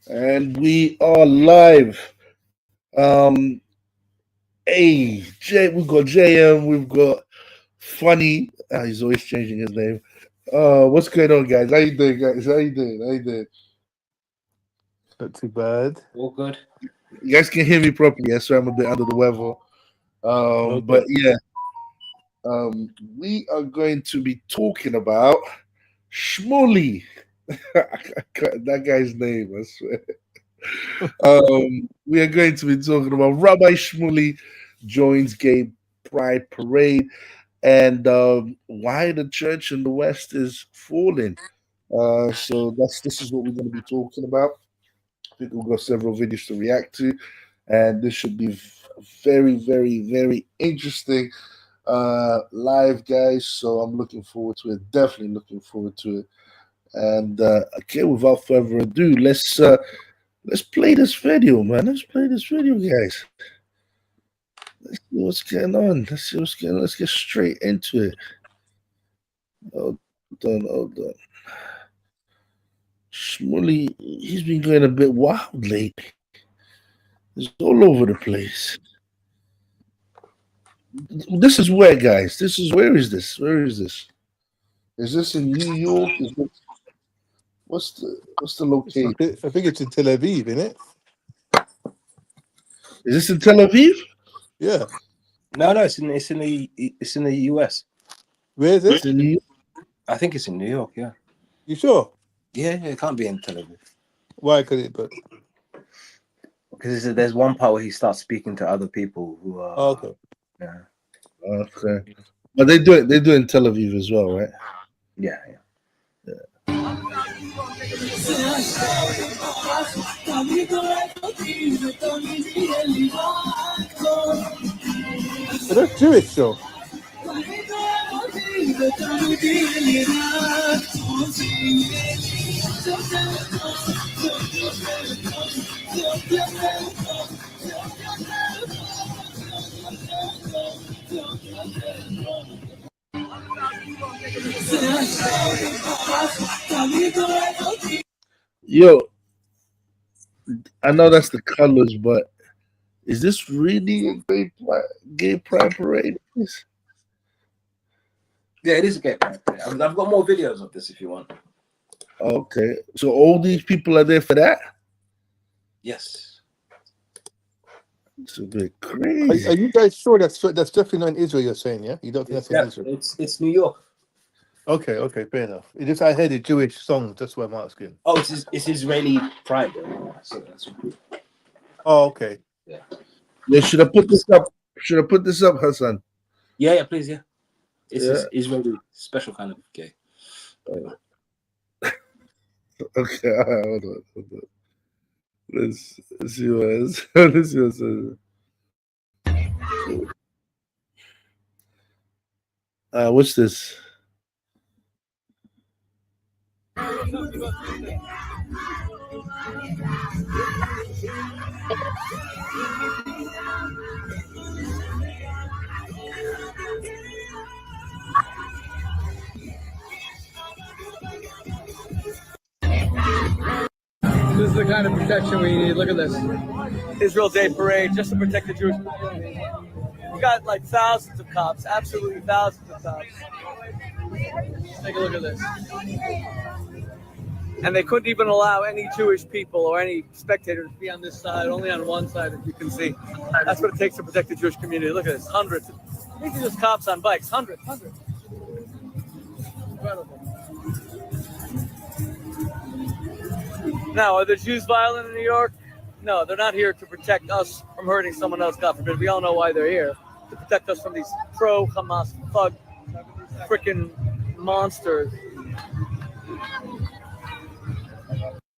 And we are live. Um, we've got JM, we've got Funny. He's always changing his name. What's going on, guys? How you doing, guys? How you doing? How you doing? Not too bad. All good. You guys can hear me properly. So I'm a bit under the weather. Okay. But yeah, we are going to be talking about Shmuley. That guy's name, I swear. We are going to be talking about Rabbi Shmuley joins gay pride parade and why the church in the West is falling. So this is what we're going to be talking about. I think we've got several videos to react to, and this should be very, very, very interesting live, guys. So I'm looking forward to it. Definitely looking forward to it. And okay, without further ado, let's play this video, man. Let's play this video, guys. Let's see what's going on. Let's get straight into it. Hold on. Shmuley, he's been going a bit wild lately. He's all over the place. This is where, guys? Where is this? Is this in New York? What's the location? I think it's in Tel Aviv, isn't it? Is this in Tel Aviv? Yeah. No, it's in the US. Where is it? It's in New York. I think it's in New York. Yeah. You sure? Yeah, it can't be in Tel Aviv. Why could it? But because there's one part where he starts speaking to other people who are. okay. Yeah. Okay. But they do it in Tel Aviv as well, right? Yeah. But that's Jewish, though. Yo, I know that's the colors, but is this really a gay pride parade? Yeah, it is a gay pride parade. I've got more videos of this if you want. Okay, so all these people are there for that? Yes. It's a bit crazy. Are you guys sure that's definitely not in Israel? You're saying, yeah? You don't think that's in Israel? It's New York. Okay, fair enough. It just I heard a Jewish song. That's why I'm asking. Oh, it's Israeli pride. So that's good. Oh, okay. Yeah, should I put this up, Hassan? Yeah, please, yeah. It's Israeli special kind of gay. Okay, hold on. Let's see what it is. Let's see what it says. What's this? This is the kind of protection we need. Look at this. Israel Day Parade, just to protect the Jewish community. We got like thousands of cops, absolutely thousands of cops. Take a look at this. And they couldn't even allow any Jewish people or any spectators to be on this side, only on one side, as you can see. That's what it takes to protect the Jewish community. Look at this, hundreds. These are just cops on bikes, hundreds. Incredible. Now, are the Jews violent in New York? No, they're not here to protect us from hurting someone else, God forbid. We all know why they're here. To protect us from these pro-Hamas thug freaking monsters.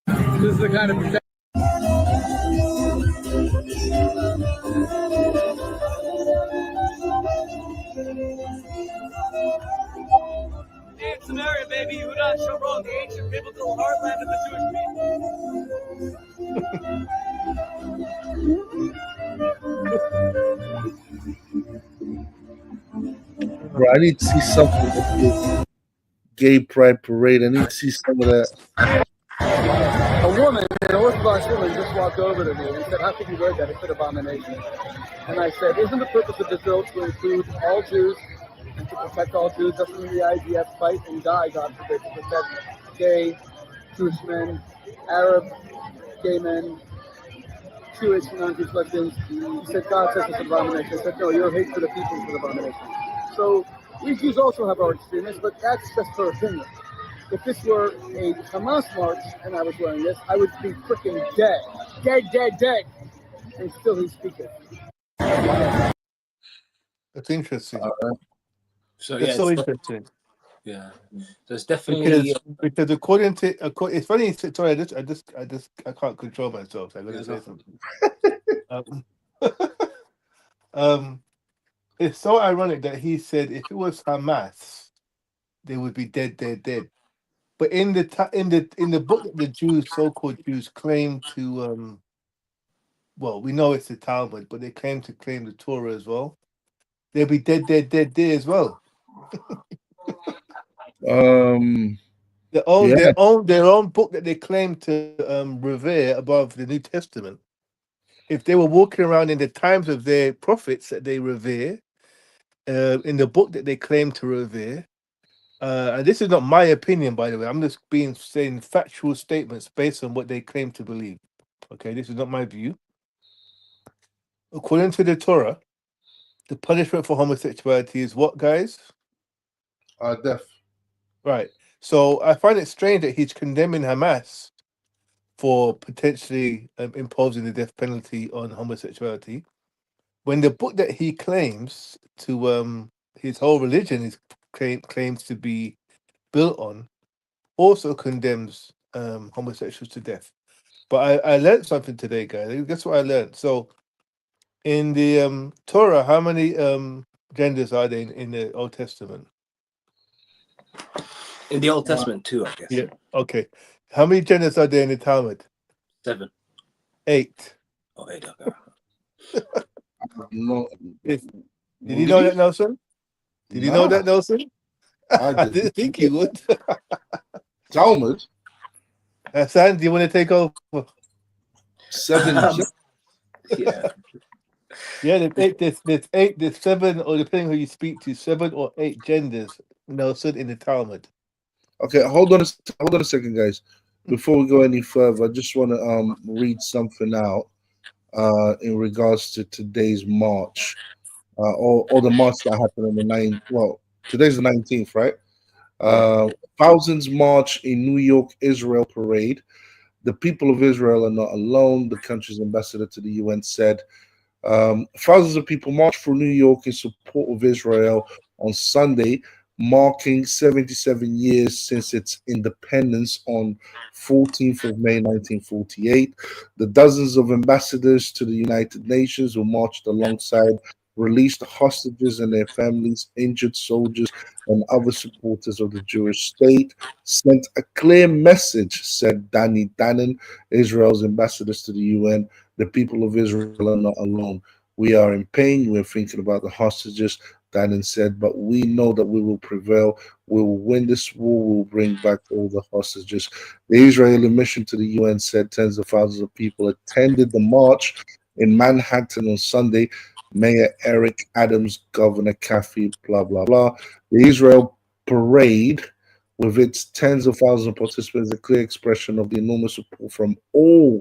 This is the kind of protection. It's Samaria, baby. Yehuda Sharon, the ancient biblical heartland of the Jewish people. Bro, I need to see something of this gay pride parade. I need to see some of that. A woman in Orthodox woman just walked over to me and said, "How could you word that? It's an abomination." And I said, "Isn't the purpose of this bill to include all Jews and to protect all Jews? That's when the IDF fight and die, God forbid, to protect gay, Jewish men, Arab, gay men, Jewish, non-Jewish lesbians." He said, "God says it's an abomination." I said, "No, your hate for the people is an abomination." So we Jews also have our extremists, but that's just her opinion. If this were a Hamas march and I was wearing this, I would be freaking dead. Dead, dead, dead. And still he's speaking. That's interesting. So That's yeah, so it's interesting. yeah. So it's definitely Because according to it's funny. Sorry, I can't control myself. So I'm gonna Yeah, say go something. It's so ironic that he said if it was Hamas, they would be dead, dead, dead. But in the book that the Jews, so-called Jews, claim to well, we know it's the Talmud, but they claim the Torah as well. They'll be dead, dead, dead there as well. Um, Their own, yeah. their own book that they claim to revere above the New Testament. If they were walking around in the times of their prophets that they revere, in the book that they claim to revere, and this is not my opinion, by the way. I'm just saying factual statements based on what they claim to believe. Okay, this is not my view. According to the Torah, the punishment for homosexuality is what, guys? Death. Right. So I find it strange that he's condemning Hamas for potentially imposing the death penalty on homosexuality, when the book that he claims to his whole religion is claims to be built on also condemns homosexuals to death. But I learned something today, guys. Guess what I learned? So in the Torah, how many genders are there in the Old Testament? in the Old Testament too, I guess. Yeah. Okay. How many genders are there in the Talmud? 7. 8. Oh, 8. Okay. No. Did you know that, Nelson? Did you know that, Nelson? I I didn't think you would. Talmud. Hassan, do you want to take over? 7. Yeah. Yeah, there's 8, there's 7, or depending who you speak to, 7 or 8 genders, Nelson, in the Talmud. Okay, hold on a second, guys. Before we go any further, I just want to read something out in regards to today's march, or the march that happened on the 9th. Well, today's the 19th, right? Thousands march in New York Israel parade. The people of Israel are not alone, the country's ambassador to the UN said. Thousands of people marched through New York in support of Israel on Sunday, marking 77 years since its independence on 14th of May 1948. The dozens of ambassadors to the United Nations who marched alongside released hostages and their families, injured soldiers, and other supporters of the Jewish state, sent a clear message, said Danny Danon, Israel's ambassadors to the UN. The people of Israel are not alone. We are in pain. We're thinking about the hostages, Danon said, but we know that we will prevail. We will win this war. We will bring back all the hostages. The Israeli mission to the UN said tens of thousands of people attended the march in Manhattan on Sunday. Mayor Eric Adams, Governor Kathy, blah, blah, blah. The Israel parade, with its tens of thousands of participants, is a clear expression of the enormous support from all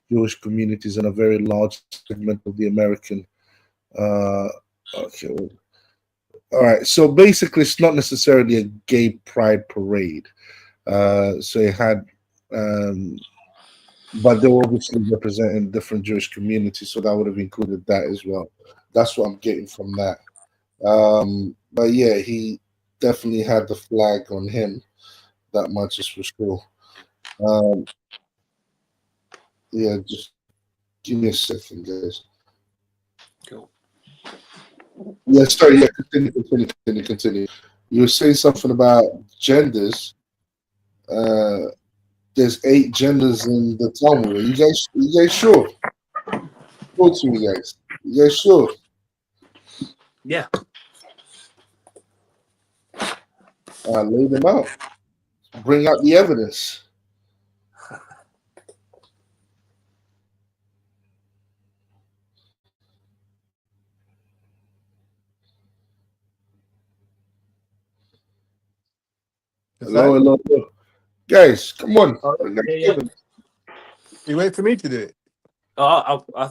Jewish communities and a very large segment of the American. Okay. All right. So basically, it's not necessarily a gay pride parade. So it had, but they were obviously representing different Jewish communities, so that would have included that as well. That's what I'm getting from that. But yeah, he definitely had the flag on him. That much is for sure. Yeah, just give me a second, guys. Cool. Yeah, sorry. Yeah, continue. You were saying something about genders. There's 8 genders in the Talmud. Are you guys sure? Go to me, guys. You guys sure? Yeah. Lay them out. Bring out the evidence. Is Hello, that? hello, hello. Guys, come on. Oh, The next yeah. one. You wait for me to do it. Oh, I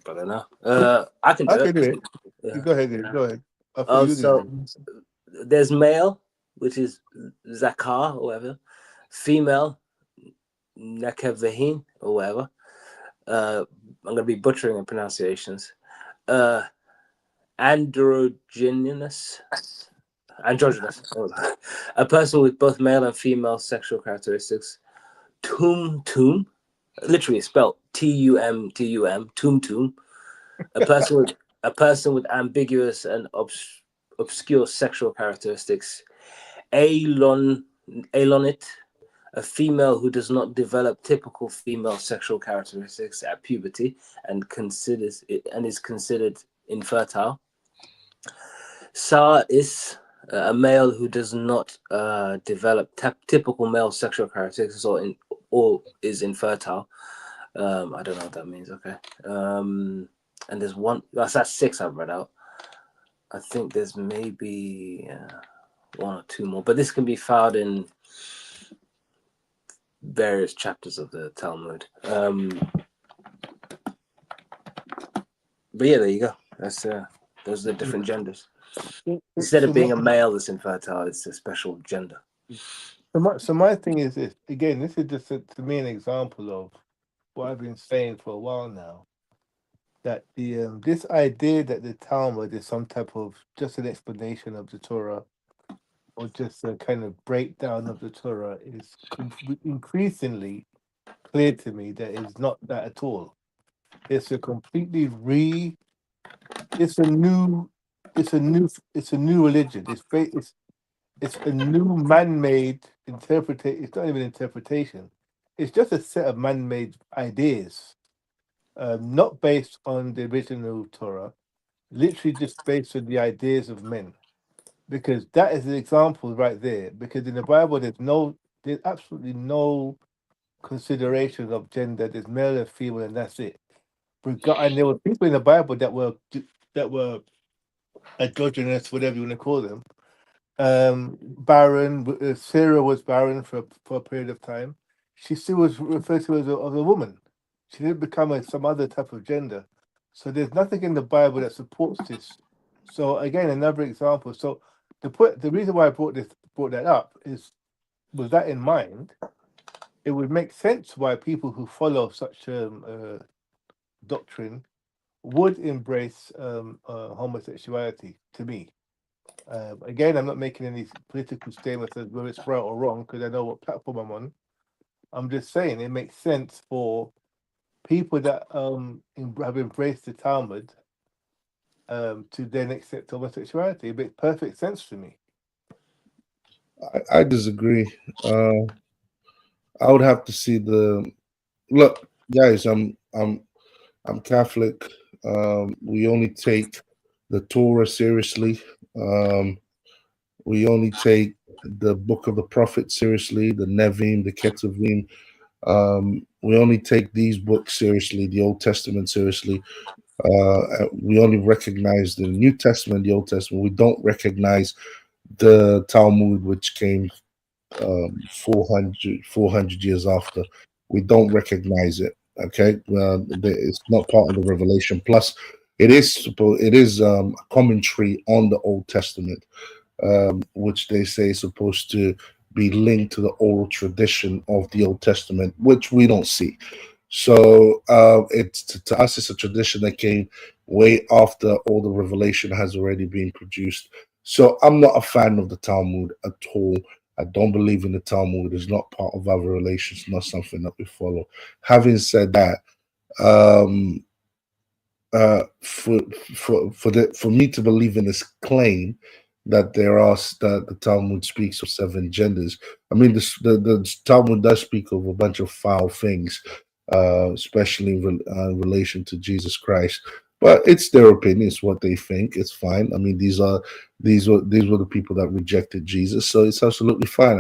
don't know. I can do I can it. do it. Yeah. Go ahead, then. Go ahead. I thought Oh, you so did it. there's male, which is Zakar or whatever. Female, Nekevahin or whatever. I'm gonna be butchering the pronunciations. Androgynous. A person with both male and female sexual characteristics. Tum, literally spelled Tum, tum. A person with ambiguous and obscure sexual characteristics. Alonit, a female who does not develop typical female sexual characteristics at puberty and is considered infertile. Sa is a male who does not develop typical male sexual characteristics or is infertile. I don't know what that means. Okay. And there's one. That's 6 I've read out. I think there's maybe 1 or 2 more, but this can be found in various chapters of the Talmud. But yeah, there you go. That's those are the different genders. Instead of being a male that's infertile, it's a special gender. So my thing is this. Again, this is just to me an example of what I've been saying for a while now. That the this idea that the Talmud is some type of just an explanation of the Torah, or just a kind of breakdown of the Torah, is increasingly clear to me that it's not that at all. It's a completely it's a new religion. It's a new man-made interpretation. It's not even interpretation. It's just a set of man-made ideas, not based on the original Torah, literally just based on the ideas of men. Because that is an example right there. Because in the Bible, there's absolutely no consideration of gender. There's male and female, and that's it. And there were people in the Bible that were androgynous, whatever you want to call them. Barren. Sarah was barren for a period of time. She still was referred to as a woman. She didn't become some other type of gender. So there's nothing in the Bible that supports this. So again, another example. So the reason why I brought that up is, with that in mind, it would make sense why people who follow such doctrine would embrace homosexuality. To me, again, I'm not making any political statements as whether it's right or wrong, because I know what platform I'm on. I'm just saying it makes sense for people that have embraced the Talmud to then accept homosexuality. It makes perfect sense to me. I disagree. I would have to see look, guys. I'm Catholic. We only take the Torah seriously. We only take the book of the prophets seriously, the Nevim, the Ketuvim. We only take these books seriously, the Old Testament seriously. We only recognize the New Testament, the Old Testament. We don't recognize the Talmud, which came 400 years after. We don't recognize it. Okay, it's not part of the revelation. Plus, it is a commentary on the Old Testament, which they say is supposed to be linked to the oral tradition of the Old Testament, which we don't see. So it's to us, it's a tradition that came way after all the revelation has already been produced. So I'm not a fan of the Talmud at all. I don't believe in the Talmud. It's not part of our relations, not something that we follow. Having said that, for me to believe in this claim that that the Talmud speaks of 7 genders, I mean, the Talmud does speak of a bunch of foul things, especially in relation to Jesus Christ. But it's their opinion; it's what they think. It's fine. I mean, these were the people that rejected Jesus, so it's absolutely fine.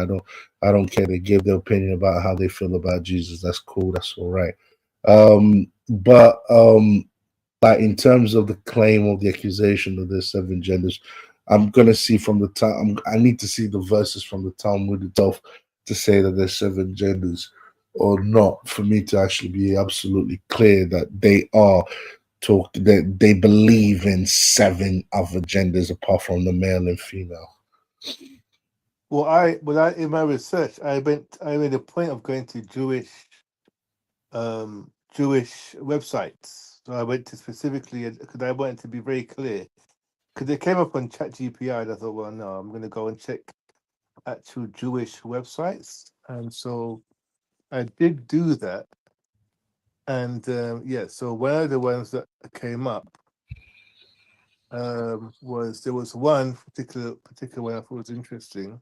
I don't care. They give their opinion about how they feel about Jesus. That's cool. That's all right. But like in terms of the claim of the accusation of the 7 genders, I'm gonna see from the time. I need to see the verses from the Talmud itself to say that there's seven genders or not for me to actually be absolutely clear that they are talk that they believe in seven other genders apart from the male and female. Well, in my research, I made a point of going to Jewish websites. So I went to specifically because I wanted to be very clear. Because they came up on ChatGPT, and I thought, well, no, I'm going to go and check actual Jewish websites, and so I did do that. And yeah, so one of the ones that came up was one particular one I thought was interesting.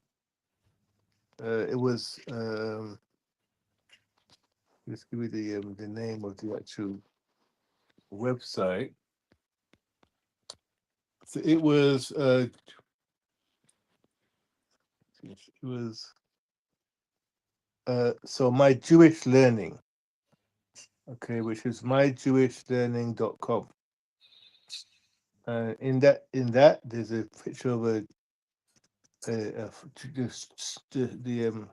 It was let's give me the name of the actual website. So it was so My Jewish Learning, okay, which is myjewishlearning.com. In that there's a picture of just the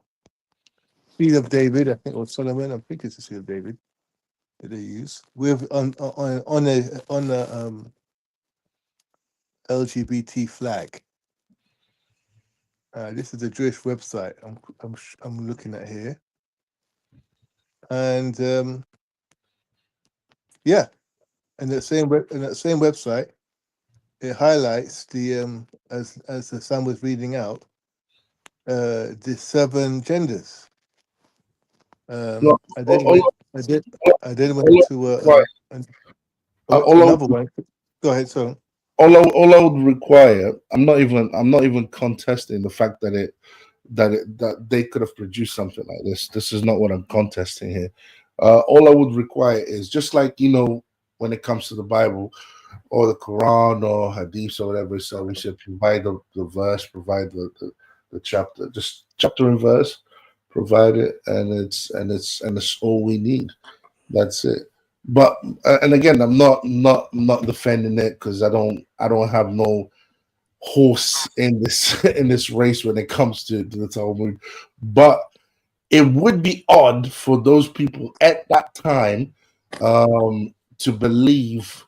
seed of David, I think, or Solomon. I think it's the seed of David that they use with on a LGBT flag. This is the Jewish website I'm looking at here, and yeah, and that same website, it highlights the as the son was reading out the seven genders. No, I all, then went all, to I went to all, another one. Go ahead, so. all I would require, I'm not even contesting the fact that they could have produced something like this. This is not what I'm contesting here. All I would require is just like when it comes to the Bible or the Quran or Hadith or whatever. So we should provide the verse, provide the chapter, just chapter and verse, provide it, and it's all we need. That's it. But and again, I'm not defending it because I don't have no horse in this in this race when it comes to the Talmud. But it would be odd for those people at that time to believe,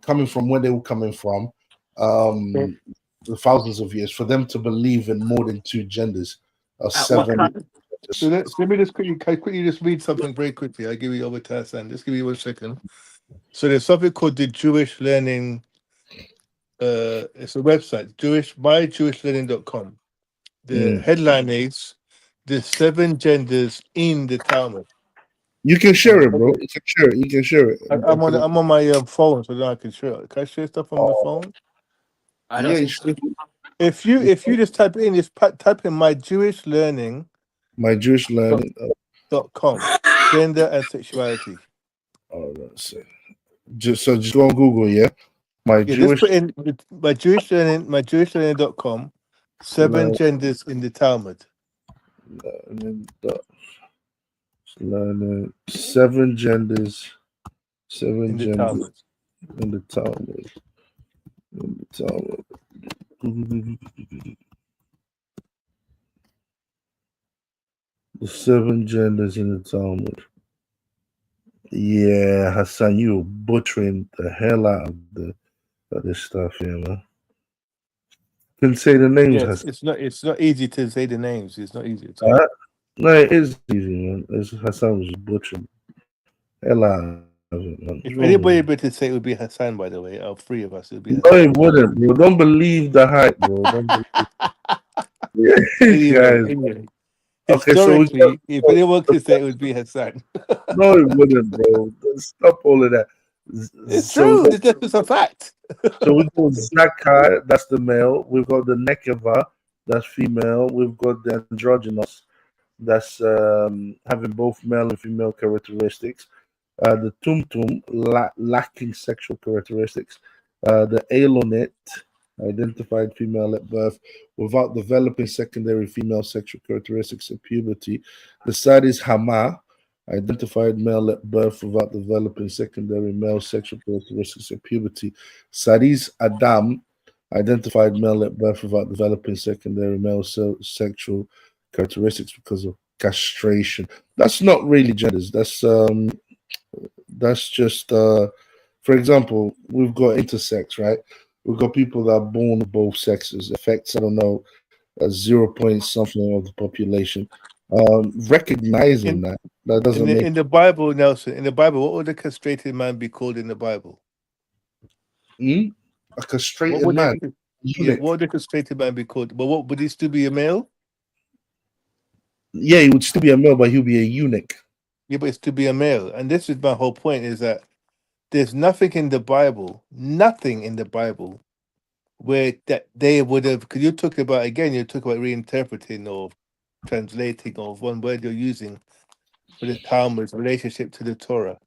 coming from where they were coming from, um, the thousands of years, for them to believe in more than two genders or At what seven. time? So let me just quickly just read something very quickly. I'll give you over to Hassan. Just give me 1 second. So there's something called the Jewish Learning. It's a website, myjewishlearning.com. The headline is "The Seven Genders in the Talmud." You can share it, bro. You can share it. You can share it. I'm on my phone, so that I can share it. Can I share stuff on my phone? I don't Yeah, you think so. should. If you just type in type in myjewishlearning.com, My Jewish learning. gender and sexuality. Oh, that's it. Just go on Google, yeah. My Yeah, just Jewish put in myjewishlearning.com, seven learning, genders in the Talmud. learning seven genders, In the Talmud. in the Talmud. In the Talmud. The seven genders in the Talmud. Yeah, Hassan, you were butchering the hell out of this stuff here, man. Can say the names, Yes, Hassan. it's not easy to say the names. It's not easy at all. No, it is easy, man. Hassan was butchering hell out of it, man. If No, anybody able to say it would be Hassan, by the way, of three of us, it would be no, Hassan. it wouldn't, bro. Don't believe the hype, bro. Don't believe. Anyway, Okay, so historically, if anyone could say it would be Hassan. no, it wouldn't, bro. Stop all of that. It's So, true. It's just a fact. so we got Zakai, that's the male. We've got the Nekeva, that's female. We've got the androgynous, that's having both male and female characteristics. The Tumtum, lacking sexual characteristics. The Alonet, identified female at birth without developing secondary female sexual characteristics at puberty. The Sadis Hama, identified male at birth without developing secondary male sexual characteristics at puberty. Sadis Adam, identified male at birth without developing secondary male sexual characteristics because of castration. That's not really genders. That's just for example, we've got intersex, right? We've got people that are born with both sexes. Affects, I don't know, 0 point something of the population. Recognizing In that doesn't make in the Bible, Nelson, in the Bible, what would a castrated man be called in the Bible? a What castrated would man, it? Yeah, eunuch. what would a castrated man be called? But what would he still be a male? Yeah, he would still be a male, but he'll be a eunuch. Yeah, but it's to be a male. And this is my whole point: is that there's nothing in the Bible, where that they would have. Because you're talking about again, you're talking about reinterpreting or translating of one word you're using for the Talmud's relationship to the Torah.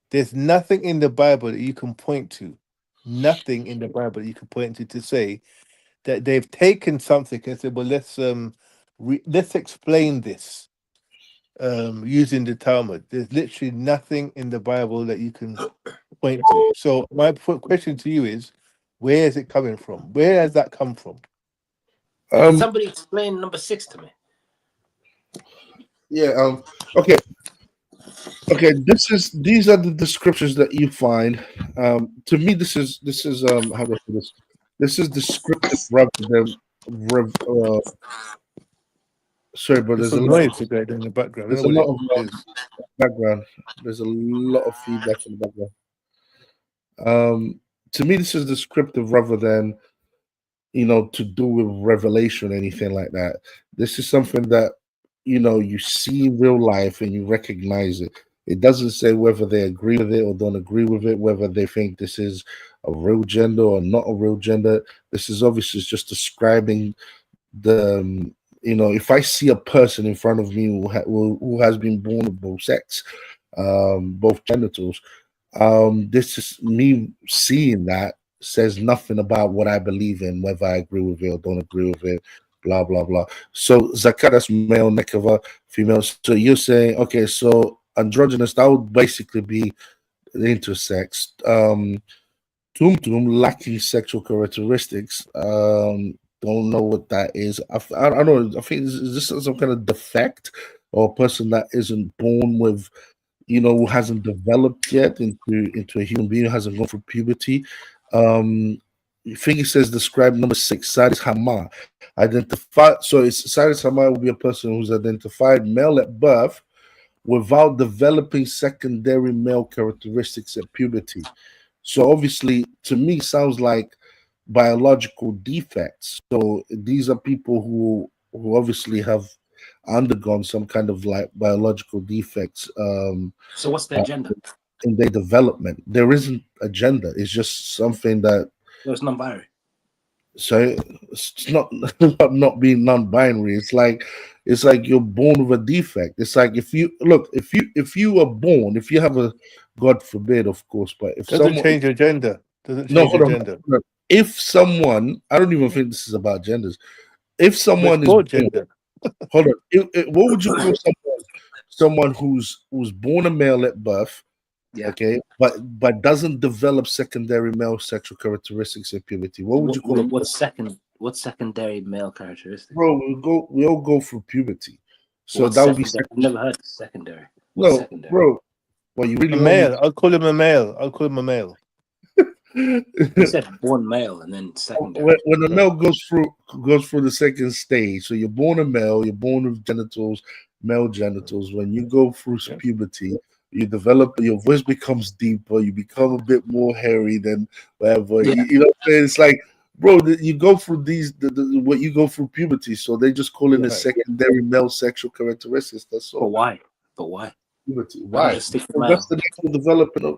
There's nothing in the Bible that you can point to, nothing in the Bible that you can point to say that they've taken something and said, well, let's explain this using the Talmud. There's literally nothing in the Bible that you can point to. So my question to you is, where is it coming from? Where has that come from? Can somebody explain number 6 to me? Yeah. Okay. Okay. These are the descriptions that you find. To me, this is how do I say this? This is descriptive rather than sorry, but There's there's a some lot. noise going in the background. I There's a don't know lot what of it is. background. There's a lot of feedback in the background. To me, this is descriptive rather than to do with revelation or anything like that. This is something that you see in real life and you recognize it. It doesn't say whether they agree with it or don't agree with it, whether they think this is a real gender or not a real gender. This is obviously just describing the if I see a person in front of me who has been born with both sex, both genitals, this is me seeing that says nothing about what I believe in, whether I agree with it or don't agree with it, blah blah blah. So zakat, that's male, nekava, female. So you're saying, okay, so androgynous, that would basically be intersex. Tum lacking sexual characteristics. Don't know what that is. I don't know. I think is this some kind of defect or a person that isn't born with, who hasn't developed yet into a human being, who hasn't gone through puberty. I think it says describe number 6, Sadis Hama. Identify. So it's Sadis Hama will be a person who's identified male at birth without developing secondary male characteristics at puberty. So obviously, to me, sounds like biological defects. So these are people who obviously have undergone some kind of like biological defects So what's their gender? in their development. There isn't a gender. It's just something that. No, it's non-binary. So it's not not being non-binary. It's like you're born with a defect. It's like if you are born, if you have a, God forbid, of course, but if Doesn't someone change your gender. Doesn't no change your hold on, gender. hold on. If someone, I don't even think this is about genders. If But it's someone is called born, gender. hold on, what would you call someone who's born a male at birth? Yeah. Okay, but doesn't develop secondary male sexual characteristics at puberty. What would you call them? What's secondary male characteristic? Bro, we all go through puberty. So What's that would be secondary? I've never heard of secondary. What's no, secondary? bro. Well, you A really want male. I'll call him a male. I'll call him a male. You said born male and then secondary. when the male goes through the second stage. So you're born a male, you're born with genitals, male genitals. When you go through Yeah. puberty, you develop, your voice becomes deeper, you become a bit more hairy than whatever. Yeah. You know what I'm saying? It's like, bro, you go through what you go through puberty, so they just call it a Right. secondary male sexual characteristics. That's But all. why? But why? Puberty. Why not Why? just stick to Well, male? that's the natural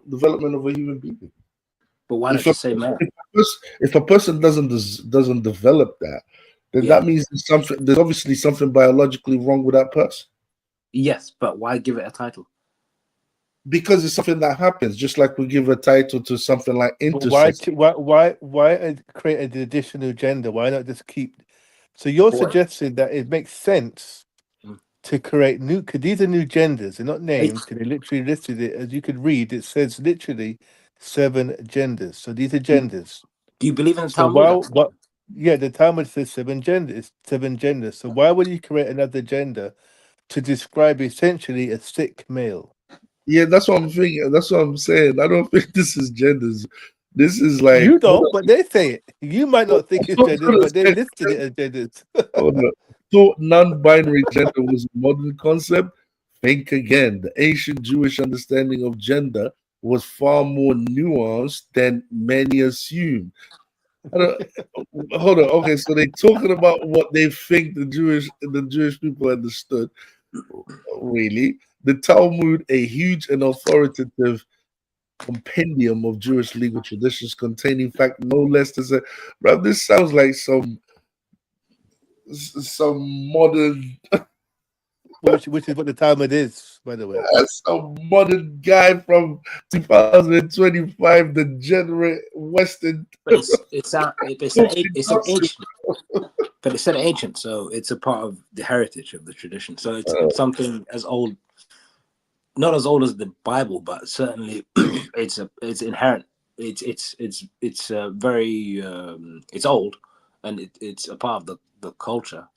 development of a human being. But why not just say male? If a person doesn't develop that, then Yeah. that means there's obviously something biologically wrong with that person. Yes, but why give it a title? Because it's something that happens, just like we give a title to something like But why? intersex. Why create an additional gender? Why not just keep? So you're Boy. suggesting that it makes sense Mm. to create new. Because these are new genders. They're not names. They literally listed it as you could read. It says literally 7 genders. So these are genders. Do you believe in the So Talmud? what? Yeah, the Talmud says seven genders. Seven genders. So why would you create another gender to describe essentially a sick male? Yeah, that's what I'm thinking. That's what I'm saying. I don't think this is genders. This is like You don't, but they say it. You might not think it's genders, but they hold listed it as genders. on. Thought non-binary gender was a modern concept. Think again. The ancient Jewish understanding of gender was far more nuanced than many assume. I don't, hold on. Okay, so they're talking about what they think the Jewish people understood. Really, the Talmud, a huge and authoritative compendium of Jewish legal traditions, containing, in fact, no less than say, bro, this sounds like some modern which is what the Talmud is, by the way. some modern guy from 2025, the generate Western But it's an ancient, but it's an ancient, so it's a part of the heritage of the tradition. So it's something as old, not as old as the Bible, but certainly it's inherent. It's very it's old, and it's a part of the culture.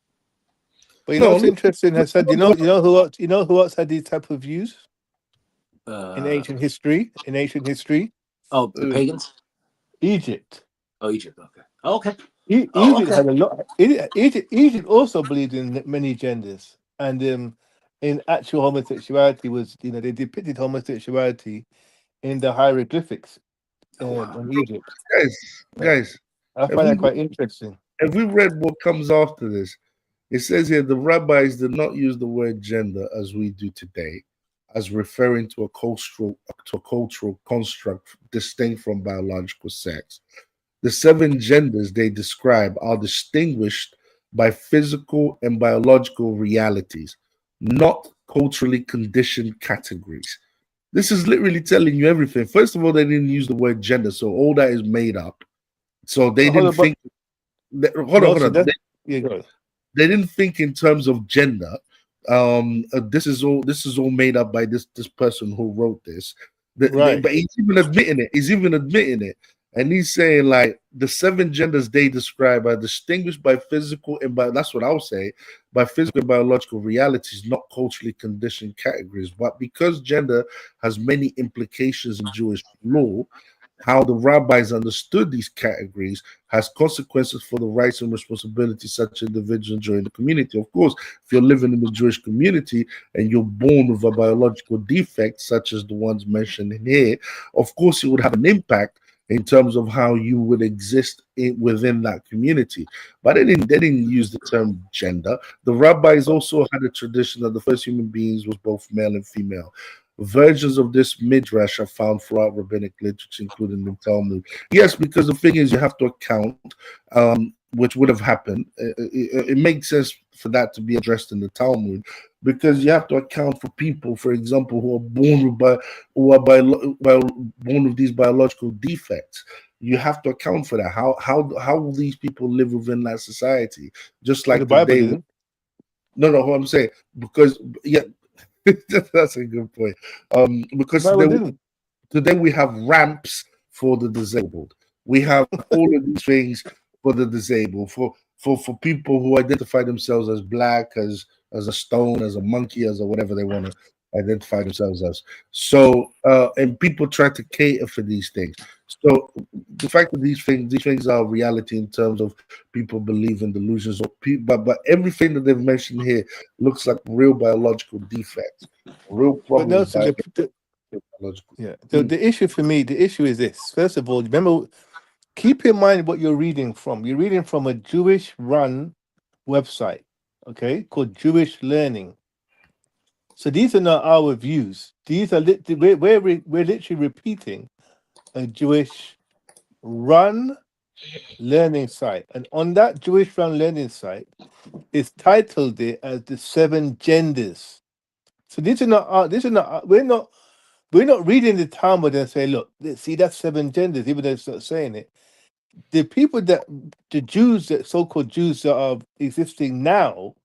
But you know no, what's interesting? I said, you know who else had these type of views in ancient history? In ancient history, Oh, the pagans. Egypt. Oh, Egypt. Okay. Oh, okay. Egypt Okay. had a lot. Egypt also believed in many genders, and in actual homosexuality was, they depicted homosexuality in the hieroglyphics in Egypt. Yeah. guys, I have find we that quite interesting. have we read what comes after this? It says here the rabbis did not use the word gender as we do today, as referring to a cultural construct distinct from biological sex. The seven genders they describe are distinguished by physical and biological realities, not culturally conditioned categories. This is literally telling you everything. First of all, they didn't use the word gender, so all that is made up. So they Hold didn't on, but think. Hold on, hold so on. that yeah, go on. They didn't think in terms of gender. This is all made up by this person who wrote this. Right. But he's even admitting it. He's even admitting it, and he's saying like the seven genders they describe are distinguished by physical and by that's what I'll say by physical and biological realities, not culturally conditioned categories. But because gender has many implications in Jewish law, how the rabbis understood these categories has consequences for the rights and responsibilities such individuals enjoy in the community. Of course, if you're living in the Jewish community and you're born with a biological defect, such as the ones mentioned in here, of course, it would have an impact in terms of how you would exist within that community. But they didn't use the term gender. The rabbis also had a tradition that the first human beings was both male and female. Versions of this midrash are found throughout rabbinic literature, including the Talmud. Yes, because the thing is, you have to account, which would have happened. It makes sense for that to be addressed in the Talmud, because you have to account for people, for example, who are born with these biological defects. You have to account for that. How will these people live within that society? Just But the like Bible today. didn't. No, what I'm saying, because yeah, that's a good point. The Because Bible didn't. today we have ramps for the disabled. We have all of these things for the disabled, for people who identify themselves as black, as a stone, as a monkey, as a whatever they want to identify themselves as. So and people try to cater for these things. So the fact that these things are reality in terms of people believe in delusions or people, but everything that they've mentioned here looks like real biological defects, real But no, problems so biological. yeah. The issue for me, the issue is this. First of all, remember, keep in mind what you're reading from. You're reading from a Jewish-run website, okay, called Jewish Learning. So these are not our views. These are we're literally repeating a Jewish-run learning site, and on that Jewish-run learning site, it's titled it as the seven genders. So these are not we're not reading the Talmud and say, look, see that's seven genders, even though it's not saying it. The people the Jews, that so-called Jews that are existing now,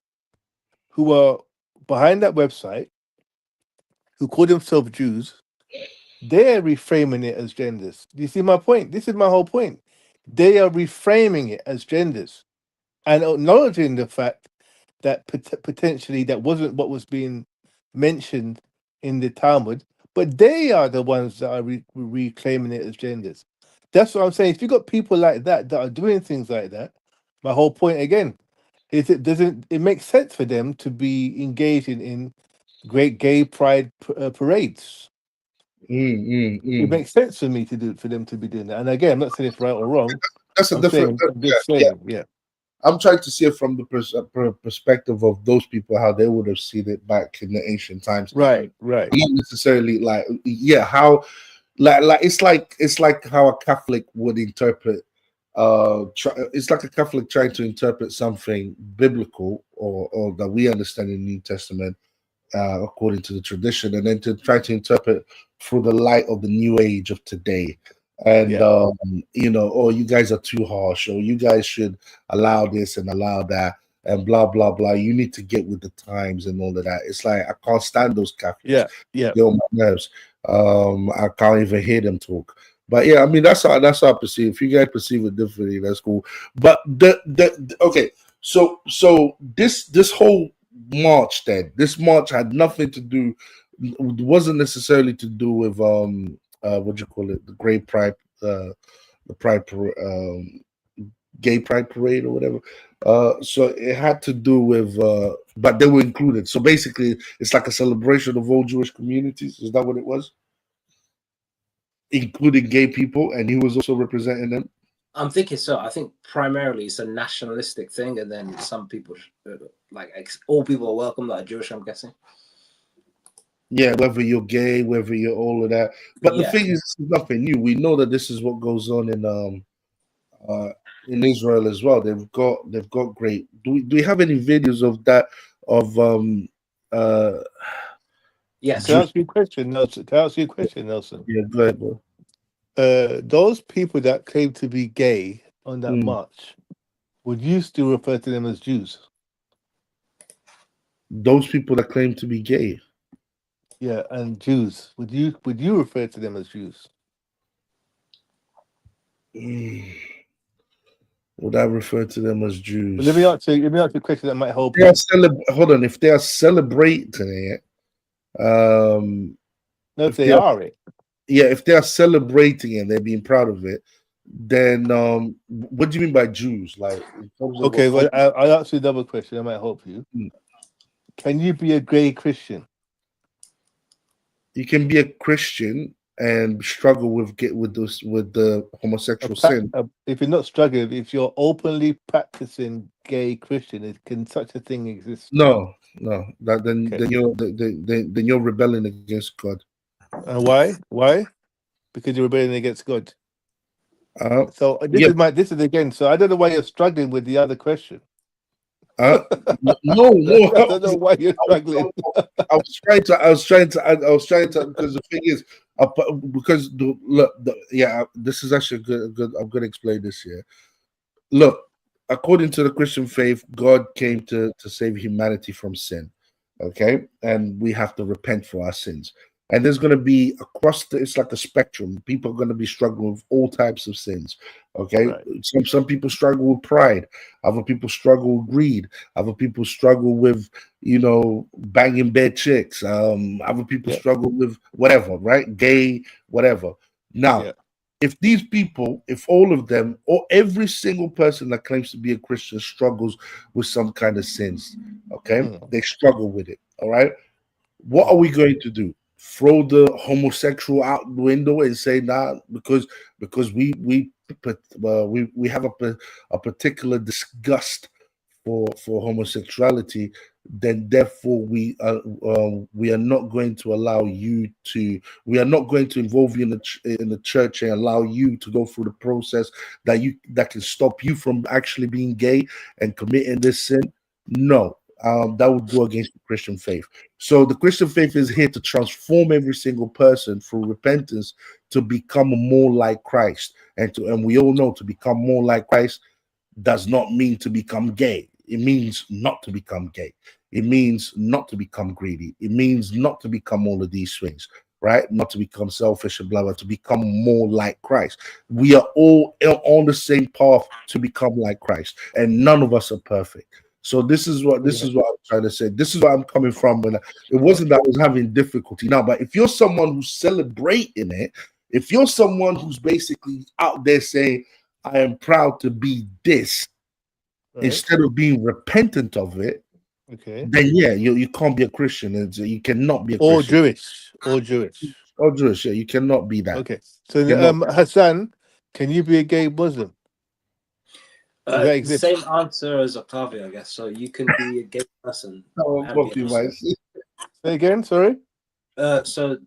who are behind that website, who call themselves Jews, they're reframing it as genders. Do you see my point? This is my whole point. they are reframing it as genders and acknowledging the fact that potentially that wasn't what was being mentioned in the Talmud, but they are the ones that are reclaiming it as genders. That's what I'm saying. If you've got people like that that are doing things like that, my whole point again is it makes sense for them to be engaging in great gay pride parades. It makes sense for me to do for them to be doing that. And again, I'm not saying it's right or wrong. That's a I'm different. saying, I'm just saying, yeah. I'm trying to see it from the perspective of those people, how they would have seen it back in the ancient times. Right. Not necessarily how it's like how a Catholic would interpret. It's like a Catholic trying to interpret something biblical or that we understand in the New Testament according to the tradition, and then to try to interpret through the light of the new age of today. And oh, you guys are too harsh, or you guys should allow this and allow that, and blah blah blah. You need to get with the times and all of that. It's like I can't stand those Catholics. Yeah. Get on my nerves. I can't even hear them talk. But yeah, I mean that's how I perceive. If you guys perceive it differently, that's cool. But okay, so this whole march, then this march had nothing to do, wasn't necessarily to do with what you call it, the great pride, the gay pride parade or whatever. So it had to do with but they were included. So basically it's like a celebration of all Jewish communities. Is that what it was? Including gay people, and he was also representing them. I'm thinking so. I think primarily it's a nationalistic thing, and then some people, all people are welcome that are Jewish, I'm guessing. Yeah, whether you're gay, whether you're all of that. But the thing is, this is nothing new. We know that this is what goes on in Israel as well. They've got great. Do we have any videos of that? Yes. Can I ask you a question, Nelson? Yeah, go ahead, bro. Those people that claim to be gay on that march, would you still refer to them as Jews? Those people that claim to be gay. Yeah, and Jews. Would you refer to them as Jews? Would I refer to them as Jews? Well, let me ask you a question that might help. Hold on. If they are celebrating it, no, if they are it. Yeah, if they are celebrating it and they're being proud of it, then what do you mean by Jews? Like, okay, well, I'll ask you another question that might help you. Can you be a gay Christian? You can be a Christian and struggle with the homosexual sin. If you're not struggling, if you're openly practicing gay Christian, can such a thing exist? No. Then you're rebelling against God. Why? Because you're rebelling against God. So this is again. So I don't know why you're struggling with the other question. No. I don't know why you're struggling. I was trying to because the thing is, because this is actually good. I'm going to explain this here. Look, according to the Christian faith, God came to save humanity from sin. Okay, and we have to repent for our sins. And there's going to be it's like a spectrum. People are going to be struggling with all types of sins. Okay. Right. Some people struggle with pride. Other people struggle with greed. Other people struggle with, banging bad chicks. Other people struggle with whatever, right? Gay, whatever. Now, if these people, if all of them, or every single person that claims to be a Christian struggles with some kind of sins, okay, they struggle with it. All right. What are we going to do? Throw the homosexual out the window and say nah, because we have a particular disgust for homosexuality, then therefore we are not going to allow you to. We are not going to involve you in the church and allow you to go through the process that can stop you from actually being gay and committing this sin. No. That would go against the Christian faith. So the Christian faith is here to transform every single person through repentance to become more like Christ. And we all know to become more like Christ does not mean to become gay. It means not to become gay. It means not to become greedy. It means not to become all of these things, right? Not to become selfish and blah blah, to become more like Christ. We are all on the same path to become like Christ, and none of us are perfect. So this is what I'm trying to say. This is where I'm coming from. When it wasn't that I was having difficulty now, but if you're someone who's celebrating it, if you're someone who's basically out there saying, "I am proud to be this," Right. instead of being repentant of it, Okay. then yeah, you can't be a Christian. You cannot be a Or Christian. Jewish. Or Jewish. Or Jewish, yeah, you cannot be that. Okay. So You're not. Hassan, can you be a gay Muslim? Does that exist? Same answer as Octavio, I guess. So you can be a gay person and be a Muslim. Say again, sorry. So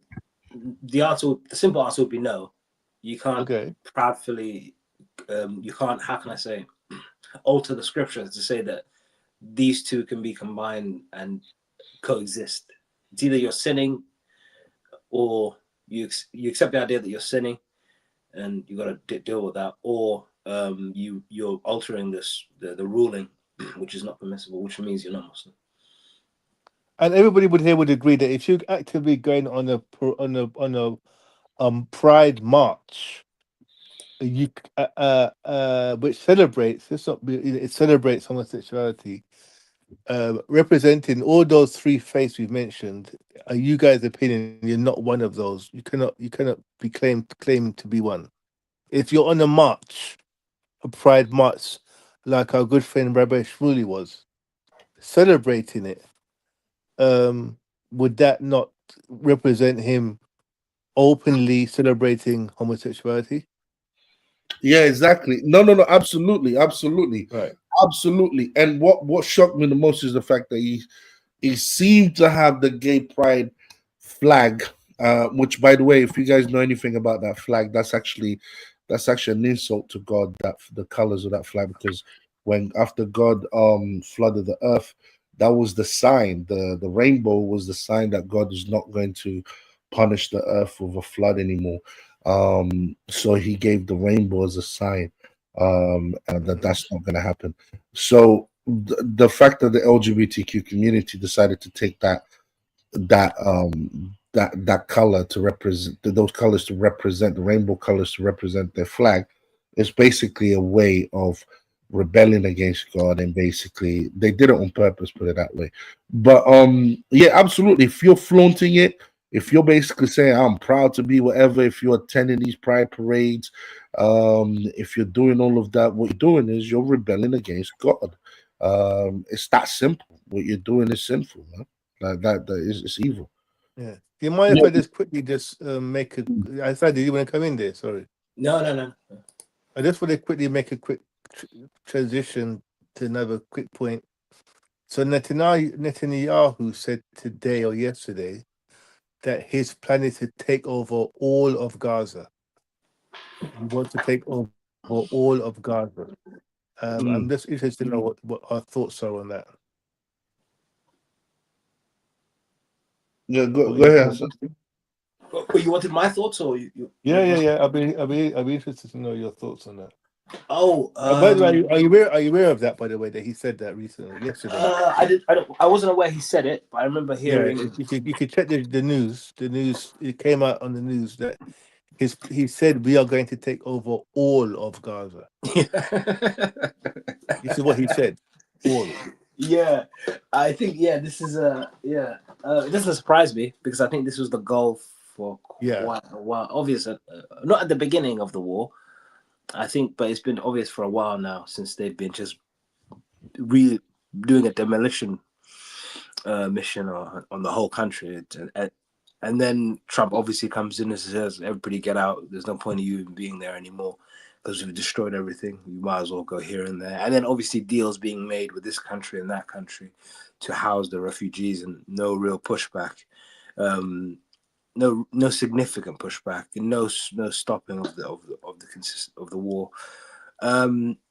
the simple answer would be no. You can't Okay. proudly. You can't. How can I say? Alter the scriptures to say that these two can be combined and coexist. It's either you're sinning, or you accept the idea that you're sinning, and you got to deal with that, or you're altering the ruling, which is not permissible, which means you're not Muslim. And everybody would agree that if you're actively going on a Pride March, you which celebrates it celebrates homosexuality, representing all those three faiths we've mentioned. Are you guys' opinion? You're not one of those. You cannot be claimed to be one. If you're on a march, a Pride March, like our good friend Rabbi Shmuley was celebrating it, would that not represent him openly celebrating homosexuality? Yeah, exactly. No, absolutely, Right. absolutely. And what shocked me the most is the fact that he seemed to have the gay pride flag, which, by the way, if you guys know anything about that flag, that's actually an insult to God, that the colors of that flag, because when after God flooded the earth, that was the sign. The rainbow was the sign that God is not going to punish the earth with a flood anymore. So he gave the rainbow as a sign, and that's not going to happen. So the fact that the LGBTQ community decided to take that color to represent those colors to represent the rainbow colors to represent their flag is basically a way of rebelling against God, and basically they did it on purpose, put it that way. But yeah, absolutely. If you're flaunting it, if you're basically saying I'm proud to be whatever, if you're attending these pride parades, if you're doing all of that, what you're doing is you're rebelling against God. It's that simple. What you're doing is sinful, man. That is, it's evil. Yeah. Do you mind if I just quickly make a? I thought, did you want to come in there? Sorry. No. I just want to quickly make a quick transition to another quick point. So Netanyahu said today or yesterday that his plan is to take over all of Gaza. He wants to take over all of Gaza. I'm just interested to know what our thoughts are on that. Yeah, go ahead. But you wanted my thoughts, or you? Yeah. I'll be interested to know your thoughts on that. Oh, By the way, are you aware of that? By the way, that he said that recently, yesterday. I wasn't aware he said it, but I remember hearing. Yeah, you could check the news. The news, it came out on the news that he said we are going to take over all of Gaza. This is what he said. All. Yeah, I think this is it doesn't surprise me, because I think this was the goal for quite a while. Obvious, not at the beginning of the war, I think, but it's been obvious for a while now, since they've been just really doing a demolition mission on the whole country, and then Trump obviously comes in and says, "Everybody get out. There's no point of you even being there anymore, because we've destroyed everything. You might as well go here and there." And then obviously deals being made with this country and that country to house the refugees, and no real pushback, no significant pushback, and no stopping of the war.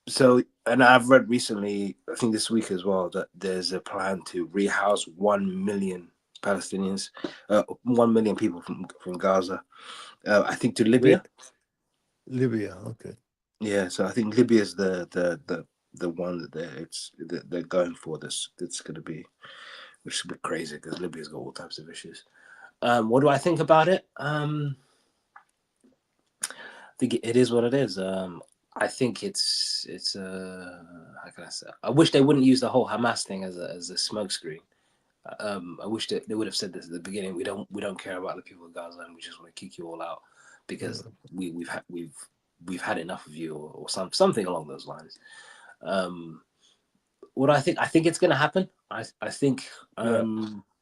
So, and I've read recently, I think this week as well, that there's a plan to rehouse 1 million Palestinians, 1 million people from Gaza. I think to Libya. Libya, okay. Yeah, so I think Libya is the one that they're going for. This going to be, which is a bit crazy, because Libya's got all types of issues. What do I think about it? I think it is what it is. I think it's how can I say? I wish they wouldn't use the whole Hamas thing as a smokescreen. I wish that they would have said this at the beginning. We don't care about the people of Gaza, and we just want to kick you all out because we've had enough of you, or something along those lines. What I think it's going to happen. I think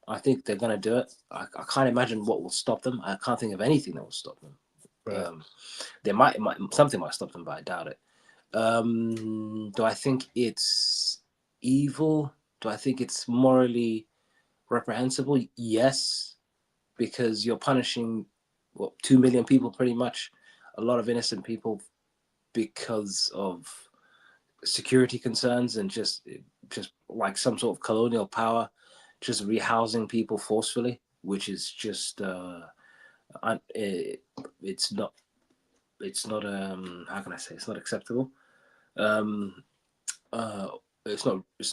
I think they're going to do it. I can't imagine what will stop them. I can't think of anything that will stop them. Right. There might something might stop them, but I doubt it. Do I think it's evil? Do I think it's morally reprehensible? Yes, because you're punishing 2 million people, pretty much, a lot of innocent people, because of security concerns and just like some sort of colonial power, just rehousing people forcefully, which is just it's not how can I say, it's not acceptable. It's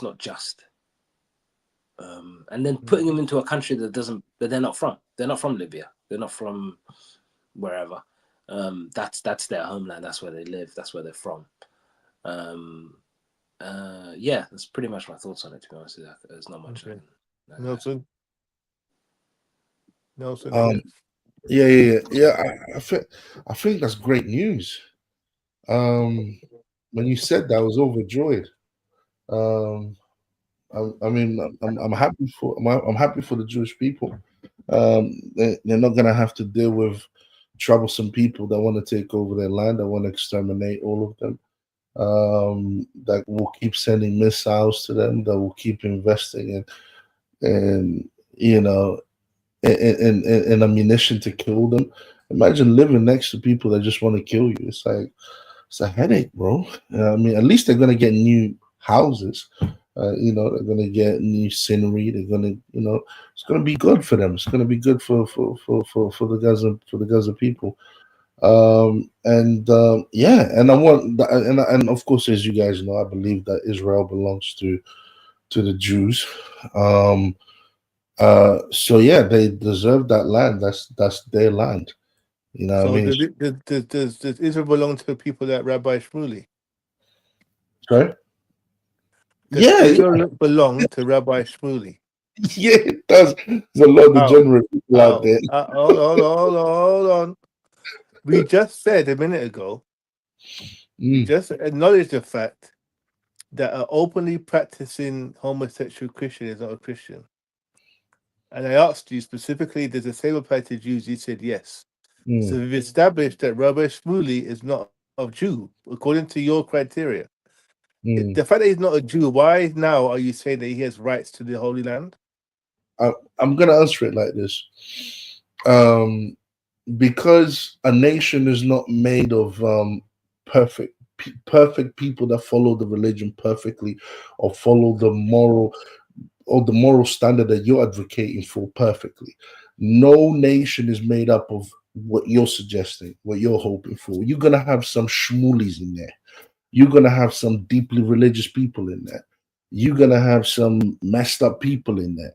not just. And then putting them into a country that they're not from. They're not from Libya. They're not from wherever. That's their homeland. That's where they live. That's where they're from. Yeah, that's pretty much my thoughts on it. To be honest with you, there's not much. Okay. Nelson. Yeah. I think that's great news. When you said that, I was overjoyed. I mean, I'm happy for the Jewish people. They're not gonna have to deal with troublesome people that want to take over their land, that want to exterminate all of them. That will keep sending missiles to them, that will keep investing in in ammunition to kill them. Imagine living next to people that just want to kill you. It's a headache, bro. I mean, at least they're gonna get new houses. They're gonna get new scenery. They're gonna, it's gonna be good for them. It's gonna be good for the Gaza people. And I want, and of course, as you guys know, I believe that Israel belongs to the Jews. So yeah, they deserve that land. That's their land. You know what I mean? Does Israel belong to the people that Rabbi Shmuley? Sorry? Does Israel belong to Rabbi Shmuley? Yeah, it does. There's a lot of degenerate people out there. Hold on. We just said a minute ago, we just acknowledged the fact that an openly practicing homosexual Christian is not a Christian. And I asked you specifically, does the same apply to Jews? You said yes. So we've established that Rabbi Shmuley is not a Jew, according to your criteria. The fact that he's not a Jew, why now are you saying that he has rights to the Holy Land? I'm going to answer it like this. Because a nation is not made of perfect people that follow the religion perfectly, or follow the moral standard that you're advocating for perfectly. No nation is made up of what you're suggesting, what you're hoping for. You're going to have some shmoolies in there. You're going to have some deeply religious people in there. You're going to have some messed up people in there.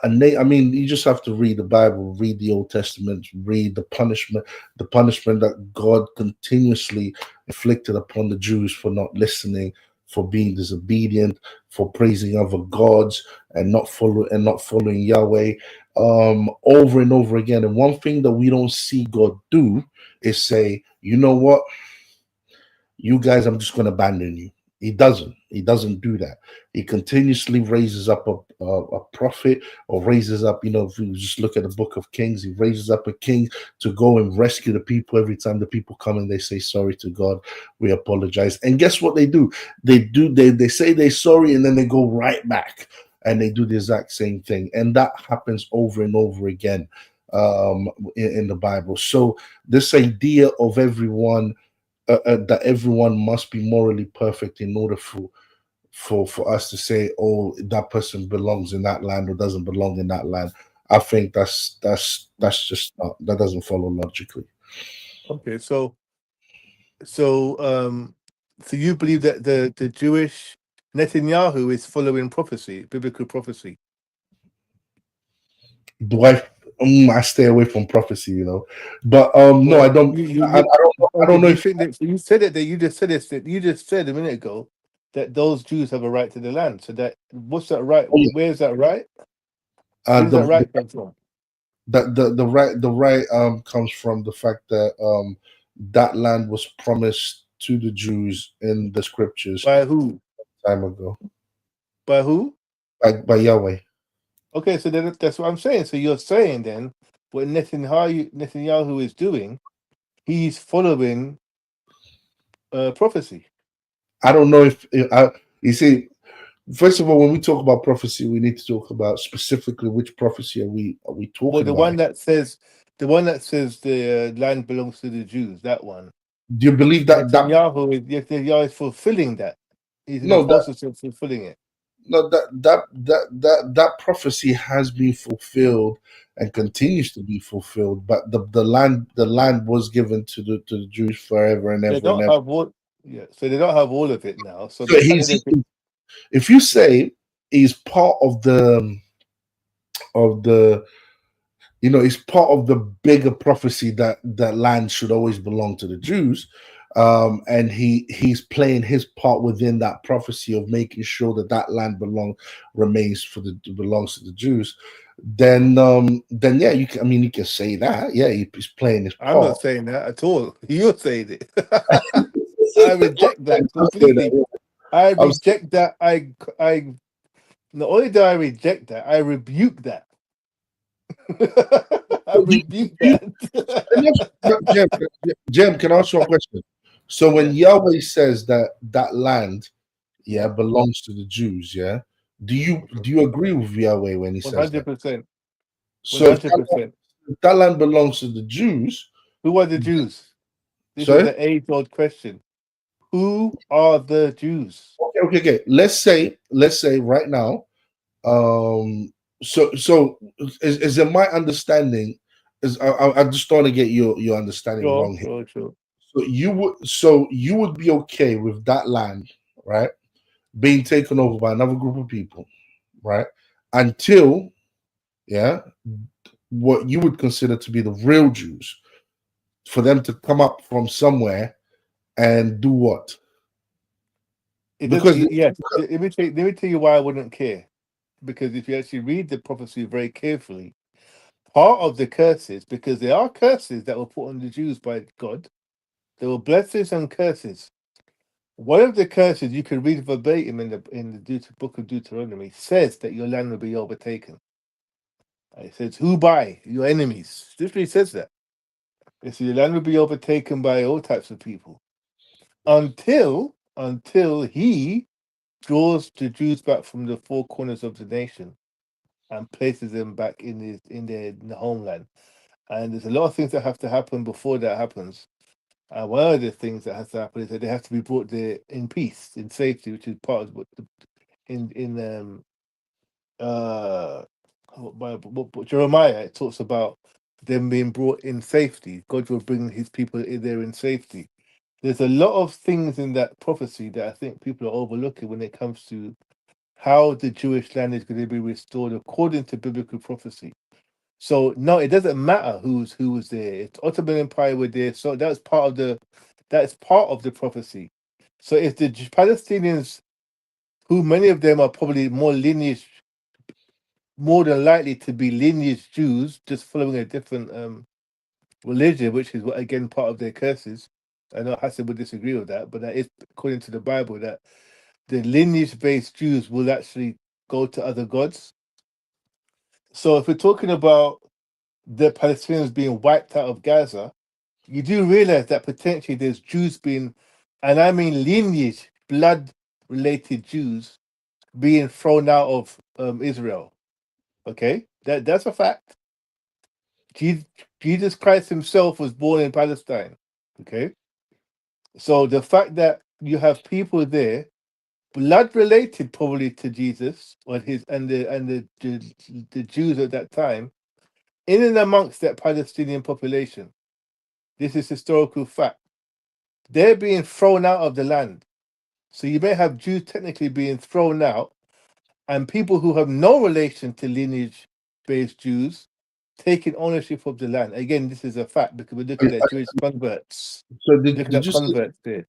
I mean, you just have to read the Bible, read the Old Testament, read the punishment that God continuously inflicted upon the Jews for not listening, for being disobedient, for praising other gods, and not following Yahweh, over and over again. And one thing that we don't see God do is say, you know what, you guys, I'm just going to abandon you. He doesn't do that. He continuously raises up a prophet, or raises up, if you just look at the book of Kings, he raises up a king to go and rescue the people. Every time the people come and they say sorry to God, we apologize. And guess what they do? They say they're sorry, and then they go right back and they do the exact same thing. And that happens over and over again in the Bible. So this idea of everyone, that everyone must be morally perfect in order for us to say, oh, that person belongs in that land or doesn't belong in that land. I think that's just not, that doesn't follow logically. Okay, so you believe that the Jewish Netanyahu is following prophecy, biblical prophecy? Do I? I stay away from prophecy, But no, I Well, don't. I okay, don't know do you if think that you said it that you just said this that you just said a minute ago that those Jews have a right to the land? So that what's that right? oh, yeah, Where's that right? uh, Where does the, that the right come from? the right comes from the fact that that land was promised to the Jews in the scriptures By who? time ago By who? by Yahweh. Okay, so then that's what I'm saying. So you're saying then what Netanyahu is doing, he's following prophecy. I don't know if you see. First of all, when we talk about prophecy, we need to talk about specifically which prophecy are we Well, talking about. the one that says the land belongs to the Jews. That one. Do you believe that Netanyahu is fulfilling that. He's in the no that process of fulfilling it. no that prophecy has been fulfilled and continues to be fulfilled, but the land was given to the Jews forever and They ever and don't ever. have all. Yeah, so they don't have all of it now. So So the fact that if you say he's part of the it's part of the bigger prophecy that land should always belong to the Jews. And he's playing his part within that prophecy of making sure that land belongs to the Jews. Then yeah, you can say that. Yeah, he's playing his I'm not part. saying that at all. You're saying it. I reject that I'm saying completely. that. I I'm reject that. I not only do I reject that, I rebuke that. I you, rebuke you, that. Jim, can I ask you a question? So when Yeah, Yahweh says that land, yeah, yeah, belongs to the Jews, yeah, do you agree with Yahweh when he one says hundred that? percent, one So hundred percent. if that land belongs to the Jews, Who are the Jews? This is sorry, the age-old question. Who are the Jews? okay. Let's say right now, so is it my understanding? Is I just don't want to get your understanding Sure, wrong here. sure, sure. So you would be okay with that land, right, being taken over by another group of people, right? Until, yeah, what you would consider to be the real Jews, for them to come up from somewhere and do what? It does. Because Yes. Let me tell you why I wouldn't care. Because if you actually read the prophecy very carefully, part of the curses, because there are curses that were put on the Jews by God, there were blessings and curses. One of the curses you can read verbatim in the book of Deuteronomy says that your land will be overtaken. It says, "Who by your enemies?" Literally says that. It says your land will be overtaken by all types of people until he draws the Jews back from the four corners of the nation and places them back in the homeland. And there's a lot of things that have to happen before that happens. And one of the things that has to happen is that they have to be brought there in peace, in safety, which is part of what in uh Jeremiah it talks about them being brought in safety. God will bring his people in there in safety. There's a lot of things in that prophecy that I think people are overlooking when it comes to how the Jewish land is going to be restored according to biblical prophecy. So no, it doesn't matter who was there. It's Ottoman Empire were there, so that's part of the prophecy. So if the Palestinians, who many of them are probably more than likely to be lineage Jews, just following a different religion, which is again part of their curses. I know Hassan would disagree with that, but that is according to the Bible that the lineage-based Jews will actually go to other gods. So if we're talking about the Palestinians being wiped out of Gaza, you do realize that potentially there's Jews being, and I mean lineage, blood-related Jews being thrown out of Israel. Okay, that's a fact. Jesus Christ himself was born in Palestine. Okay, so the fact that you have people there, blood related probably to Jesus or his and the Jews at that time, in and amongst that Palestinian population. This is historical fact. They're being thrown out of the land. So you may have Jews technically being thrown out, and people who have no relation to lineage-based Jews taking ownership of the land. Again, this is a fact because we're looking at Jewish converts. So Looking did at you say, converts there.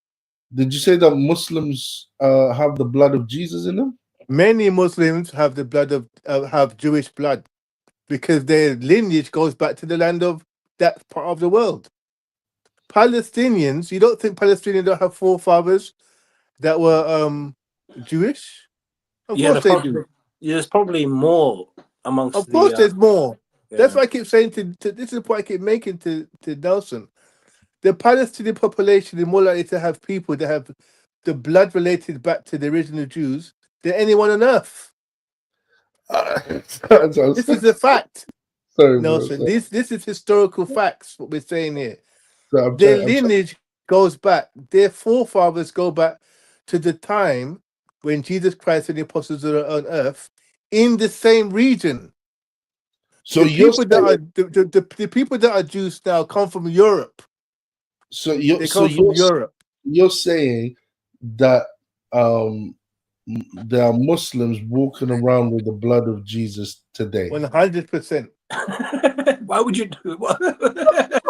did you say that Muslims have the blood of Jesus in them? Many Muslims have the blood of have Jewish blood because their lineage goes back to the land of that part of the world. Palestinians, you don't think Palestinians don't have forefathers that were Jewish? Of Yeah, course they do. there's probably more amongst Of course the. there's more. That's Yeah. why I keep saying to this is the point I keep making to Nelson. The Palestinian population is more likely to have people that have the blood related back to the original Jews than anyone on earth. This is a fact, Sorry, bro. Nelson. This is historical facts. What we're saying here. So I'm Their trying. lineage goes back. Their forefathers go back to the time when Jesus Christ and the apostles were on earth in the same region. So The people that are the people that are Jews now come from Europe. They come from Europe. you're saying that there are Muslims walking around with the blood of Jesus today. 100%. Why would you do it?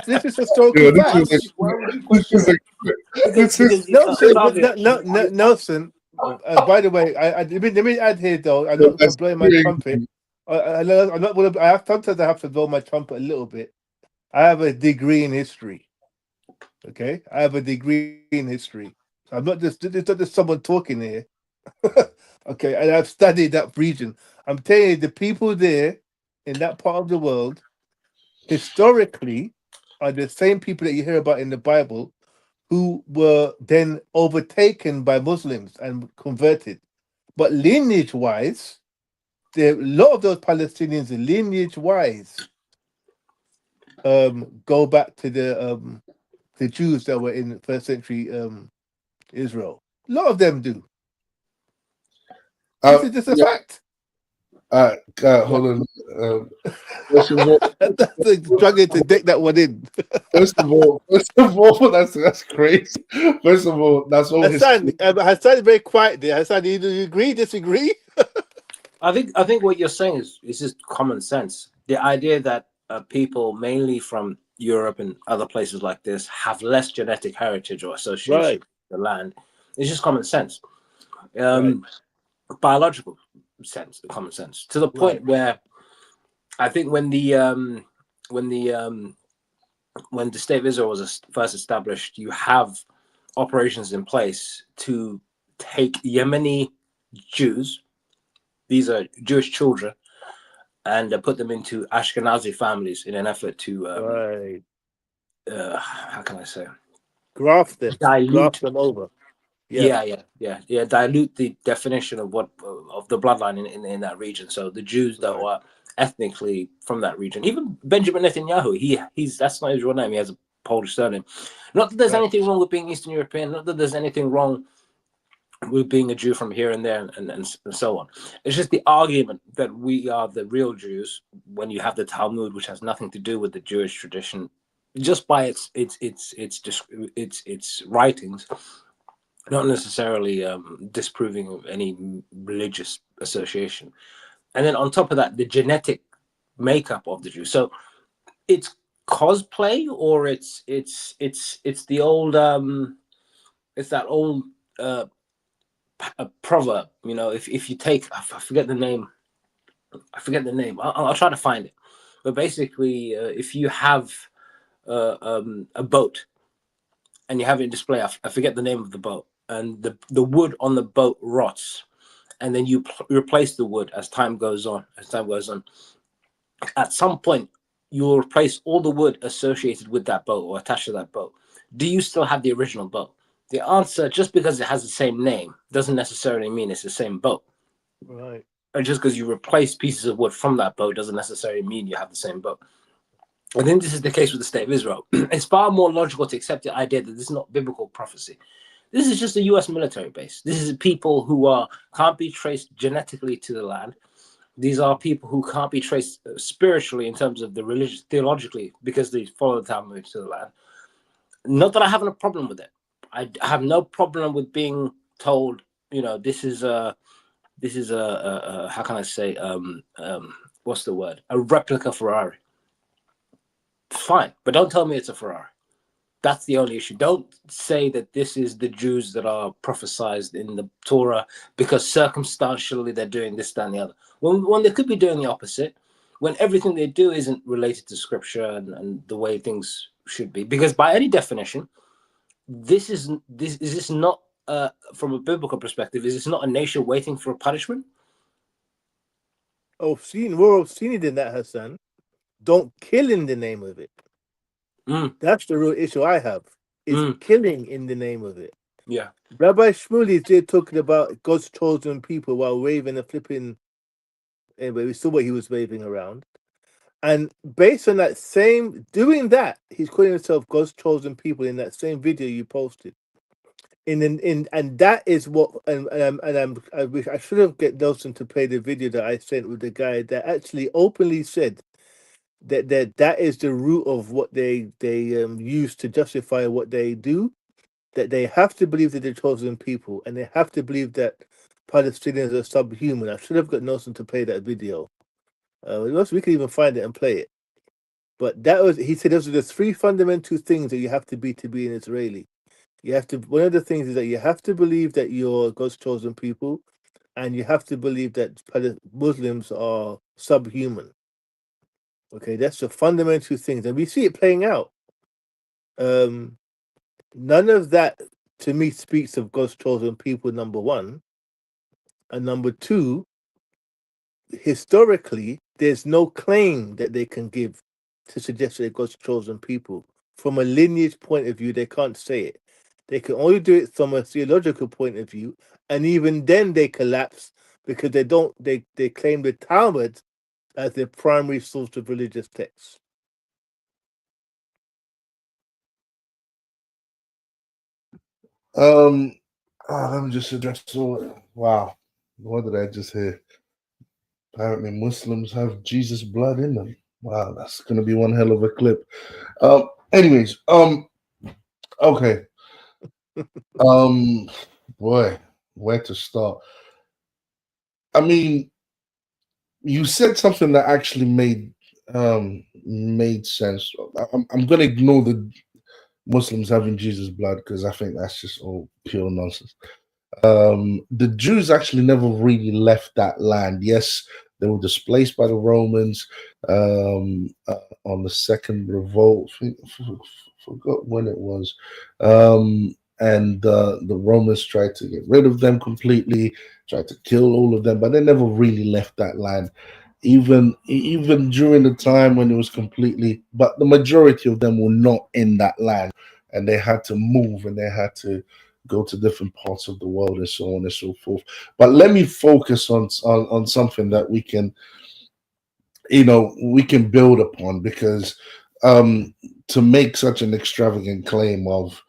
This is historical Yeah, facts. Why would you question it? this is Nelson. By the way, let me add here though. I'm not that's blowing my crazy. trumpet. I'm not. I have sometimes I have to blow my trumpet a little bit. I have a degree in history. Okay, I have a degree in history. So I'm not just. It's not just someone talking here. Okay, and I've studied that region. I'm telling you, the people there in that part of the world, historically, are the same people that you hear about in the Bible, who were then overtaken by Muslims and converted. But lineage-wise, a lot of those Palestinians, lineage-wise, go back to the Jews that were in first century Israel. A lot of them do. This is just a fact. Hold on. First of all, That's struggling to dig that one in. first of all, that's crazy. First of all, that's all history. Hassan is very quiet there. Hassan, do you agree, disagree? I think what you're saying is just common sense. The idea that people mainly from Europe and other places like this have less genetic heritage or association with the land is just common sense, biological sense, common sense, to the point where I think when the state of Israel was first established, you have operations in place to take Yemeni Jews. These are Jewish children, and put them into Ashkenazi families in an effort to, how can I say, graft them over. Dilute the definition of what of the bloodline in that region. So the Jews that were ethnically from that region, even Benjamin Netanyahu, he's that's not his real name. He has a Polish surname. Not that there's anything wrong with being Eastern European. Not that there's anything wrong with being a Jew from here and there and so on. It's just the argument that we are the real Jews when you have the Talmud, which has nothing to do with the Jewish tradition, just by its writings, not necessarily disproving of any religious association. And then on top of that, the genetic makeup of the Jews. So it's cosplay, or it's the old it's that old a proverb, if you take, I forget the name, I'll try to find it, but basically if you have a boat and you have it in display, I forget the name of the boat, and the wood on the boat rots, and then you replace the wood as time goes on. At some point you'll replace all the wood associated with that boat or attached to that boat. Do you still have the original boat? The answer, just because it has the same name, doesn't necessarily mean it's the same boat. Right. And just because you replace pieces of wood from that boat doesn't necessarily mean you have the same boat. I think this is the case with the state of Israel. It's far more logical to accept the idea that this is not biblical prophecy. This is just a U.S. military base. This is people who can't be traced genetically to the land. These are people who can't be traced spiritually in terms of the religious, theologically, because they follow the Talmud to the land. Not that I have a problem with it. I have no problem with being told, this is a how can I say, what's the word? A replica Ferrari. Fine, but don't tell me it's a Ferrari. That's the only issue. Don't say that this is the Jews that are prophesized in the Torah because circumstantially they're doing this, that, and the other. When they could be doing the opposite, when everything they do isn't related to scripture and the way things should be. Because by any definition, is this not from a biblical perspective, is this not a nation waiting for a punishment? Oh, we're seen it in that, Hassan. Don't kill in the name of it. That's the real issue I have. Is killing in the name of it. Yeah. Rabbi Shmuley is there talking about God's chosen people while waving a flipping. Anyway, we saw what he was waving around. And based on that same doing that, he's calling himself God's chosen people in that same video you posted. And that is what I wish I should have get Nelson to play the video that I sent with the guy that actually openly said that is the root of what they use to justify what they do. That they have to believe that they're chosen people, and they have to believe that Palestinians are subhuman. I should have got Nelson to play that video. We could even find it and play it. But he said those are the three fundamental things that you have to be an Israeli. You have to. One of the things is that you have to believe that you're God's chosen people, and you have to believe that Muslims are subhuman. Okay, that's the fundamental things, and we see it playing out. None of that, to me, speaks of God's chosen people, number one. And number two, historically, there's no claim that they can give to suggest that they're God's chosen people. From a lineage point of view, they can't say it. They can only do it from a theological point of view, and even then they collapse because they claim the Talmud as their primary source of religious texts. Let me just address wow, what did I just hear? Apparently Muslims have Jesus blood in them. Wow, that's gonna be one hell of a clip. Anyways, okay. Boy, where to start? I mean, you said something that actually made sense. I'm gonna ignore the Muslims having Jesus blood because I think that's just all pure nonsense. The Jews actually never really left that land. Yes, they were displaced by the Romans on the second revolt. Forgot when it was. And the Romans tried to get rid of them completely, tried to kill all of them, but they never really left that land. Even during the time when it was completely, but the majority of them were not in that land, and they had to move and they had to go to different parts of the world and so on and so forth. But let me focus on something that we can build upon, because to make such an extravagant claim of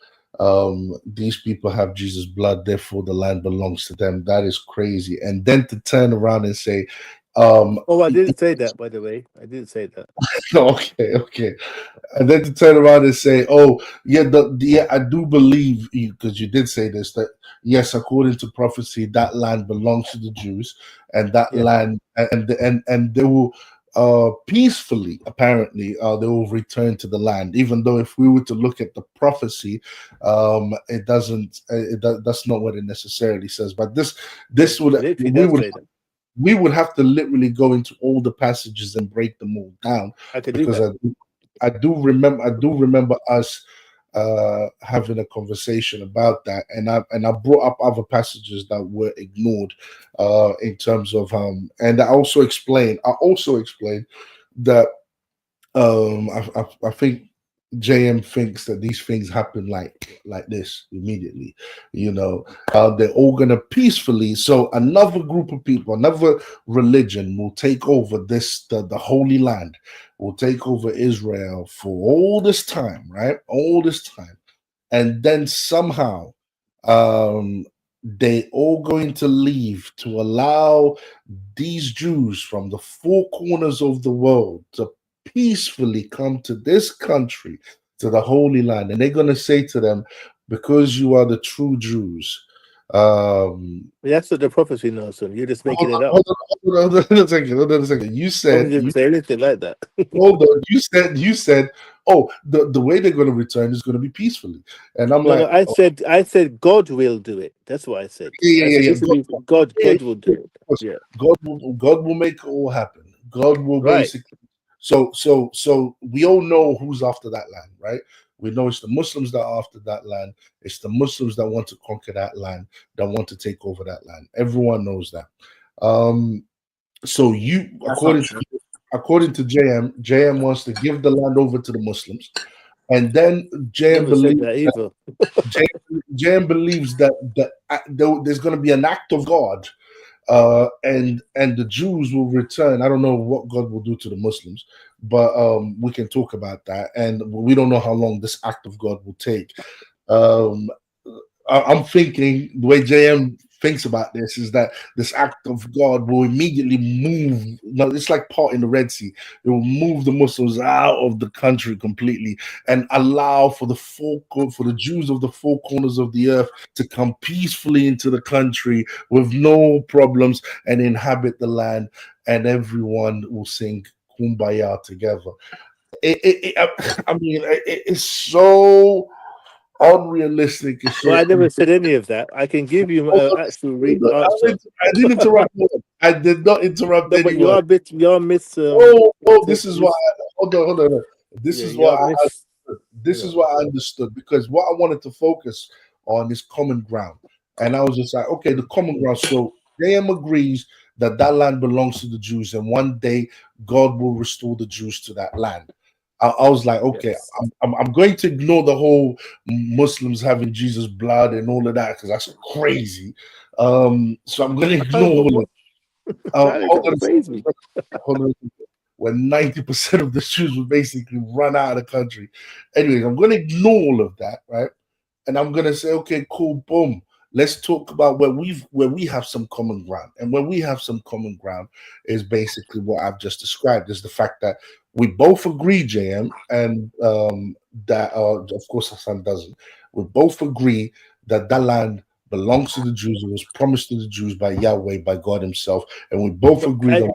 these people have Jesus blood, therefore the land belongs to them, that is crazy. And then to turn around and say I didn't say that, by the way. I didn't say that. okay. And then to turn around and say, "Oh, yeah, I do believe you," because you did say this, that yes, according to prophecy, that land belongs to the Jews, and that land, and they will peacefully, apparently, they will return to the land. Even though, if we were to look at the prophecy, it doesn't. That's not what it necessarily says. But this would we would have to literally go into all the passages and break them all down, because I do remember us having a conversation about that, and I brought up other passages that were ignored in terms of and I also explained that I think JM thinks that these things happen like this immediately. They're all gonna peacefully. So another group of people, another religion will take over the Holy Land, will take over Israel for all this time, right? All this time, and then somehow they all going to leave to allow these Jews from the four corners of the world to peacefully come to this country, to the Holy Land, and they're going to say to them, because you are the true Jews, That's what the prophecy knows, son. You're just making it up. Hold on a second. Hold on a second. You Prophecy said didn't say anything like that. hold on. You said, oh, the way they're going to return is going to be peacefully, and I'm No, no. like, I oh, said God will do it. That's what I said. yeah, I yeah, said yeah, this yeah. is God. Yeah, God will do it. of course. Yeah. God will make it all happen. God will Right. basically. So we all know who's after that land, right? We know it's the Muslims that are after that land. It's the Muslims that want to conquer that land, that want to take over that land. Everyone knows that. Um, so That's not true. according to JM wants to give the land over to the Muslims, and then JM Never said believes that either. JM believes that there's going to be an act of God, and the Jews will return. I don't know what God will do to the Muslims, but we can talk about that. And we don't know how long this act of God will take. Um, I'm thinking the way JM thinks about this is that this act of God will immediately move. No, it's like part in the Red Sea. It will move the Muslims out of the country completely and allow for the Jews of the four corners of the earth to come peacefully into the country with no problems and inhabit the land, and everyone will sing Kumbaya together. I mean, it's so unrealistic. It's Well, so I never said any of that. I can give you hold an on, actual hold on. answer. I didn't interrupt. I did not interrupt No, but anyone. you're miss This is why. Hold on. This yeah, is why you're miss this is what I understood, because what I wanted to focus on is common ground, and I was just like, okay, the common ground. So JM agrees that that land belongs to the Jews, and one day God will restore the Jews to that land. I was like, okay, yes. I'm going to ignore the whole Muslims having Jesus' blood and all of that because that's crazy. So I'm going to ignore all of it. That is Hold on a crazy. second. Hold on. When 90% of the Jews would basically run out of the country. Anyways, I'm going to ignore all of that, right? And I'm going to say, okay, cool, boom. Let's talk about where we have some common ground. And where we have some common ground is basically what I've just described, is the fact that we both agree, JM, and that of course Hassan doesn't. We both agree that that land belongs to the Jews. It was promised to the Jews by Yahweh, by God Himself, and we both But agree that.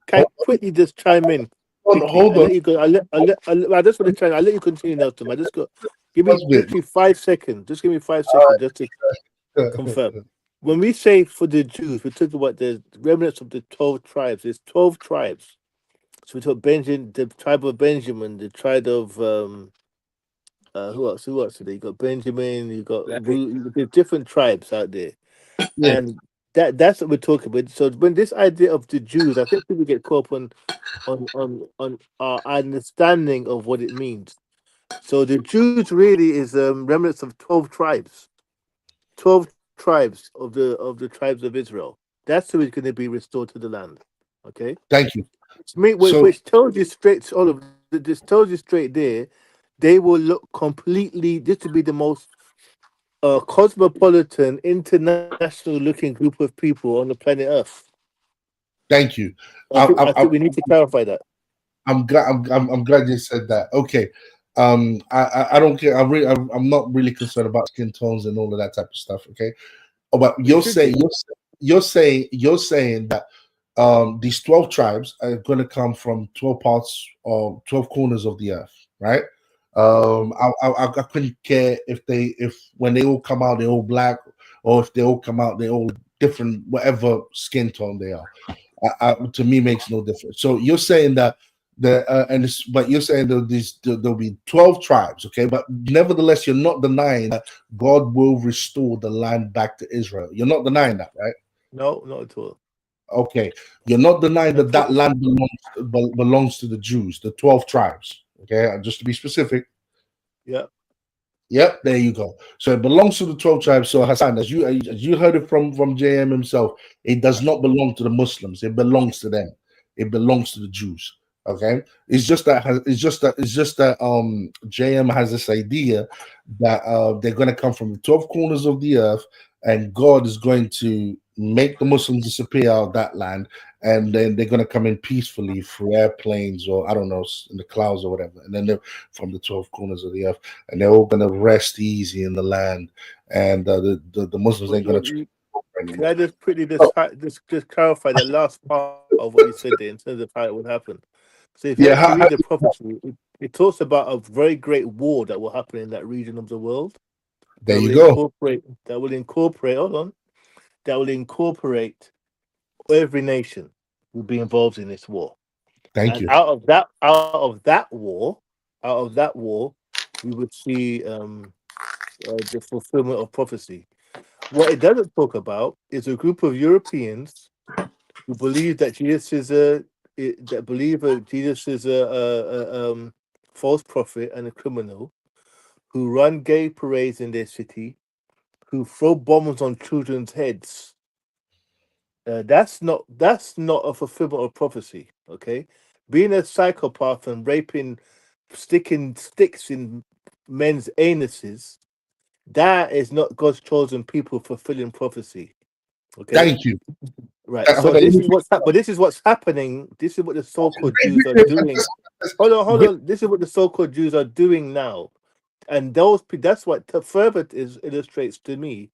can I quickly just chime in quickly? Hold I'll on, let you go. I just want to try. I'll let you continue, Nelson. I just got give me first bit. literally 5 seconds. Just give me 5 seconds just to confirm. When we say for the Jews, we're talking about the remnants of the 12 tribes. There's 12 tribes. So we talk Benjamin, the tribe of Benjamin, the tribe of who else? Who else today? You got Benjamin, there's different tribes out there. Yeah, And that's what we're talking about. So when this idea of the Jews, I think people get caught up on our understanding of what it means. So the Jews really is remnants of 12 tribes. 12 tribes of the tribes of Israel. That's who is going to be restored to the land. Okay. thank you. So Which tells you straight all of this tells you straight there, they will look completely this to be the most cosmopolitan, international looking group of people on the planet Earth. thank you. I think we need to clarify that. I'm glad. I'm glad you said that. Okay. I don't care. I'm not really concerned about skin tones and all of that type of stuff. Okay. Oh, but You should be. you're saying that these 12 tribes are going to come from 12 parts or 12 corners of the earth, right? I couldn't care if when they all come out they're all black, or if they all come out they're all different, whatever skin tone they are. To me makes no difference. So you're saying that but you're saying that there'll be 12 tribes, okay? But nevertheless, you're not denying that God will restore the land back to Israel. You're not denying that, right? No, not at all. Okay, you're not denying that Until, that land belongs to the Jews, the 12 tribes. Okay, just to be specific. yeah. Yep, there you go. So it belongs to the 12 tribes. So Hassan, as you heard it from JM himself, it does not belong to the Muslims. It belongs to them. It belongs to the Jews. Okay. It's just that JM has this idea that they're going to come from the 12 corners of the earth, and God is going to make the Muslims disappear out of that land, and then they're going to come in peacefully through airplanes or I don't know in the clouds or whatever, and then they're from the 12 corners of the earth, and they're all going to rest easy in the land, and the Muslims ain't going to Can anymore. I just quickly Oh, just clarify the last part of what you said there in terms of how it would happen? So if you yeah, actually read the prophecy, it talks about a very great war that will happen in that region of the world there you go. hold on, that will incorporate every nation will be involved in this war. Thank And you. out of that war, we would see the fulfillment of prophecy. What it doesn't talk about is a group of Europeans who believe that Jesus is a false prophet and a criminal, who run gay parades in their city, who throw bombs on children's heads. That's not a fulfillment of prophecy. Okay, being a psychopath and raping, sticking sticks in men's anuses, that is not God's chosen people fulfilling prophecy. Okay, Thank you. right. So Hold on, this is but this is what's happening. This is what the so-called Jews are doing. Hold on. This is what the so-called Jews are doing now, and that's what further illustrates to me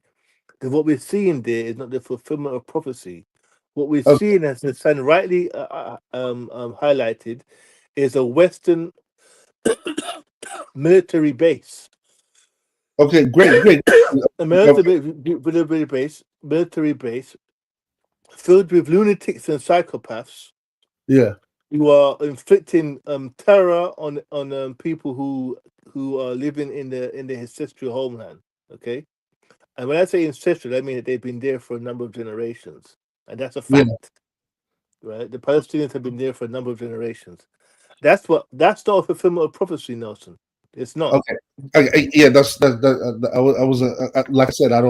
that what we're seeing there is not the fulfillment of prophecy. What we're Okay, seeing, as the son rightly highlighted, is a Western military base. okay, great. A Okay, military base filled with lunatics and psychopaths yeah, who are inflicting terror on people who are living in the ancestral homeland. Okay, and when I say ancestral, I mean that they've been there for a number of generations, and that's a yeah. fact. Right, the Palestinians have been there for a number of generations. That's not a fulfillment of prophecy, Nelson. It's not. Okay. Yeah, I was like I said, I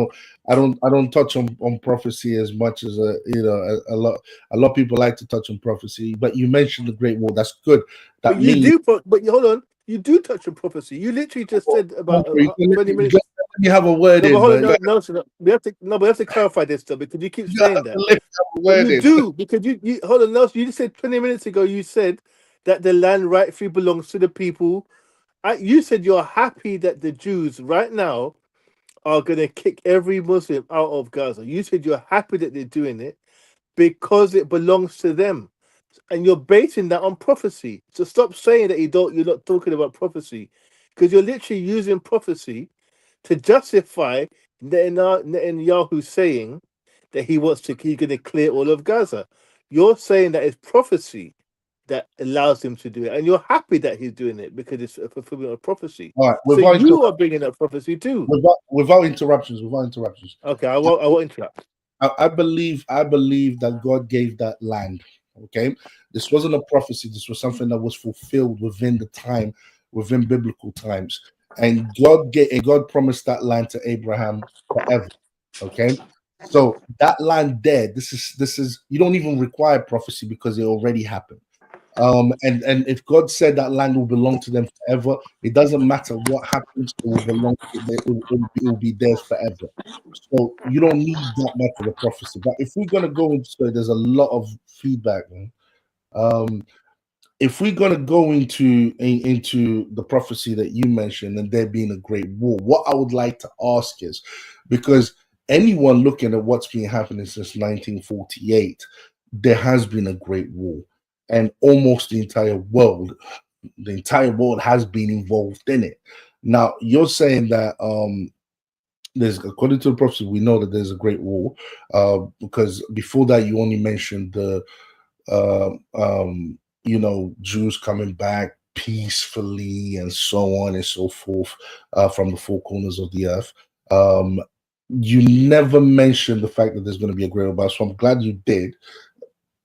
don't touch on prophecy as much as a lot of people like to touch on prophecy. But you mentioned the Great War. That's good. But That you means do. But hold on, you do touch on prophecy. You literally just said about you can let 20 minutes. let me have a word No, but in, hold on, man. no, Nelson. We have to clarify this stuff because you keep You have saying to that. let me have a But word you in. do because you hold on, Nelson. You just said 20 minutes ago. You said that the land rightfully belongs to the people. You said you're happy that the Jews right now are going to kick every Muslim out of Gaza. You said you're happy that they're doing it because it belongs to them, and you're basing that on prophecy. So stop saying that you're not talking about prophecy, because you're literally using prophecy to justify Netanyahu saying that he's going to clear all of Gaza. You're saying that it's prophecy that allows him to do it, and you're happy that he's doing it because it's a fulfillment of prophecy. All right, So you are bringing up prophecy too. without interruptions, Okay, I won't interrupt. I believe that God gave that land. Okay, this wasn't a prophecy. This was something that was fulfilled within the time, within biblical times, and God promised that land to Abraham forever. Okay, so that land there, this is you don't even require prophecy because it already happened. And if God said that land will belong to them forever, it doesn't matter what happens, it will belong. It will be theirs forever. So you don't need that much of a prophecy. But if we're gonna go into, so there's a lot of feedback. Man. Um, if we're gonna go into the prophecy that you mentioned and there being a great war, what I would like to ask is, because anyone looking at what's been happening since 1948, there has been a great war, and almost the entire world has been involved in it. Now you're saying that there's, according to the prophecy, we know that there's a great war, because before that you only mentioned the uh, um, Jews coming back peacefully and so on and so forth, from the four corners of the earth. Um, you never mentioned the fact that there's going to be a great war, so I'm glad you did.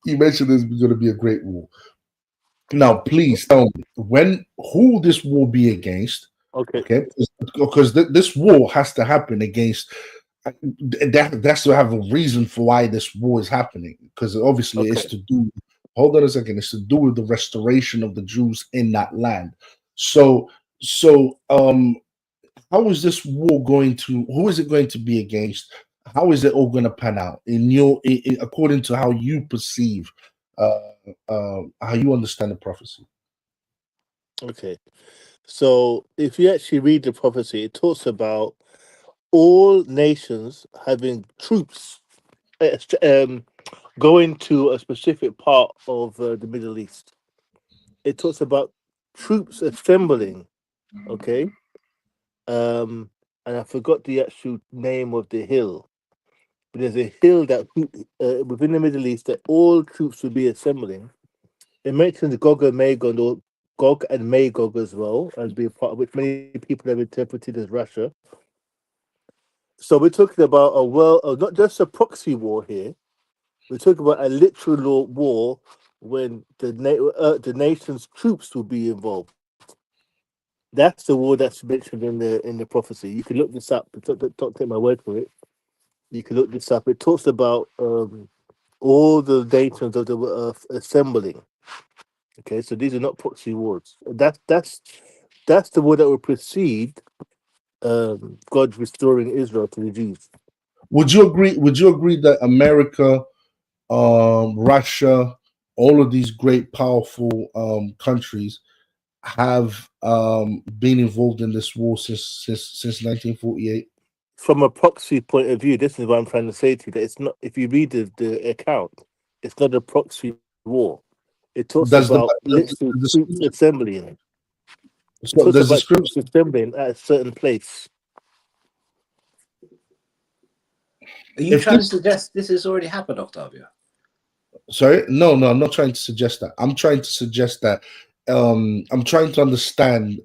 You mentioned there's going to be a great war. Now, please tell me who this will be against. Okay. Okay, because this war has to happen against. That's to have a reason for why this war is happening, because obviously it's Okay. to do. Hold on a second. It's to do with the restoration of the Jews in that land. So how is this war going to? Who is it going to be against? how is it all going to pan out in according to how you perceive, how you understand the prophecy? Okay. So if you actually read the prophecy, it talks about all nations having troops going to a specific part of the Middle East. It talks about troops assembling. Okay. And I forgot the actual name of the hill. But there's a hill that within the Middle East that all troops will be assembling. It mentions Gog and Magog as well, as being part of which many people have interpreted as Russia. So we're talking about a world, not just a proxy war here. We're talking about a literal war when the nation's troops will be involved. That's the war that's mentioned in the prophecy. You can look this up. Don't take my word for it. You can look this up. It talks about all the nations of the assembling. Okay, so these are not proxy wars. That's the war that will precede God restoring Israel to the Jews. Would you agree? Would you agree that America, Russia, all of these great, powerful countries have been involved in this war since 1948? From a proxy point of view, this is what I'm trying to say to you. That it's not. If you read the account, it's not a proxy war. It talks Does about literal the troops scripture, assembling. It so talks does the about troops scripture assembling at a certain place. Are you if trying this to suggest this has already happened, Octavio? Sorry, no, I'm not trying to suggest that. I'm trying to suggest that I'm trying to understand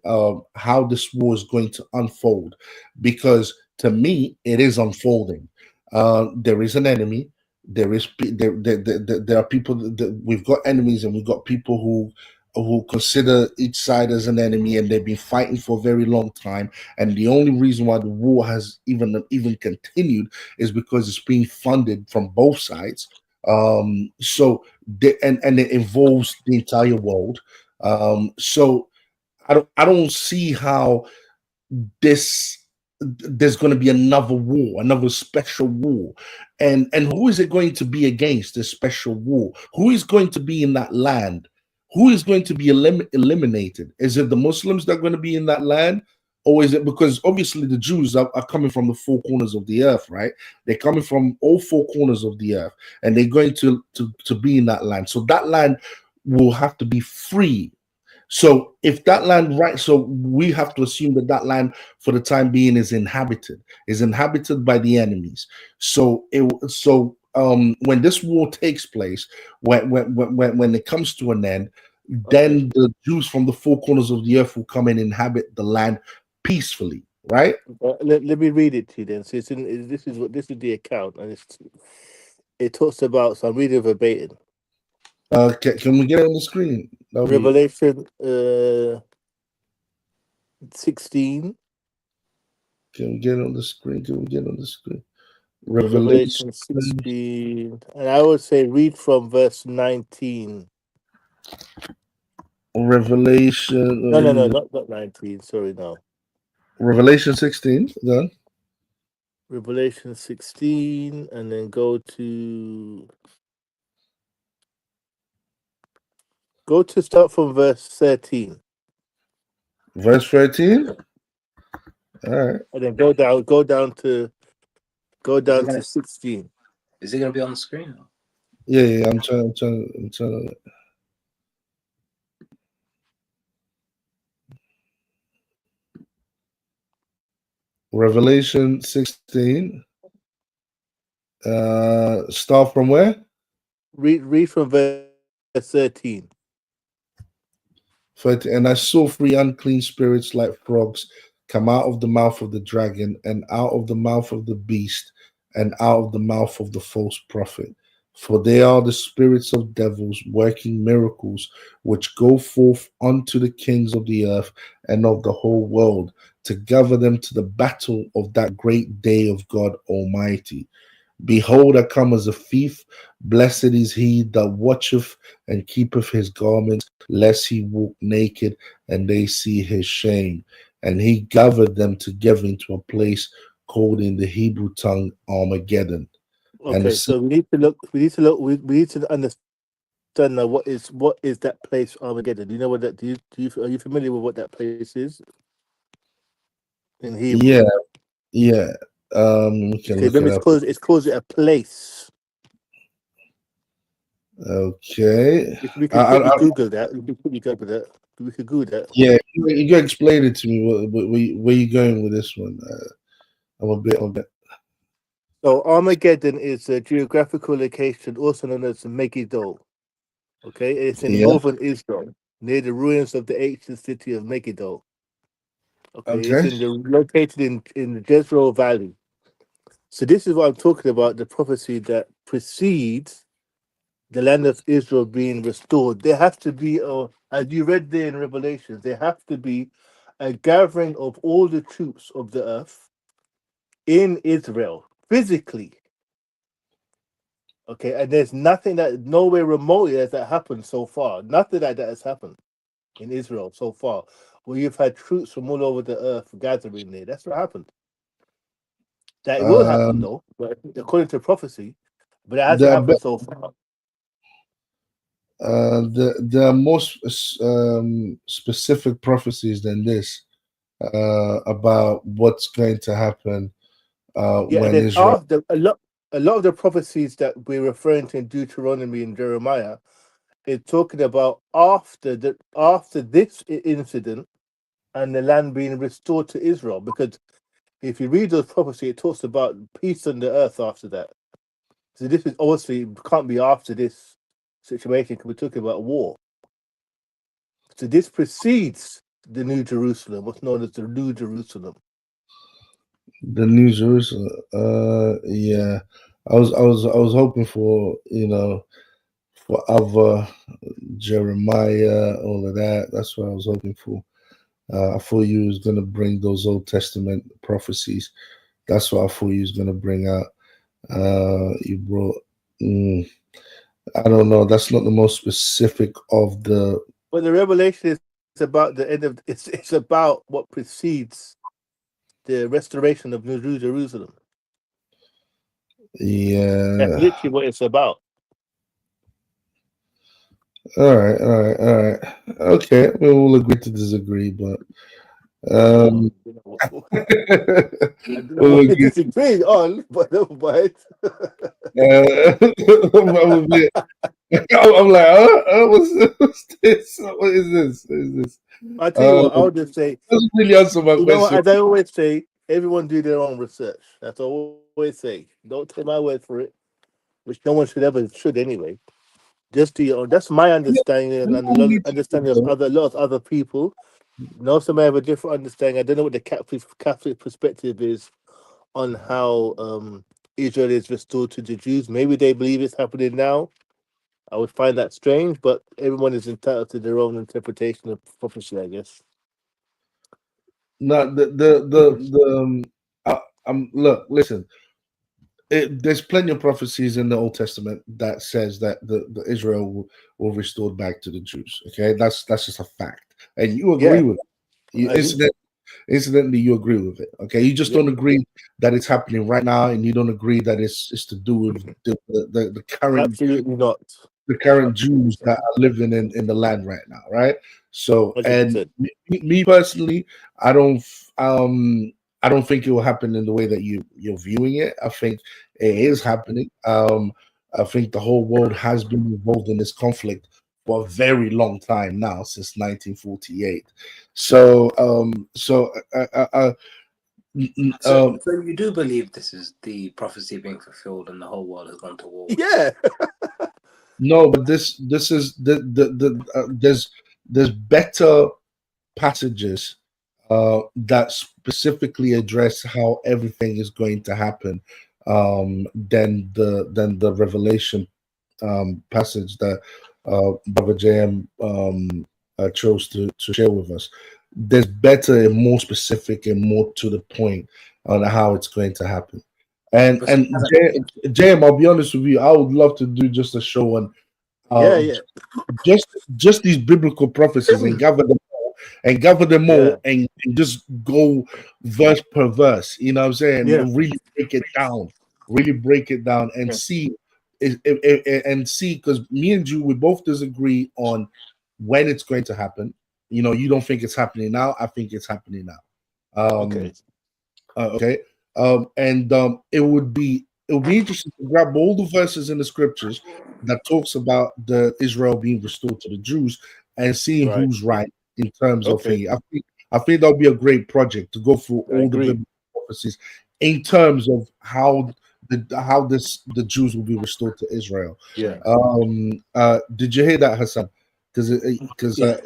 how this war is going to unfold, because to me it is unfolding. There is an enemy. There are people that we've got enemies, and we've got people who consider each side as an enemy, and they've been fighting for a very long time. And the only reason why the war has even continued is because it's being funded from both sides. And it involves the entire world. So I don't see how this there's going to be another war, another special war. And who is it going to be against this special war? Who is going to be in that land? Who is going to be eliminated? Is it the Muslims that are going to be in that land? Or is it, because obviously the Jews are coming from the four corners of the earth, right? They're coming from all four corners of the earth, and they're going to be in that land. So that land will have to be free. So if that land, right, so we have to assume that that land for the time being is inhabited by the enemies. So when this war takes place, when it comes to an end, Okay. then the Jews from the four corners of the earth will come and inhabit the land peacefully, right? Let me read it to you then. So this is the account, and it talks about. So I'm reading verbatim. Can we get it on the screen? Revelation 16. Can we get it on the screen? Can we get it on the screen? Revelation 16, and I would say read from verse 19. Revelation. No, not 19. Sorry, no. Revelation 16. Then Revelation 16, and then go to start from verse 13, verse 13. All right. and then go down to gonna- 16. Is it going to be on the screen? Yeah. I'm trying. Revelation 16. Start from where? Read from verse 13. 13. And I saw three unclean spirits like frogs come out of the mouth of the dragon, and out of the mouth of the beast, and out of the mouth of the false prophet. For they are the spirits of devils working miracles, which go forth unto the kings of the earth and of the whole world, to gather them to the battle of that great day of God Almighty. Behold, I come as a thief. Blessed is he that watcheth and keepeth his garments, lest he walk naked and they see his shame. And he gathered them together into a place called in the Hebrew tongue Armageddon. And Okay, so we need to look. We need to understand now what is that place Armageddon? Do you know what that? Are you familiar with what that place is in Hebrew? yeah, yeah. We can Okay, look it remember up. it's called a place. Okay. If we can quickly I, Google that, we can quickly Google that. We could Google that. yeah, you can explain it to me. Where you going with this one? I'm a bit. So Armageddon is a geographical location, also known as Megiddo. Okay, it's in Yeah. northern Israel, near the ruins of the ancient city of Megiddo. Okay, it's Okay. located in the Jezreel Valley. So this is what I'm talking about, the prophecy that precedes the land of Israel being restored. There has to be, as you read there in Revelations, there have to be a gathering of all the troops of the earth in Israel, physically. Okay, and there's nothing that, nowhere remotely has that happened so far. Nothing like that has happened in Israel so far, where you've had troops from all over the earth gathering there. That's what happened. That it will happen Um, though, but according to prophecy, but it hasn't there, happened so far. there are more specific prophecies than this about what's going to happen Yeah, and when then Israel. after a lot of the prophecies that we're referring to in Deuteronomy and Jeremiah is talking about after this incident and the land being restored to Israel. Because if you read those prophecies, it talks about peace on the earth after that. So this is obviously can't be after this situation because we're talking about war. So this precedes the New Jerusalem, what's known as the New Jerusalem. The New Jerusalem. Yeah. I was hoping for for other Jeremiah, all of that. That's what I was hoping for. I thought you was gonna bring those Old Testament prophecies. That's what I thought you was gonna bring out. You brought. Mm, I don't know. That's not the most specific of the. But the revelation is about the end of it's about what precedes the restoration of New Jerusalem. That's Yeah. literally what it's about. All right. All right. All right. Okay. We'll agree to disagree, but Oh, um. I don't know we'll what you agree. disagree on, but I'm, I'm like, what's this? What is this? What is this? I tell you what, I would just say, Doesn't really answer my you know what, question. as I always say, everyone do their own research. That's all I always say. Don't take my word for it, which no one should anyway. Just do your own. That's my understanding and People need to do understanding of though. a lot of other people. No, some may have a different understanding. I don't know what the Catholic perspective is on how Israel is restored to the Jews. Maybe they believe it's happening now. I would find that strange, but everyone is entitled to their own interpretation of prophecy, I guess. No, look, listen. There's plenty of prophecies in the Old Testament that says that the Israel will restored back to the Jews. Okay, that's just a fact, and you agree Yeah, with it. I do. Incidentally, you agree with it. Okay, you just Yeah, don't agree that it's happening right now, and you don't agree that it's to do with the current absolutely not. Absolutely Jews that are living in the land right now, right? So, and 100%. me personally, I don't I don't think it will happen in the way that you're viewing it. I think it is happening. I think the whole world has been involved in this conflict for a very long time now, since 1948. So, So, so you do believe this is the prophecy being fulfilled and the whole world has gone to war with Yeah, no, but this is there's better passages that specifically address how everything is going to happen than the Revelation passage that Brother JM chose to share with us. There's better and more specific and more to the point on how it's going to happen. And But and JM, I'll be honest with you, I would love to do just a show on yeah, uh, yeah. just these biblical prophecies and gather them and gather them Yeah. all and just go verse per verse. You know what I'm saying? Yeah. And really break it down, and Yeah. see and see, because me and you, we both disagree on when it's going to happen. You know, you don't think it's happening now. I think it's happening now. Okay. Okay. And it would be interesting to grab all the verses in the scriptures that talks about the Israel being restored to the Jews and seeing Right. who's right in terms of Okay. thinking. I think that'll be a great project to go through I all the agree. biblical prophecies in terms of how the Jews will be restored to Israel. Yeah. Did you hear that, Hassan? Because Yeah.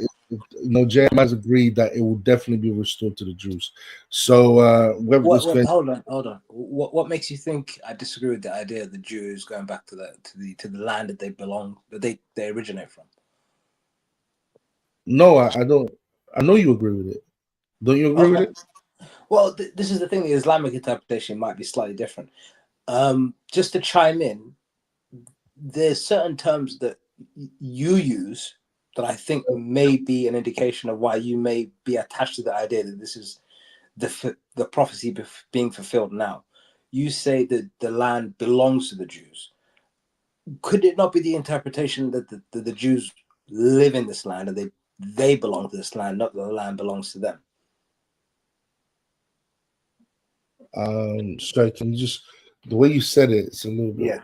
JM has agreed that it will definitely be restored to the Jews. So whether What? this What? going Hold on. Hold on. What makes you think I disagree with the idea of the Jews going back to the land that they belong, that they originate from? no, I don't. I know you agree with it. Don't you agree with Okay. it? Well, this is the thing. The Islamic interpretation might be slightly different. Just to chime in, there's certain terms that you use that I think may be an indication of why you may be attached to the idea that this is the prophecy being fulfilled now. You say that the land belongs to the Jews. Could it not be the interpretation that the Jews live in this land and they belong to this land, not that the land belongs to them? Sorry, can you just the way you said it? It's a little bit.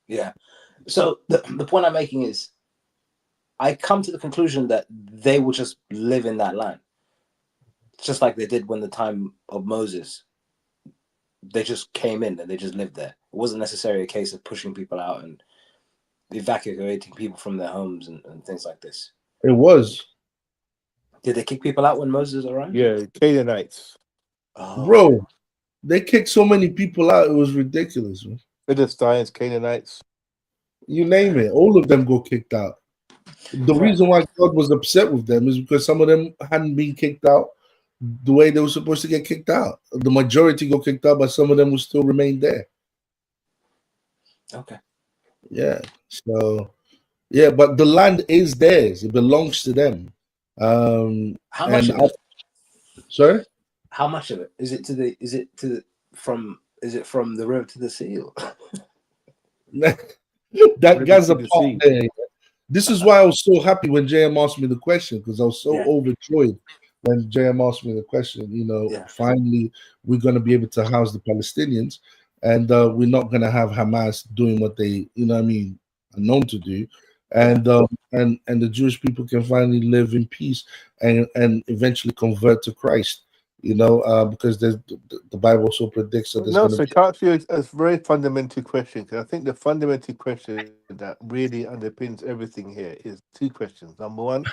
Yeah. So the point I'm making is, I come to the conclusion that they will just live in that land, just like they did when the time of Moses. They just came in and they just lived there. It wasn't necessarily a case of pushing people out and evacuating people from their homes and things like this. It was, Did they kick people out when Moses arrived? Yeah. Canaanites. Oh, bro. They kicked so many people out. It was ridiculous, man. Philistines, Canaanites. You name it, all of them got kicked out. The fair. reason why God was upset with them is because some of them hadn't been kicked out the way they were supposed to get kicked out. The majority got kicked out, but some of them will still remain there. Okay. Yeah. So yeah, but the land is theirs. It belongs to them. How much And of it? sorry, How much of it? Is it from the river to the sea? that River guy's to a the part sea. there. This is why I was so happy when JM asked me the question, because I was so Yeah. overjoyed when JM asked me the question. Yeah. Finally, we're going to be able to house the Palestinians, and we're not going to have Hamas doing what they, are known to do, and and the Jewish people can finally live in peace and eventually convert to Christ. Because the Bible also predicts that there's No, going to so be. can't feel a very fundamental question, because I think the fundamental question that really underpins everything here is two questions. Number one,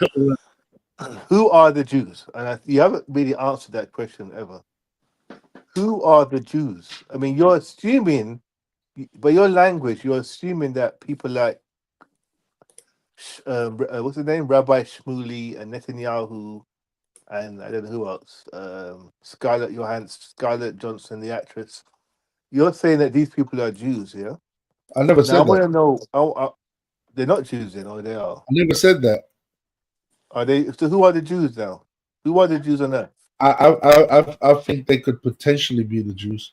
who are the Jews? And you haven't really answered that question ever. Who are the Jews? I mean, you're assuming, by your language, you're assuming that people like, what's the name? Rabbi Shmuley and Netanyahu, and I don't know who else, Scarlett Johnson, the actress. You're saying that these people are Jews, yeah? I never Now I said that. want to know, they're not Jews then, or they are? I never said that. Are they? So who are the Jews now? Who are the Jews on earth? I think they could potentially be the Jews.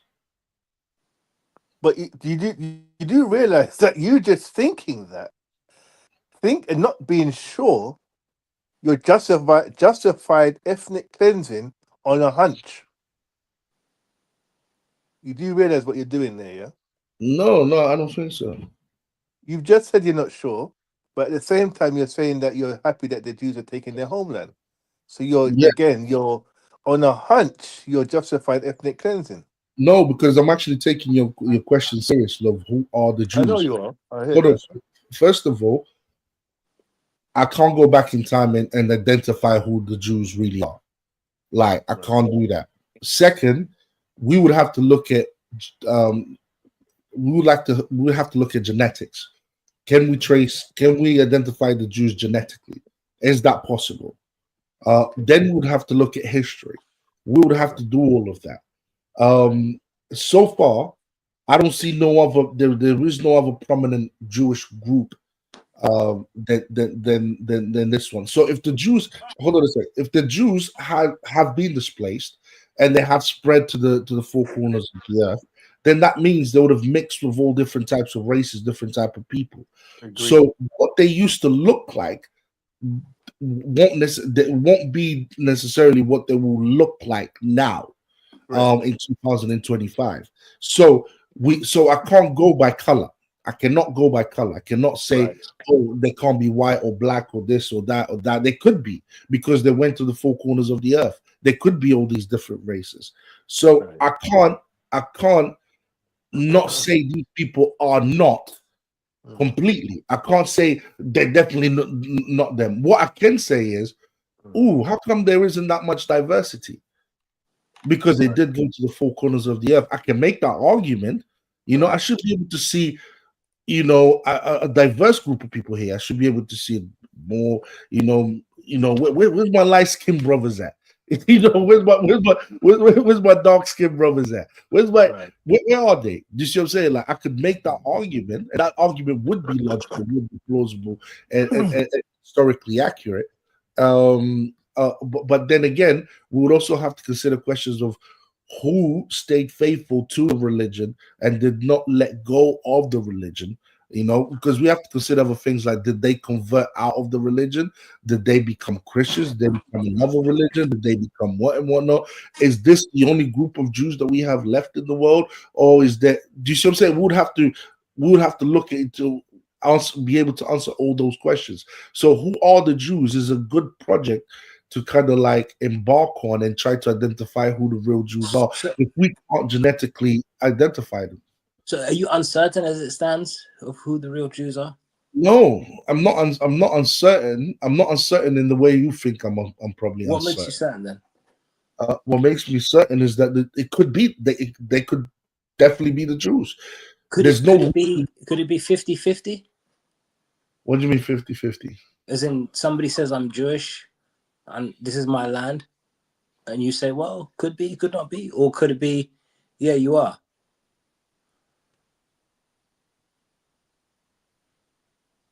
But you do realize that you just thinking that, and not being sure, you're justified ethnic cleansing on a hunch. You do realize what you're doing there, yeah? No, I don't think so. You've just said you're not sure, but at the same time you're saying that you're happy that the Jews are taking their homeland. So Yeah, you're on a hunch. You're justified ethnic cleansing. no, because I'm actually taking your question seriously of who are the I know Jews. you are. I hear Hold on. that. First of all, I can't go back in time and identify who the Jews really are. Like, I Right. can't do that. Second, we would have to look at we would have to look at genetics. Can we identify the Jews genetically? Is that possible? Then we would have to look at history. We would have to do all of that. So far, I don't see no other. There is no other prominent Jewish group than this one. So if the Jews, hold on a second, if the Jews have been displaced and they have spread to the four corners of the earth, then that means they would have mixed with all different types of races, different type of people. Agree. So what they used to look like won't be necessarily what they will look like now, Right. in 2025. So I can't go by color. I cannot go by color. I cannot say, Right. oh, they can't be white or black or this or that or that. They could be, because they went to the four corners of the earth. They could be all these different races. So Right. I can't not say these people are not Mm. completely. I can't say they're definitely not them. What I can say is, ooh, how come there isn't that much diversity? Because they Right. did go to the four corners of the earth. I can make that argument. I Right. should be able to see, a diverse group of people here. I should be able to see more. Where's my light skinned brothers at? Where's my dark skinned brothers at? Right. Where are they? Do you see what I'm saying? Like, I could make that argument, and that argument would be logical, would be plausible, and historically accurate. But then again, we would also have to consider questions of who stayed faithful to the religion and did not let go of the religion. Because we have to consider other things like, did they convert out of the religion? Did they become Christians? Did they become another religion? Did they become what and whatnot? Is this the only group of Jews that we have left in the world, or is there? Do you see what I'm saying? We would have to look into be able to answer all those questions. So, who are the Jews is a good project to kind of like embark on and try to identify who the real Jews are So, if we can't genetically identify them. so are you uncertain as it stands of who the real Jews are? No, I'm not. I'm not uncertain. I'm not uncertain in the way you think. I'm probably What makes you uncertain. certain then? What makes me certain is that it could be. They could definitely be the Jews. Could There's it no. could it be could it be 50-50? What do you mean 50-50? As in, somebody says I'm Jewish and this is my land, and you say, well, could be, could not be, or could it be, yeah, you are?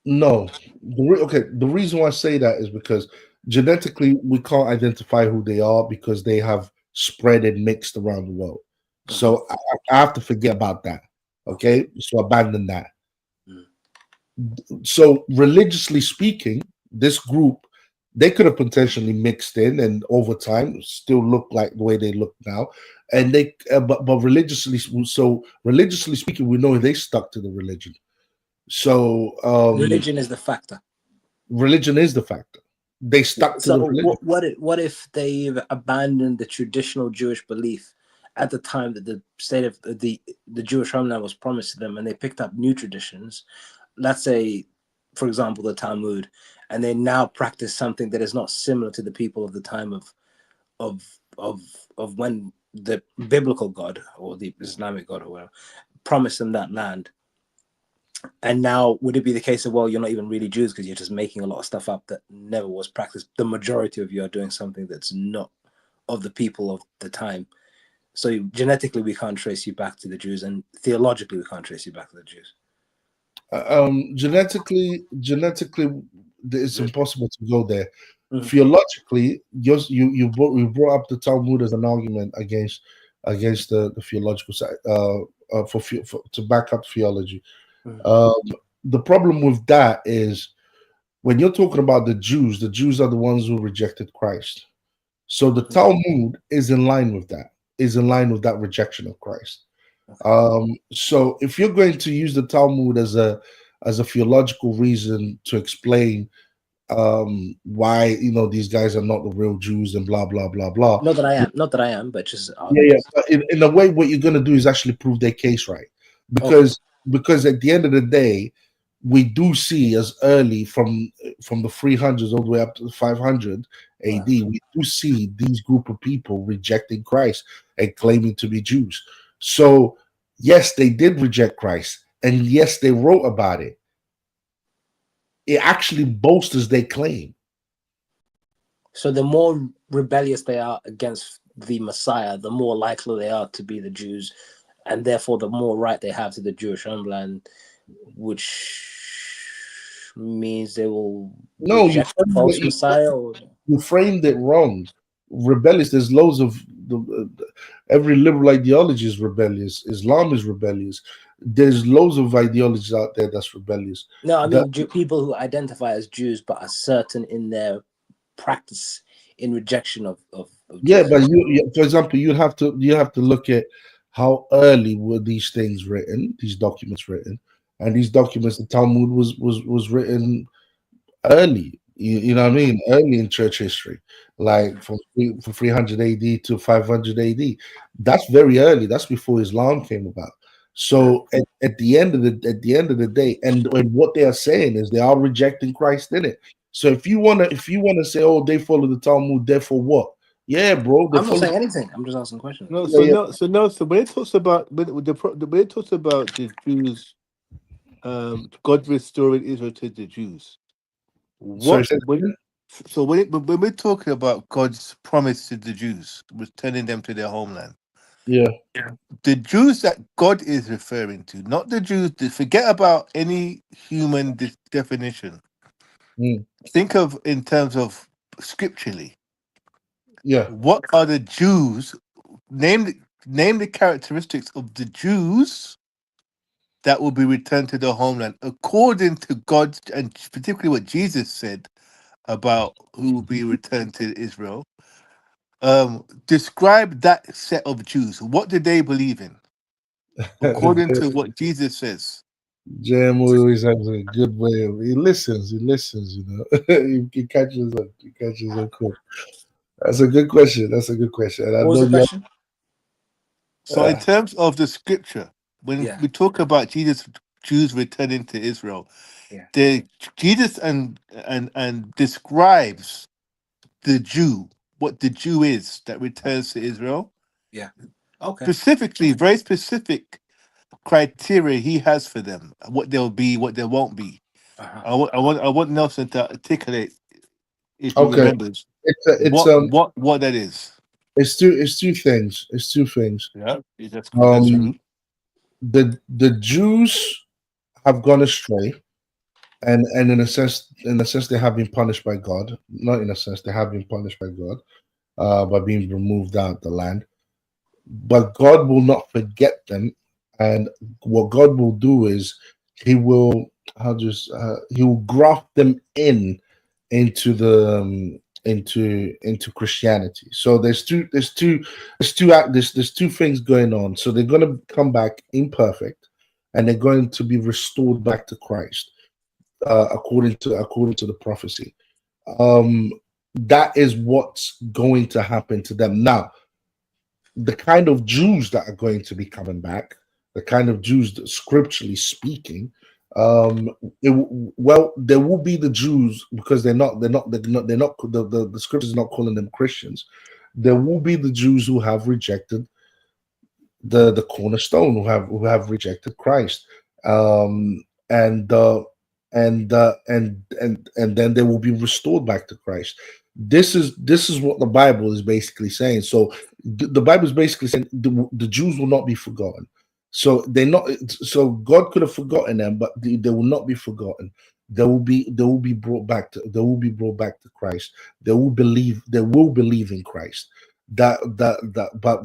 No. The reason why I say that is because genetically we can't identify who they are because they have spread and mixed around the world. So I have to forget about that. Okay, so abandon that. So religiously speaking, this group, they could have potentially mixed in and over time still look like the way they look now, and but religiously speaking, we know they stuck to the religion. So Religion is the factor. religion is the factor. They stuck to So the religion. what if they've abandoned the traditional Jewish belief at the time that the state of the Jewish homeland was promised to them, and they picked up new traditions? Let's say, for example, the Talmud, and they now practice something that is not similar to the people of the time of of of when the biblical God or the Islamic God or whatever promised them that land. And now, would it be the case of, well, you're not even really Jews because you're just making a lot of stuff up that never was practiced? The majority of you are doing something that's not of the people of the time. So genetically, we can't trace you back to the Jews, and theologically, we can't trace you back to the Jews. Genetically, it's impossible to go there. Mhm. Theologically, you brought up the Talmud as an argument against the theological side, for to back up theology. The problem with that is when you're talking about the Jews are the ones who rejected Christ. So the Talmud is in line with that, rejection of Christ. So if you're going to use the Talmud as a theological reason to explain why these guys are not the real Jews and blah blah blah blah. Not that I am, but just Yeah. But in a way, what you're going to do is actually prove their case right, because at the end of the day, we do see as early from the 300s all the way up to the 500 AD, we do see these group of people rejecting Christ and claiming to be Jews. So yes, they did reject Christ, and yes, they wrote about it. It actually bolsters their claim. So the more rebellious they are against the Messiah, the more likely they are to be the Jews, and therefore the more right they have to the Jewish homeland, which means they will No, you reject the framed false it, Messiah. Or... you framed it wrong. Rebellious. There's loads of every liberal ideology is rebellious. Islam is rebellious. There's loads of ideologies out there that's rebellious. No, I That mean people who identify as Jews but are certain in their practice in rejection of yeah, Jesus. but for example, you have to look at how early were these things written, these documents written, and these documents, the Talmud was written early. You know what I mean? Early in church history, like from 300 AD to 500 AD. That's very early. That's before Islam came about. So at the end of the day, and what they are saying is they are rejecting Christ in it. So if you wanna say, oh, they follow the Talmud, therefore what? Yeah, bro, they I'm not follow. saying anything. I'm just asking questions. No, Yeah, so yeah. no, so no, so when it talks about when it talks about the Jews, God restoring Israel to the Jews, Sorry, what say that when again? so when we're talking about God's promise to the Jews, returning them to their homeland, Yeah. the Jews that God is referring to, not the Jews. Forget about any human definition. Mm, Think of in terms of scripturally. yeah. What are the Jews? Name the characteristics of the Jews that will be returned to their homeland according to God, and particularly what Jesus said about who will be returned to Israel. Describe that set of Jews. What did they believe in according to what Jesus says? Jam always has a good way of he listens, you know. He catches up, he catches up quick. That's a good question. That's a good question. And I What was know the you question? So, in terms of the scripture, when Yeah. we talk about Jesus, Jews returning to Israel, Yeah. the Jesus and describes the Jew, what the Jew is that returns to Israel. Yeah. Okay. Specifically, very specific criteria he has for them, what they'll be, what they won't be. Uh-huh. I want Nelson to articulate, if he okay. remembers, It's what that is. it's two things. It's two things. Yeah, that's good. That's Um true. the Jews have gone astray, and in a sense they have been punished by God. Not in a sense, they have been punished by God by being removed out of the land. But God will not forget them, and what God will do is He will He will graft them into the into Christianity. So there's two things going on. So they're going to come back imperfect, and they're going to be restored back to Christ, according to the prophecy. Um, that is what's going to happen to them now. The kind of Jews that are going to be coming back, the kind of Jews that scripturally speaking, well, there will be the Jews because the scripture is not calling them Christians. There will be the Jews who have rejected the cornerstone, who have rejected Christ, and and then they will be restored back to Christ. This is what the Bible is basically saying. So the Bible is basically saying the Jews will not be forgotten. So they're not. So God could have forgotten them, but they will not be forgotten. They will be brought back to Christ. They will believe in Christ. But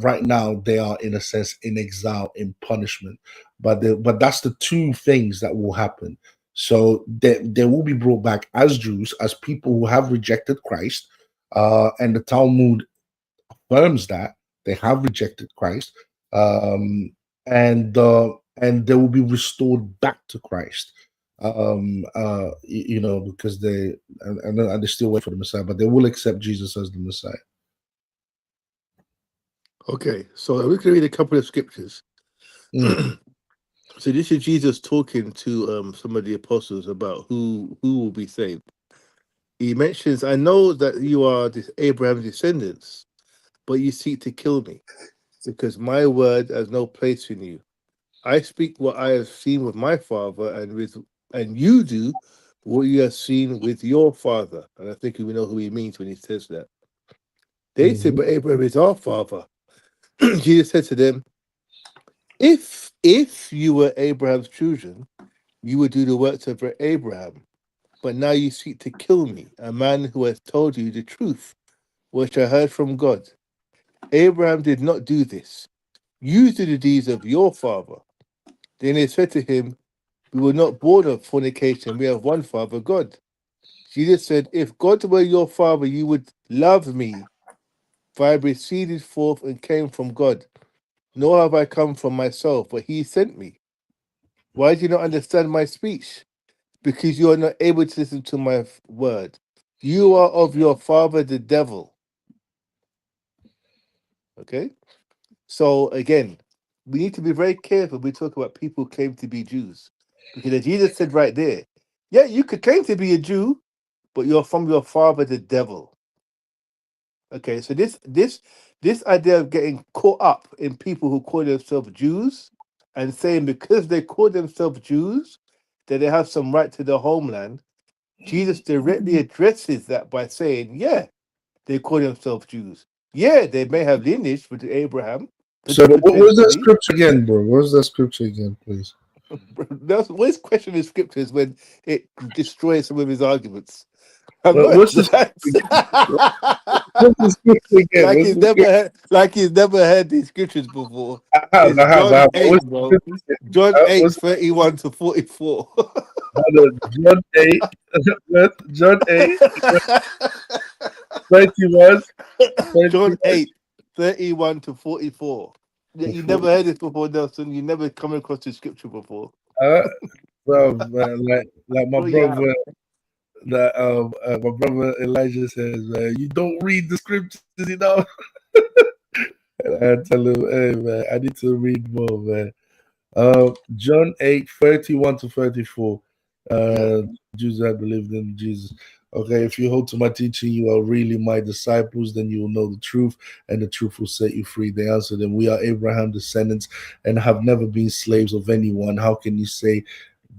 right now they are in a sense in exile, in punishment. But that's the two things that will happen. So they will be brought back as Jews, as people who have rejected Christ, and the Talmud affirms that they have rejected Christ, um, and they will be restored back to Christ. You know, because and they're still waiting for the Messiah, but they will accept Jesus as the Messiah. Okay, so we're going to read a couple of scriptures. Mm. So this is Jesus talking to some of the apostles about who will be saved. He mentions, "I know that you are Abraham's descendants, but you seek to kill me, because my word has no place in you. I speak what I have seen with my father, and you do what you have seen with your father." And I think we know who he means when he says that. They said, Mhm. "But Abraham is our father." Jesus said to them, if you were Abraham's children, you would do the works of Abraham. but now you seek to kill me, a man who has told you the truth, which I heard from God. Abraham did not do this. You do the deeds of your father. Then they said to him, we were not born of fornication. We have one father, God. Jesus said, if God were your father, you would love me, for I proceeded forth and came from God. Nor have I come from myself, but he sent me. Why do you not understand my speech? Because you are not able to listen to my word. You are of your father, the devil. Okay? So again, we need to be very careful when we talk about people who claim to be Jews. Because as Jesus said right there, yeah, you could claim to be a Jew, but you're from your father, the devil. Okay, so this idea of getting caught up in people who call themselves Jews and saying because they call themselves Jews that they have some right to their homeland, Jesus directly addresses that by saying, yeah, they call themselves Jews. Yeah, they may have lineage with Abraham, So what was that potentially. scripture again, bro? What was that scripture again, please? That's always questioning scriptures when it destroys some of his arguments. I'm What, not what's the that. what's the scripture again? like What's he's the never scripture? heard these scriptures before. I have, It's I have, I John have. 8, What's the bro. scripture again? John 8, What's 31 to 44. John 8, John 8, 31, John 31. 8, 31 to 44. Yeah, you never heard this before, Nelson. You never come across this scripture before. Uh, bro, man, like my Oh, yeah. brother, my brother Elijah says, man, you don't read the scriptures, you know. And I tell him, hey man, I need to read more, man. John 8, 31 to 34. Yeah. Uh, Jews that believed in Jesus. Okay, if you hold to my teaching, you are really my disciples, then you will know the truth, and the truth will set you free. They answered them, we are Abraham's descendants and have never been slaves of anyone. How can you say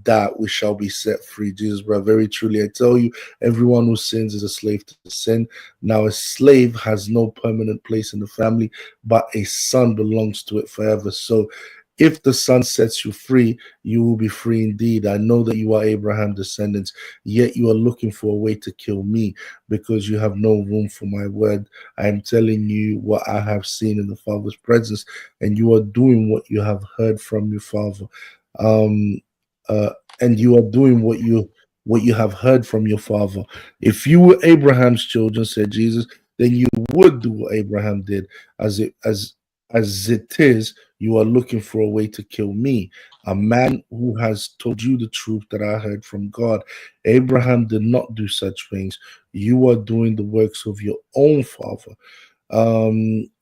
that we shall be set free? Jesus, bro, very truly, I tell you, everyone who sins is a slave to sin. Now, a slave has no permanent place in the family, but a son belongs to it forever. So, if the Son sets you free, you will be free indeed. I know that you are Abraham's descendants, yet you are looking for a way to kill me because you have no room for my word. I am telling you what I have seen in the Father's presence, and you are doing what you have heard from your Father. Um, uh, and you are doing what you have heard from your father. If you were Abraham's children, said Jesus, then you would do what Abraham did. As it is, you are looking for a way to kill me, a man who has told you the truth that I heard from God. Abraham did not do such things. You are doing the works of your own father.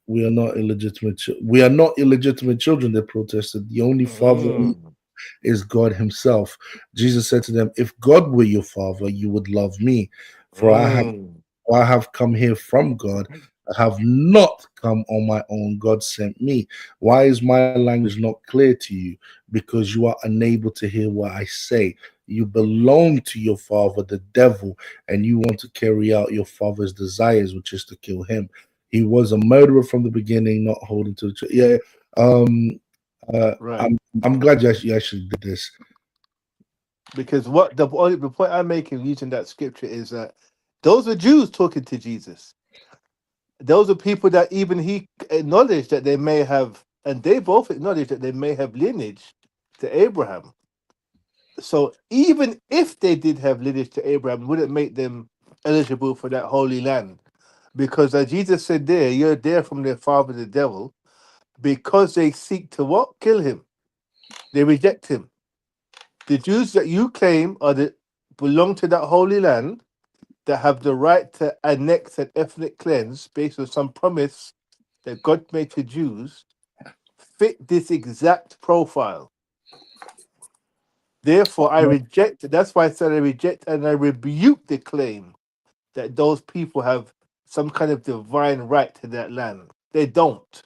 We are not illegitimate. We are not illegitimate children. They protested. The only father Mm. is God Himself. Jesus said to them, if God were your father, you would love me, for Mm. I have come here from God. I have not come on my own. God sent me. Why is my language not clear to you? Because you are unable to hear what I say. You belong to your father, the devil, and you want to carry out your father's desires, which is to kill him. He was a murderer from the beginning, not holding to the truth. Yeah. Right. I'm glad you actually did this. Because what the point I'm making using that scripture is that those are Jews talking to Jesus. Those are people that even he acknowledged that they may have, and they both acknowledged that they may have lineage to Abraham. So even if they did have lineage to Abraham, wouldn't make them eligible for that holy land. Because as Jesus said there, you're there from their father the devil, because they seek to what? Kill him. They reject him. The Jews that you claim are the belong to that holy land that have the right to annex an ethnic cleanse based on some promise that God made to Jews fit this exact profile. Therefore, I reject. That's why I said I reject and I rebuke the claim that those people have some kind of divine right to that land. They don't.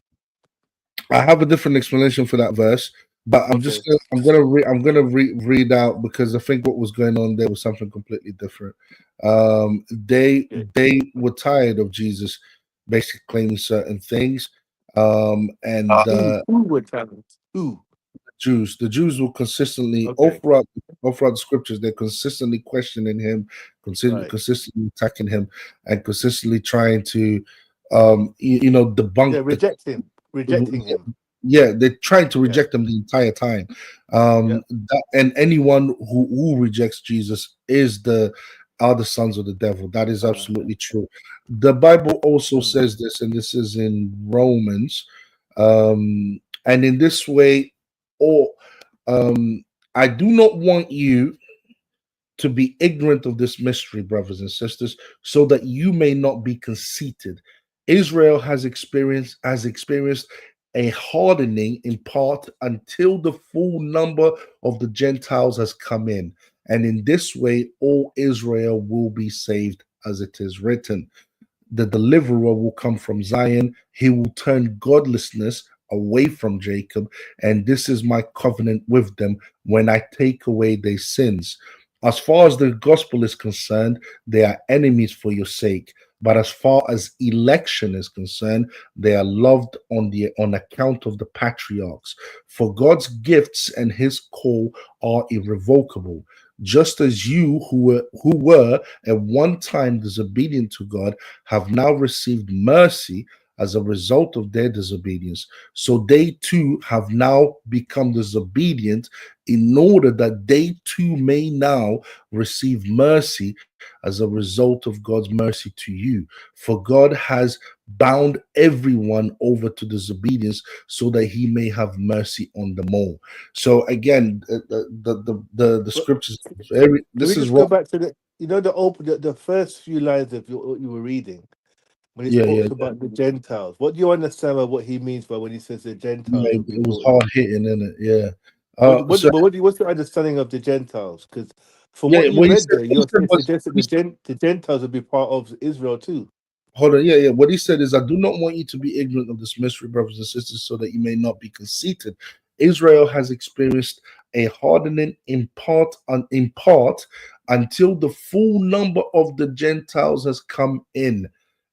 I have a different explanation for that verse, but Okay. I'm gonna read out because I think what was going on there was something completely different. Okay. They were tired of Jesus basically claiming certain things, and Who would tell us? Who? Jews. The Jews will consistently, Okay. all throughout the scriptures, they're consistently questioning him, Right. consistently attacking him, and consistently trying to, debunk Yeah, rejecting him. yeah, they're trying to Yeah. reject him the entire time. Yeah. And anyone who rejects Jesus are the sons of the devil. That is absolutely true. The Bible also Mm. says this, and this is in Romans. And in this way, or I do not want you to be ignorant of this mystery, brothers and sisters, so that you may not be conceited. Israel has experienced a hardening in part until the full number of the Gentiles has come in. And in this way, all Israel will be saved, as it is written. The deliverer will come from Zion. He will turn godlessness away from Jacob. And this is my covenant with them when I take away their sins. As far as the gospel is concerned, they are enemies for your sake. But as far as election is concerned, they are loved on account of the patriarchs. For God's gifts and his call are irrevocable. Just as you who were at one time disobedient to God have now received mercy as a result of their disobedience. So they too have now become disobedient in order that they too may now receive mercy as a result of God's mercy to you. For God has bound everyone over to disobedience so that he may have mercy on them all. So again, the But scriptures very can we this is just go what back to the first few lines of what you were reading when it yeah, yeah, talks about the Gentiles? What do you understand about what he means by when he says the yeah, Gentiles will be it was brought in? hard hitting, isn't it? Yeah. So What's your understanding of the Gentiles? Because from yeah, what you what he read said, there, what he you're said was, suggesting the Gentiles will be part of Israel too. hold on, yeah. What he said is, I do not want you to be ignorant of this mystery, brothers and sisters, so that you may not be conceited. Israel has experienced a hardening in part until the full number of the Gentiles has come in.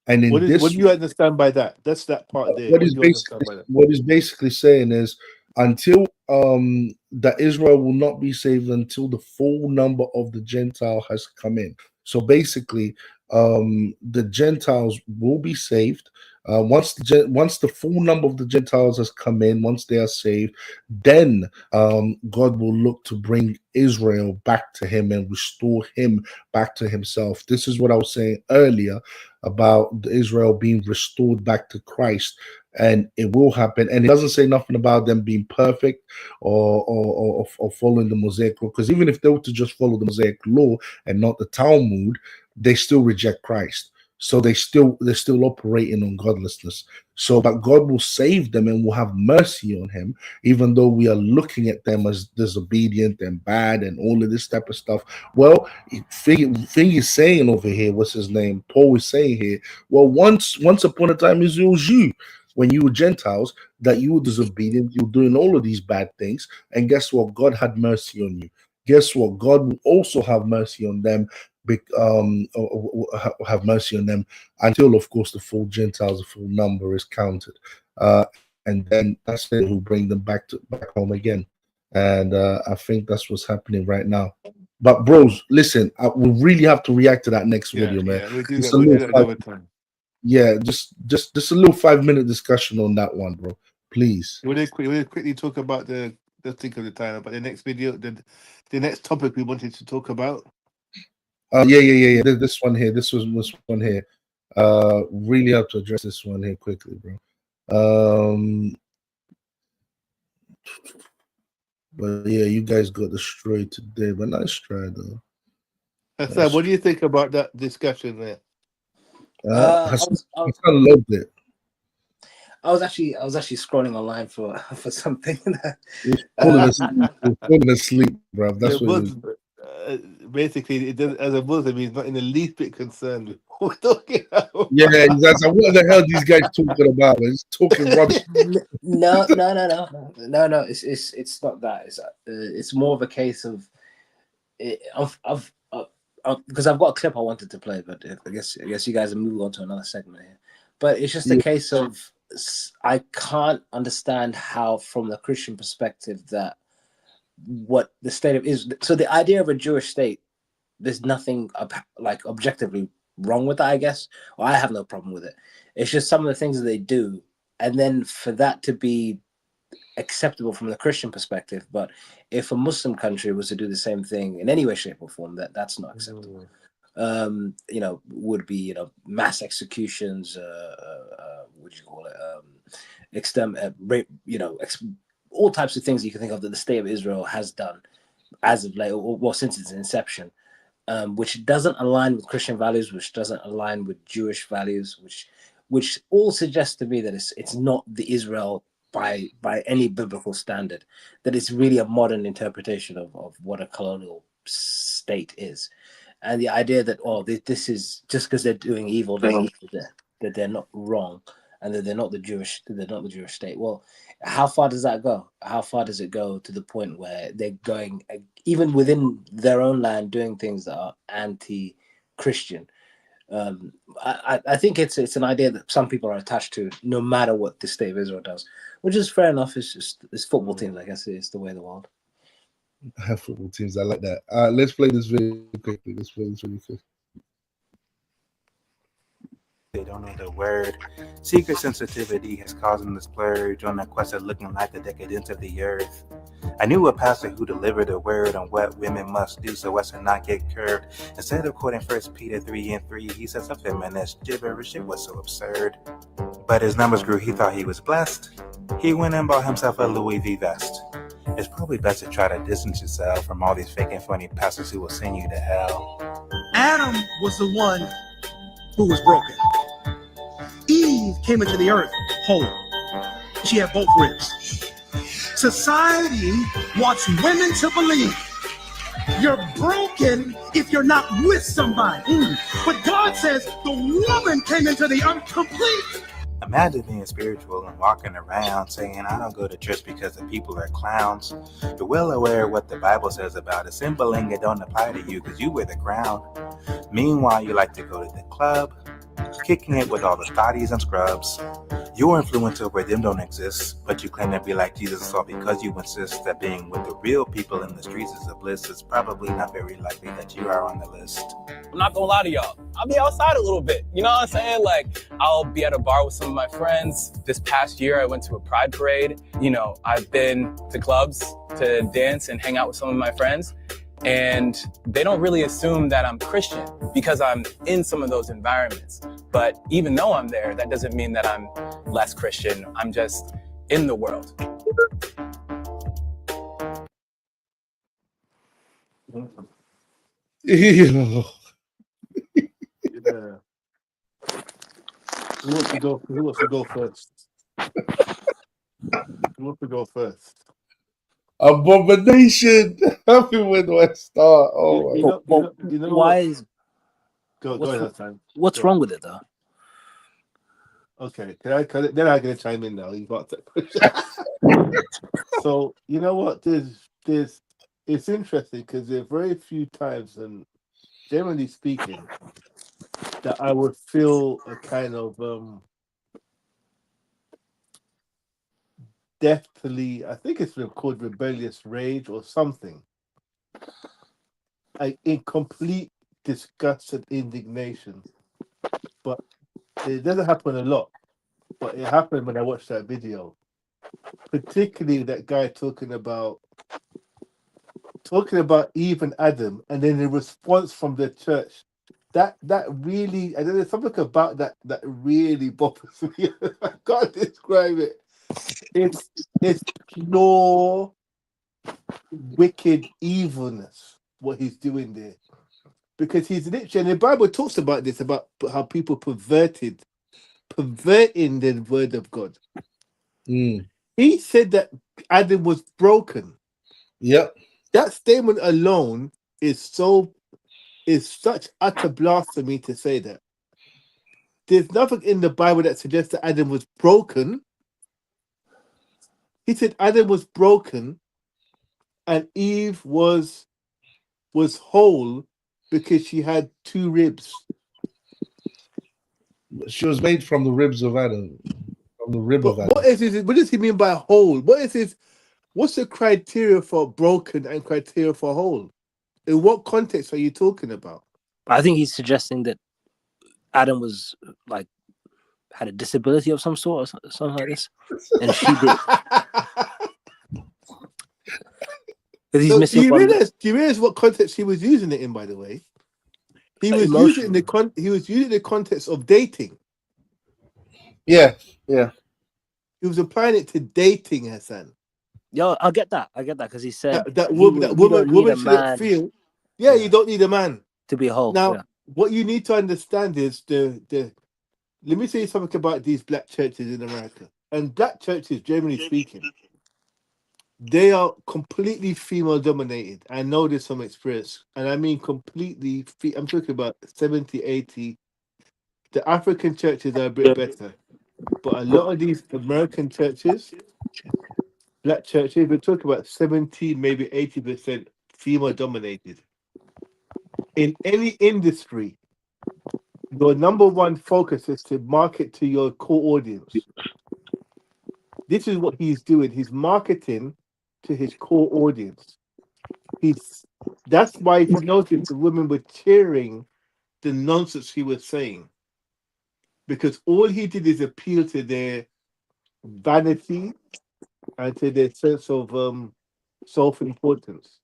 And in What this do you understand by that? That's that part there. what What is do you understand basically by that? what is basically saying is until that Israel will not be saved until the full number of the Gentile has come in. So basically, the Gentiles will be saved once the full number of the Gentiles has come in. Once they are saved, then God will look to bring Israel back to Him and restore him back to Himself. This is what I was saying earlier about Israel being restored back to Christ, and it will happen. And it doesn't say nothing about them being perfect or following the Mosaic law, because even if they were to just follow the Mosaic law and not the Talmud, they still reject Christ. So they're still operating on godlessness. So, but God will save them and will have mercy on him, even though we are looking at them as disobedient and bad and all of this type of stuff. Well, thing is saying over here, what's his name? Paul is saying here, well, once upon a time, it was you when you were Gentiles that you were disobedient, you were doing all of these bad things, and guess what? God had mercy on you. Guess what? God will also have mercy on them, have mercy on them until, of course, the full Gentiles, the full number is counted, and then that's it. He'll bring them back home again, and I think that's what's happening right now. But bros, listen, we really have to react to that next Yeah, video, man. yeah. We do Just that. a We'll do little that five, another time. yeah, just a little 5 minute discussion on that one, bro. Please. We'll quickly talk about the think of the time about the next video, the next topic we wanted to talk about. Yeah. This one here. This one here. Really have to address this one here quickly, bro. But yeah, you guys got destroyed today, but nice try though. So, Nice what do you think about that discussion there? I Hassan was, I was, loved it. I was actually scrolling online for something. He was falling asleep. He was falling asleep, bro. Yeah, That's what it was. Muslim, basically, it does, as a Muslim, he's not in the least bit concerned with what we're talking about. Yeah, exactly. What the hell are these guys talking about? He's talking rubbish. No. It's not that. It's more of a case of because I've got a clip I wanted to play, but I guess you guys are moving on to another segment here. But it's just a Yeah. case of I can't understand how, from the Christian perspective, that what the state of Israel. So the idea of a Jewish state, there's nothing like objectively wrong with that, I guess. Or I have no problem with it. It's just some of the things that they do, and then for that to be acceptable from the Christian perspective. But if a Muslim country was to do the same thing in any way, shape, or form, that's not acceptable. Would be mass executions. What do you call it? Rape. All types of things you can think of that the state of Israel has done as of late, or since its inception, which doesn't align with Christian values, which doesn't align with Jewish values, which all suggests to me that it's not the Israel by any biblical standard, that it's really a modern interpretation of what a colonial state is. And the idea that this is just because they're doing evil doesn't mean that they're not wrong, and that they're not the Jewish state. Well, how far does that go? How far does it go to the point where they're going, even within their own land, doing things that are anti-Christian? I think it's an idea that some people are attached to, no matter what the state of Israel does, which is fair enough. It's football teams, I guess. It's the way of the world. I have football teams. I like that. Let's play this video quickly. They don't know the word. Secret sensitivity has caused them to splurge on the quest of looking like the decadence of the earth. I knew a pastor who delivered a word on what women must do so as to not get curved. Instead of quoting 1 Peter 3:3, he said some feminist gibberish. It was so absurd. But his numbers grew. He thought he was blessed. He went and bought himself a Louis V vest. It's probably best to try to distance yourself from all these fake and funny pastors who will send you to hell. Adam was the one who was broken. Eve came into the earth whole. She had both ribs. Society wants women to believe you're broken if you're not with somebody. But God says the woman came into the earth complete. Imagine being spiritual and walking around saying, I don't go to church because the people are clowns. You're well aware of what the Bible says about it. Symboling it don't apply to you because you wear the crown. Meanwhile, you like to go to the club, kicking it with all the thotties and scrubs. Your influence over them don't exist, but you claim to be like Jesus, so because you insist that being with the real people in the streets is a bliss, it's probably not very likely that you are on the list. I'm not gonna lie to y'all, I'll be outside a little bit, you know what I'm saying? Like, I'll be at a bar with some of my friends. This past year, I went to a pride parade. I've been to clubs to dance and hang out with some of my friends. And they don't really assume that I'm Christian because I'm in some of those environments. But even though I'm there, that doesn't mean that I'm less Christian. I'm just in the world. Yeah. Who wants to go first? Who wants to go first? Abomination. Happy with West Star. Oh, You know Why what? is Go ahead, time. what's wrong with it though? Okay, then I'm gonna chime in now. You got that. So you know what? There's it's interesting because there are very few times, and generally speaking, that I would feel a kind of deftly, I think it's been called rebellious rage or something. In complete disgust and indignation. But it doesn't happen a lot. But it happened when I watched that video. Particularly that guy talking about Eve and Adam, and then the response from the church. That really, and there's something about that really bothers me. I can't describe it. It's pure wicked evilness what he's doing there, because he's literally, and the Bible talks about this, about how people perverting the word of God. He said that Adam was broken. Yep. That statement alone is such utter blasphemy to say that. There's nothing in the Bible that suggests that Adam was broken. He said Adam was broken and Eve was whole because she had two ribs. She was made from the ribs of Adam. from the river But valley. what does he mean by whole? What's the criteria for broken and criteria for whole? In what context are you talking about? I think he's suggesting that Adam was like had a disability of some sort or something like this, and she did. Because he's So missing do you one. realize what context he was using it in? By the way, he was using it in he was using the context of dating. Yeah. He was applying it to dating, Hassan. Yo, I get that because he said That you woman don't need a shouldn't man feel. Yeah, you don't need a man to be whole. Now, Yeah. what you need to understand is the. Let me say something about these black churches in America. And black churches, generally speaking, they are completely female dominated. I know this from experience. And I mean completely, I'm talking about 70, 80. The African churches are a bit better. But a lot of these American churches, black churches, we're talking about 70, maybe 80% female dominated. In any industry, your number one focus is to market to your core audience. This is what he's doing. He's marketing to his core audience. That's why if you notice the women were cheering the nonsense he was saying. Because all he did is appeal to their vanity and to their sense of self-importance.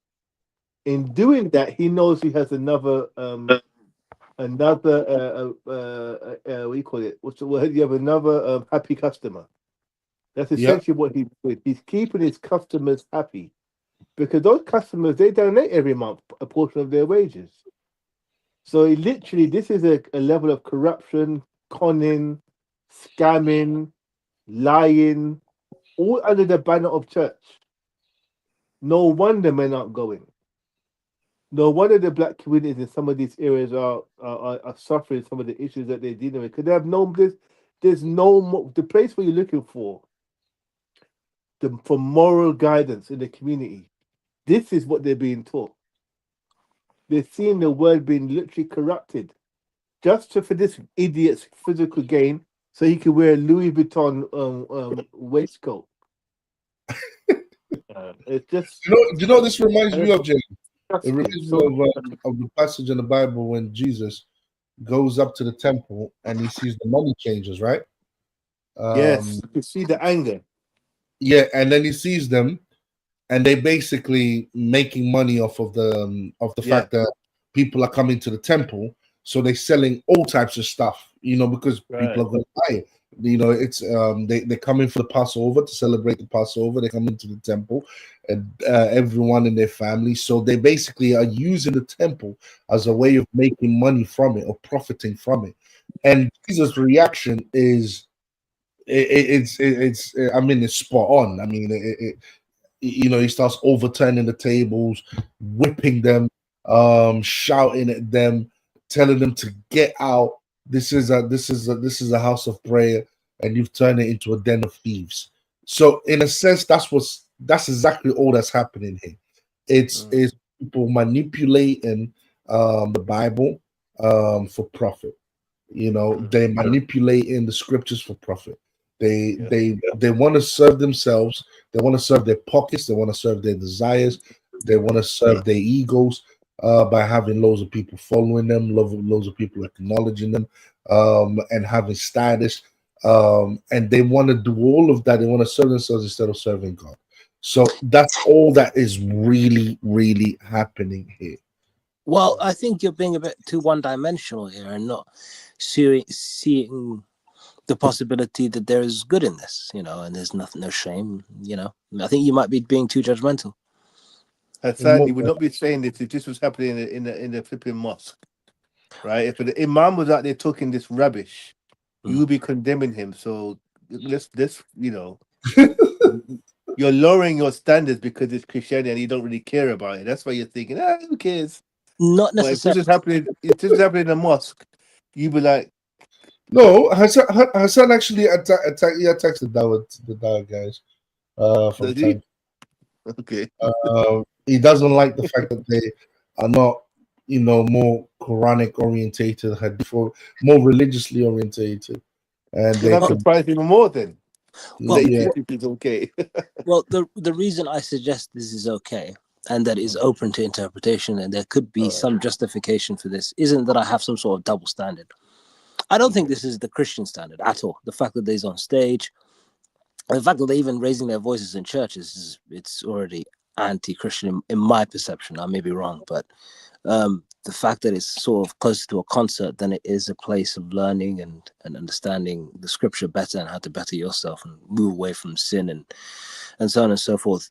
In doing that, he knows he has another what do you call it? What's the word? You have another happy customer. That's essentially what he's doing. He's keeping his customers happy because those customers, they donate every month a portion of their wages. So this is a level of corruption, conning, scamming, lying, all under the banner of church. No wonder men aren't going. No wonder the black communities in some of these areas are suffering some of the issues that they're dealing with because they have the place where you're looking for moral guidance in the community. This is what they're being taught. They're seeing the word being literally corrupted just for this idiot's physical gain so he can wear a Louis Vuitton waistcoat. It's just... You know this reminds me of, James. It reminds me of the passage in the Bible when Jesus goes up to the temple and he sees the money changers, right? Yes, you see the anger. Yeah, and then he sees them, and they basically making money off of the fact that people are coming to the temple, so they're selling all types of stuff, because people are going to buy it. It's they're coming for the Passover to celebrate the Passover. They come into the temple, and everyone in their family. So they basically are using the temple as a way of making money from it or profiting from it. And Jesus' reaction is, it's spot on. I mean, he starts overturning the tables, whipping them, shouting at them, telling them to get out. This is a house of prayer, and you've turned it into a den of thieves. So in a sense, that's exactly all that's happening here. It's people manipulating the Bible for profit. They're manipulating the scriptures for profit. They want to serve themselves. They want to serve their pockets. They want to serve their desires. They want to serve their egos by having loads of people following them, loads of people acknowledging them, and having status. And they want to do all of that. They want to serve themselves instead of serving God. So that's all that is really, really happening here. Well, I think you're being a bit too one-dimensional here and not seeing the possibility that there is good in this, and there's no shame, I think you might be being too judgmental. Hassan, you would not be saying this if this was happening in the flipping mosque, right? If the imam was out there talking this rubbish, you would be condemning him. So let's you're lowering your standards because it's Christianity and you don't really care about it. That's why you're thinking, who cares? Not necessarily. If this is happening in a mosque, you'd be like, no. Hassan actually attacked the Dawah guys from time. Okay. He doesn't like the fact that they are not, more Quranic orientated, more religiously orientated, and I'm surprised even more then. Well, That you Yeah. think is okay. well, the reason I suggest this is okay and that is open to interpretation and there could be All right. some justification for this isn't that I have some sort of double standard. I don't think this is the Christian standard at all. The fact that they're on stage, the fact that they're even raising their voices in churches, it's already anti-Christian in my perception. I may be wrong, but the fact that it's sort of closer to a concert than it is a place of learning and understanding the scripture better and how to better yourself and move away from sin and so on and so forth,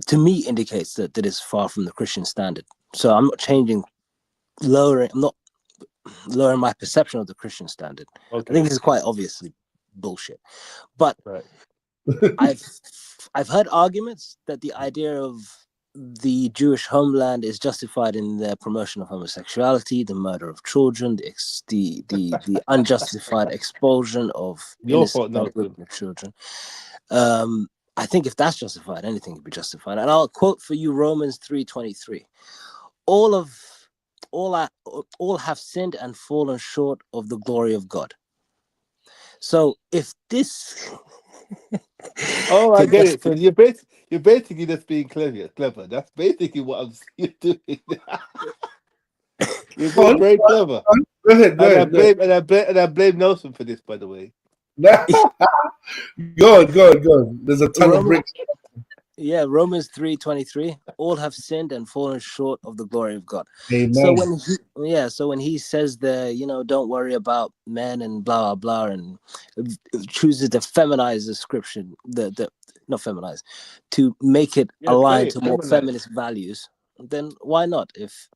to me indicates that it's far from the Christian standard. So I'm not I'm not lowering my perception of the Christian standard. Okay. I think this is quite obviously bullshit. But Right. I've heard arguments that the idea of the Jewish homeland is justified in the promotion of homosexuality, the murder of children, the unjustified expulsion of Your innocent fault, Nelson. children. I think if that's justified, anything can be justified. And I'll quote for you Romans 3:23. All have sinned and fallen short of the glory of God. So if this Oh, I get it. So you're basically just being clever. That's basically what you're doing. You're being very clever. Go ahead. And I blame Nelson for this, by the way. Go on. There's a ton of bricks. Yeah, Romans 3:23. All have sinned and fallen short of the glory of God. Amen. So when he says don't worry about men and blah blah blah, and chooses to feminize the scripture, not feminize, to make it aligned to more feminist values, then why not? If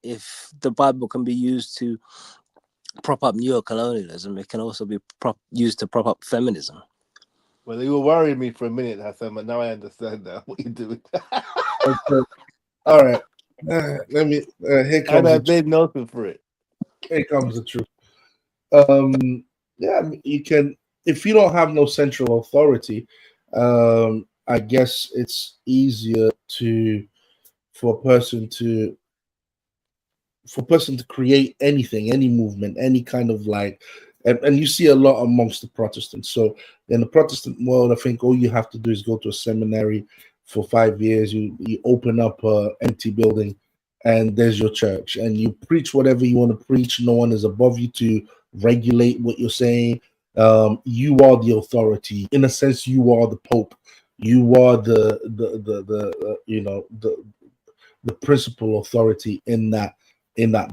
the Bible can be used to prop up neocolonialism, it can also be used to prop up feminism. Well, you were worrying me for a minute, Hassan, but now I understand now what you're doing. All right. Let me. Here comes. And I blame Nelson for it. Here comes the truth. Yeah, you can. If you don't have no central authority, I guess it's easier for a person to create anything, any movement, any kind of and you see a lot amongst the Protestants. So in the Protestant world, I think all you have to do is go to a seminary for 5 years. You open up an empty building, and there's your church, and you preach whatever you want to preach. No one is above you to regulate what you're saying. You are the authority. In a sense, you are the Pope. You are the principal authority in that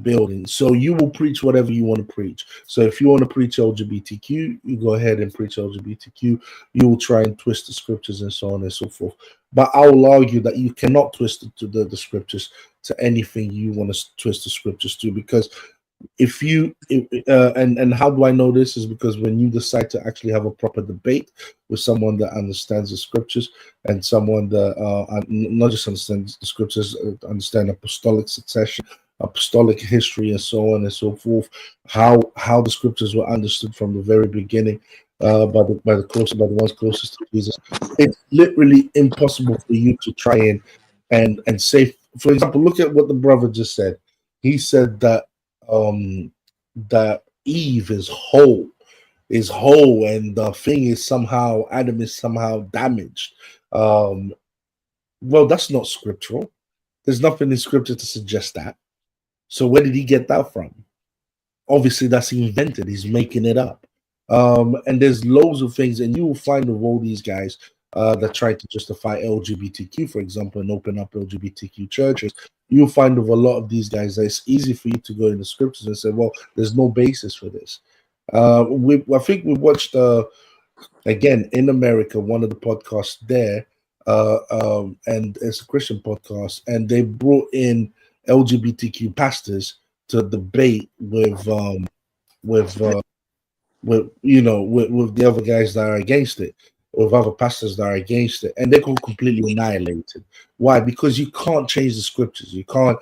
building. So you will preach whatever you want to preach. So if you want to preach LGBTQ, you go ahead and preach LGBTQ. You will try and twist the scriptures and so on and so forth. But I will argue that you cannot twist the scriptures to anything you want to twist the scriptures to, because and how do I know this is because when you decide to actually have a proper debate with someone that understands the scriptures and someone that not just understands the scriptures, understand apostolic succession, apostolic history, and so on and so forth, how the scriptures were understood from the very beginning by the ones closest to Jesus, it's literally impossible for you to try and say. For example, look at what the brother just said. He said that that Eve is whole, and the thing is somehow Adam is somehow damaged. Well, that's not scriptural. There's nothing in scripture to suggest that. So where did he get that from? Obviously, that's invented. He's making it up. And there's loads of things, and you will find with all these guys that try to justify LGBTQ, for example, and open up LGBTQ churches. You'll find with a lot of these guys that it's easy for you to go in the scriptures and say, well, there's no basis for this. I think we watched, again, in America, one of the podcasts there, and it's a Christian podcast, and they brought in LGBTQ pastors to debate with the other guys that are against it, with other pastors that are against it, and they got completely annihilated. Why? Because you can't change the scriptures. You can't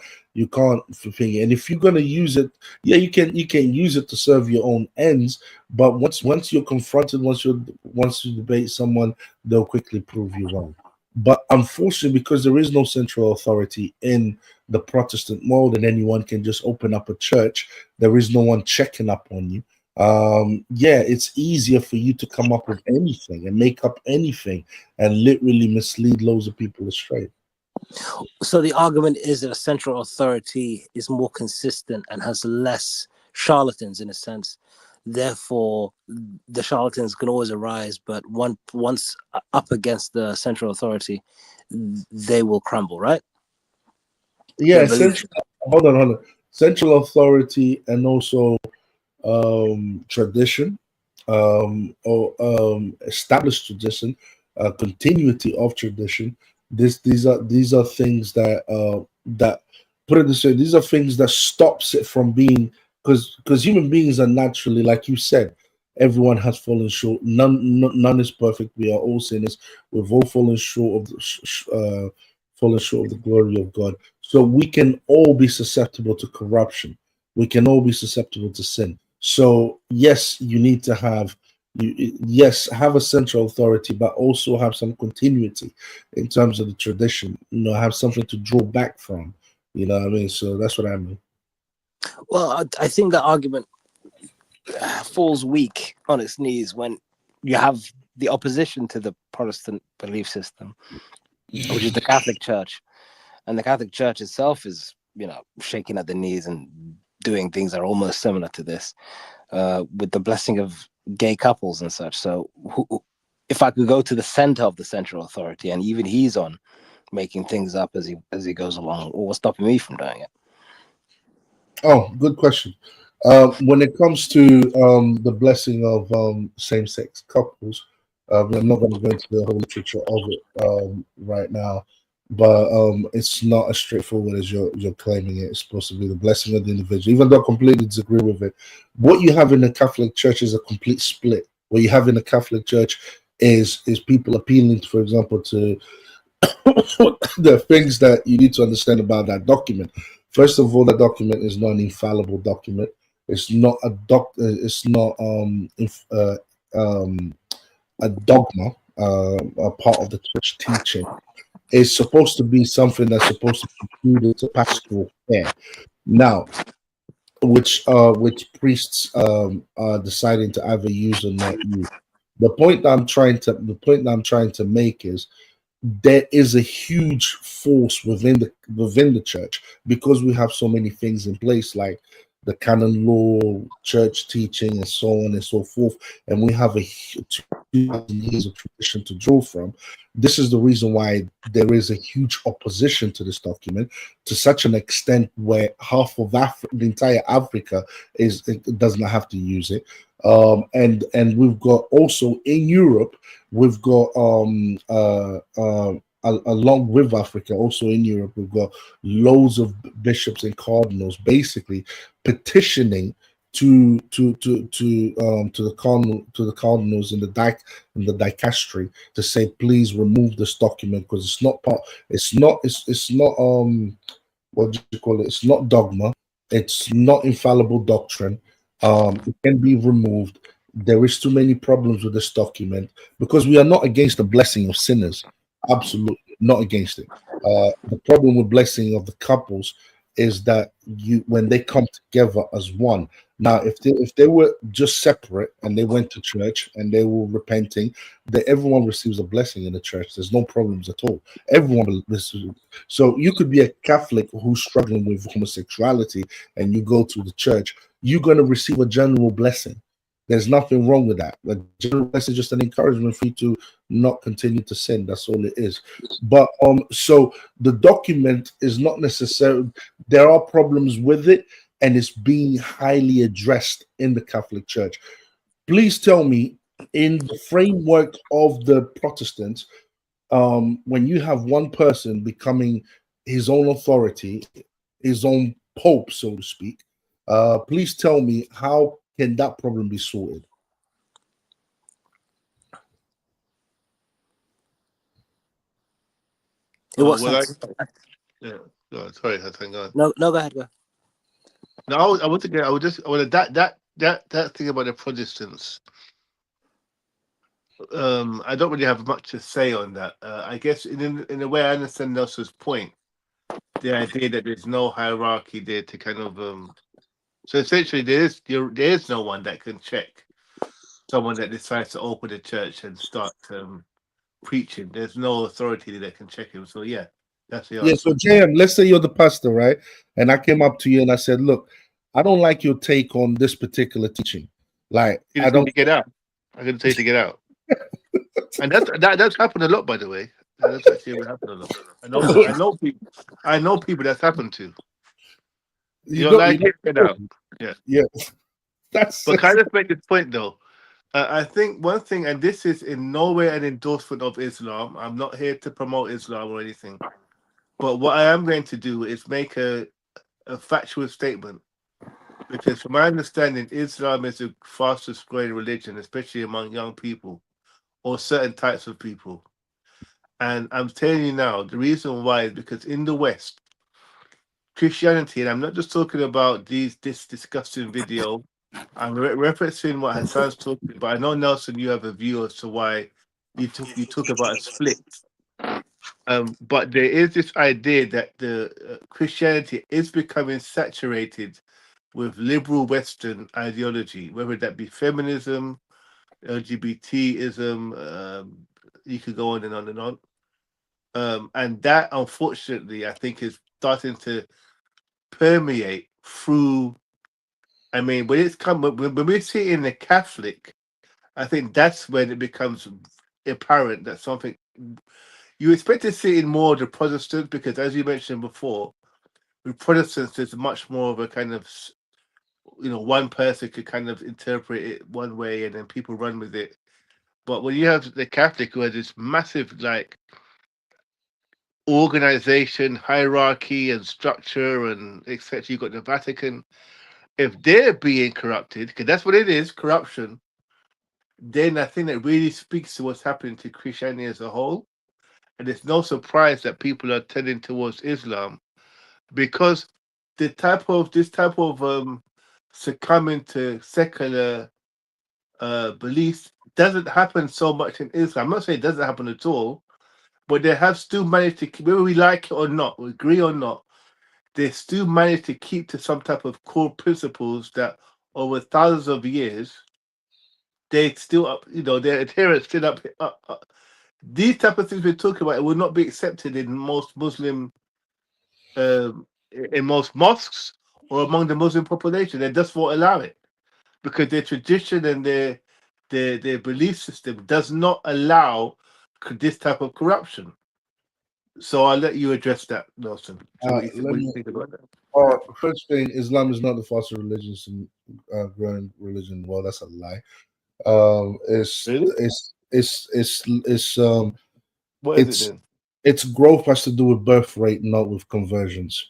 think it. And if you're gonna use it, yeah, you can use it to serve your own ends. But once you're confronted, once you debate someone, they'll quickly prove you wrong. But unfortunately, because there is no central authority in the Protestant world, and anyone can just open up a church, there is no one checking up on you. yeah, it's easier for you to come up with anything and make up anything and literally mislead loads of people astray. So the argument is that a central authority is more consistent and has less charlatans in a sense. Therefore, the charlatans can always arise, but once up against the central authority, they will crumble, right? Yeah, The belief. essentially, hold on. Central authority and also tradition, or established tradition, continuity of tradition. These are things that put it this way. These are things that stops it from being, because human beings are naturally, like you said, everyone has fallen short. None is perfect. We are all sinners. We've all fallen short of the glory of God. So we can all be susceptible to corruption. We can all be susceptible to sin. So yes, you need to have yes, have a central authority, but also have some continuity in terms of the tradition. Have something to draw back from. You know what I mean? So that's what I mean. Well, I think the argument falls weak on its knees when you have the opposition to the Protestant belief system, which is the Catholic Church. And the Catholic Church itself is, shaking at the knees and doing things that are almost similar to this, with the blessing of gay couples and such. So if I could go to the center of the central authority, and even he's on making things up as he goes along, or what's stopping me from doing it? Oh, good question. When it comes to the blessing of same-sex couples, I'm not going to go into the whole literature of it right now, but it's not as straightforward as you're claiming it. It's supposed to be the blessing of the individual, even though I completely disagree with it. What you have in the Catholic Church is a complete split. What you have in the Catholic Church is people appealing, for example, to the things that you need to understand about that document. First of all, the document is not an infallible document. It's not a It's not a dogma, a part of the church teaching. It's supposed to be something that's supposed to be included to pastoral care. Now, which priests are deciding to either use or not use. The point that I'm trying to make is there is a huge force within the church, because we have so many things in place like the canon law, church teaching, and so on and so forth, and we have 2,000 years of tradition to draw from. This is the reason why there is a huge opposition to this document, to such an extent where half of the entire Africa it does not have to use it. And we've got also in Europe, we've got along with Africa, also in Europe, we've got loads of bishops and cardinals basically petitioning to the cardinals in the dicastery to say, please remove this document, because it's not what do you call it? It's not dogma. It's not infallible doctrine. It can be removed. There is too many problems with this document, because we are not against the blessing of sinners. Absolutely not against it. The problem with blessing of the couples is that when they come together as one. Now, if they were just separate and they went to church and they were repenting, that everyone receives a blessing in the church. There's no problems at all. Everyone receives. So you could be a Catholic who's struggling with homosexuality, and you go to the church, you're going to receive a general blessing. There's nothing wrong with that. A general blessing is just an encouragement for you to not continue to sin. That's all it is. But so the document is not necessarily. There are problems with it, and it's being highly addressed in the Catholic Church. Please tell me, in the framework of the Protestants, when you have one person becoming his own authority, his own pope, so to speak, please tell me, how can that problem be sorted? In what Well, sense? yeah. Sorry, hang on. No, go ahead. Go. No, I want to get. I would just. I want that thing about the Protestants. I don't really have much to say on that. I guess in a way, I understand Nelson's point. The idea that there's no hierarchy there to kind of So essentially, there is no one that can check someone that decides to open a church and start preaching. There's no authority that can check him. So yeah, that's the Yeah, answer. so JM, let's say you're the pastor, right? And I came up to you and I said, look, I don't like your take on this particular teaching. Like, You I just need don't to get out. I'm going to tell you to get out. And that's happened a lot, by the way. That's actually happened a lot. I know people that's happened to. You don't you like don't it, get out. Yeah. yeah. That's But kind of make this point though. I think one thing, and this is in no way an endorsement of Islam. I'm not here to promote Islam or anything. But what I am going to do is make a factual statement. Because from my understanding, Islam is the fastest growing religion, especially among young people or certain types of people. And I'm telling you now, the reason why is because in the West, Christianity, and I'm not just talking about this disgusting video. I'm referencing what Hassan's talking about. I know Nelson, you have a view as to why you talk about a split. But there is this idea that the Christianity is becoming saturated with liberal Western ideology, whether that be feminism, LGBTism. You could go on and on and on. And that, unfortunately, I think is starting to permeate through. I mean, when we see it in the Catholic, I think that's when it becomes apparent that something you expect to see it in more of the Protestants, because as you mentioned before, with Protestants, there's much more of a kind of, one person could kind of interpret it one way and then people run with it. But when you have the Catholic who has this massive like organization, hierarchy, and structure, and etc., you've got the Vatican. If they're being corrupted, because that's what it is, corruption, then I think that really speaks to what's happening to Christianity as a whole. And it's no surprise that people are tending towards Islam, because this type of succumbing to secular beliefs doesn't happen so much in Islam. I'm not saying it doesn't happen at all, but they have still managed to keep, whether we like it or not, we agree or not, they still managed to keep to some type of core principles that over thousands of years they still up, their adherents still up. These type of things we're talking about, it will not be accepted in most Muslim, in most mosques or among the Muslim population. They just won't allow it because their tradition and their belief system does not allow this type of corruption. So I'll let you address that, Nelson. So what do you think about that? First thing, Islam is not the fastest religion, growing religion. Well, that's a lie. It's Really? What is it then? Its growth has to do with birth rate, not with conversions.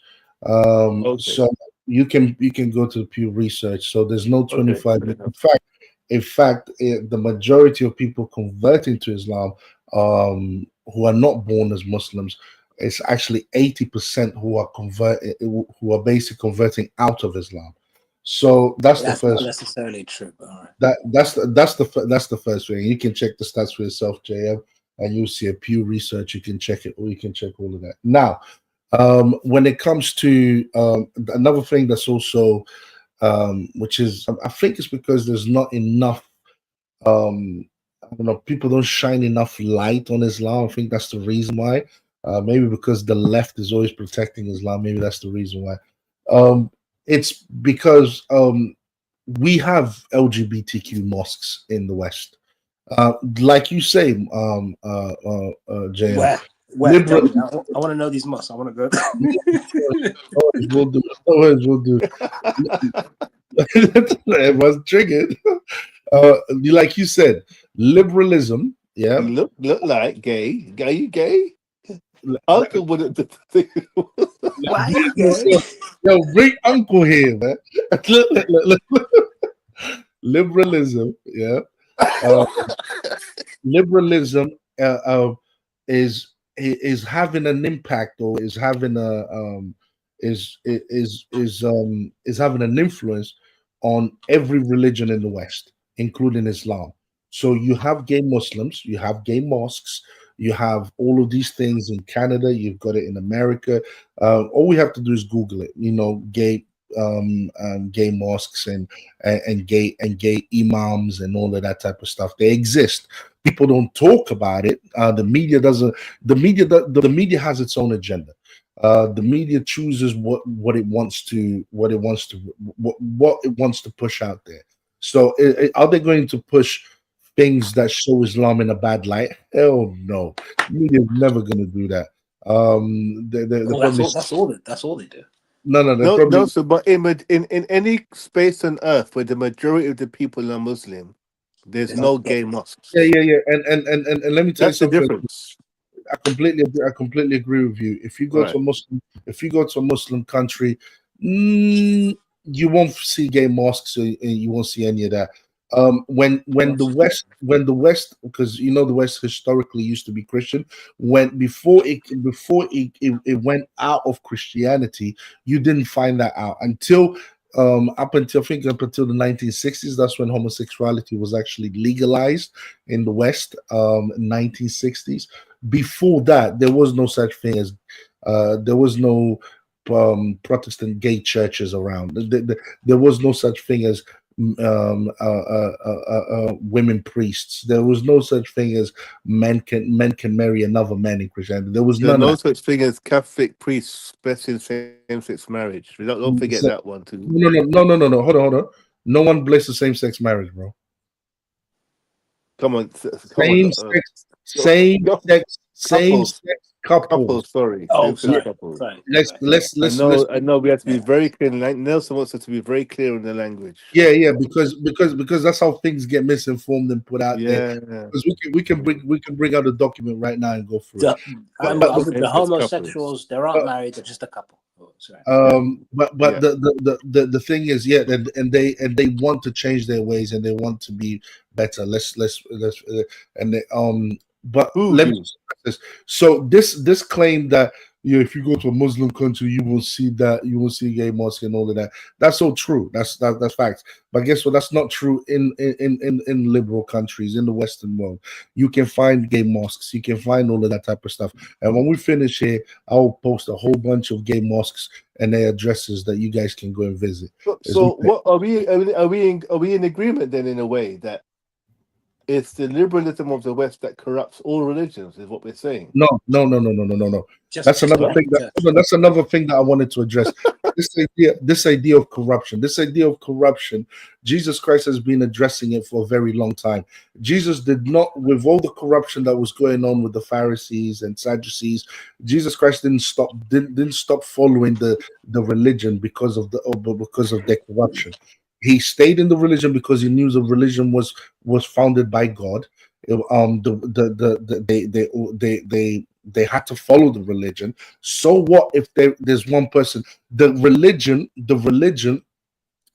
Okay. So you can go to the Pew Research. So there's no 25. Okay. In fact, the majority of people converting to Islam, who are not born as Muslims, it's actually 80% who are basically converting out of Islam. So that's the That's first. not necessarily true, but all right. That's the first thing. You can check the stats for yourself, JM, and you'll see a Pew Research. You can check it, or you can check all of that. Now, when it comes to another thing that's also, which is, I think it's because there's not enough. I don't know. People don't shine enough light on Islam. I think that's the reason why. Maybe because the left is always protecting Islam. Maybe that's the reason why. It's because we have LGBTQ mosques in the West. Like you say, JM. Well, I want to know these mosques. I want to go. We'll do. We'll do. Everyone's triggered. Like you said, liberalism. Yeah. Look like gay. Are you gay? Uncle wouldn't. Why are you gay? Yo, bring Uncle here, man. Look. Liberalism. Yeah. Liberalism is having an impact, or is having is having an influence on every religion in the West, including Islam. So you have gay Muslims, you have gay mosques, you have all of these things in Canada, you've got it in America. All we have to do is Google it. Gay gay mosques and gay imams and all of that type of stuff. They exist. People don't talk about it. The media doesn't. The media has its own agenda. The media chooses what it wants to what it wants to push out there. So, are they going to push things that show Islam in a bad light? Hell no. Media's never going to do that. They Well, probably that's all they do. no, they No, probably no, so but in any space on earth where the majority of the people are Muslim, there's There's no no- gay mosques. yeah. And let me tell you That's the something. difference. I completely agree with you. If you go Right. to a Muslim country, you won't see gay mosques, you won't see any of that. When the West, because you know the West historically used to be Christian, when it went out of Christianity, you didn't find that out until up until the 1960s. That's when homosexuality was actually legalized in the West, 1960s. Before that, there was no such thing as there was no Protestant gay churches around. There was no such thing as women priests. There was no such thing as men can marry another man in Christianity. There was There's none of no that. such thing as Catholic priests blessing same-sex marriage. We don't forget So- that one too. no. Hold on. No one blesses same-sex marriage, bro. Come on, come on. Same sex, same sex, same Couples, sex couples. couples. Sorry, Oh, same-sex sorry. couples. Sorry. Let's I know. We have to be very clear. Nelson wants us to be very clear in the language. yeah, because that's how things get misinformed and put out there. Yeah, Because we can bring out a document right now and go through it. And But- the same-sex homosexuals, they aren't but- married; they're just a couple. Oh, sorry. But Yeah. the thing is, yeah, and they want to change their ways and they want to be better. Let's and they, but Who let me do? this. So this claim that if you go to a Muslim country, you will see that you will see gay mosque and all of that. That's so true. That's facts. But guess what? That's not true in liberal countries in the Western world. You can find gay mosques. You can find all of that type of stuff. And when we finish here, I'll post a whole bunch of gay mosques and their addresses that you guys can go and visit. So, what are we in agreement then in a way that it's the liberalism of the West that corrupts all religions? Is what we're saying? No. That's another thing. That's another thing that I wanted to address. This idea of corruption. Jesus Christ has been addressing it for a very long time. Jesus did not, with all the corruption that was going on with the Pharisees and Sadducees, Jesus Christ didn't stop following the religion because of their corruption. He stayed in the religion because he knew the religion was founded by God. They had to follow the religion. So what if there's one person? The religion,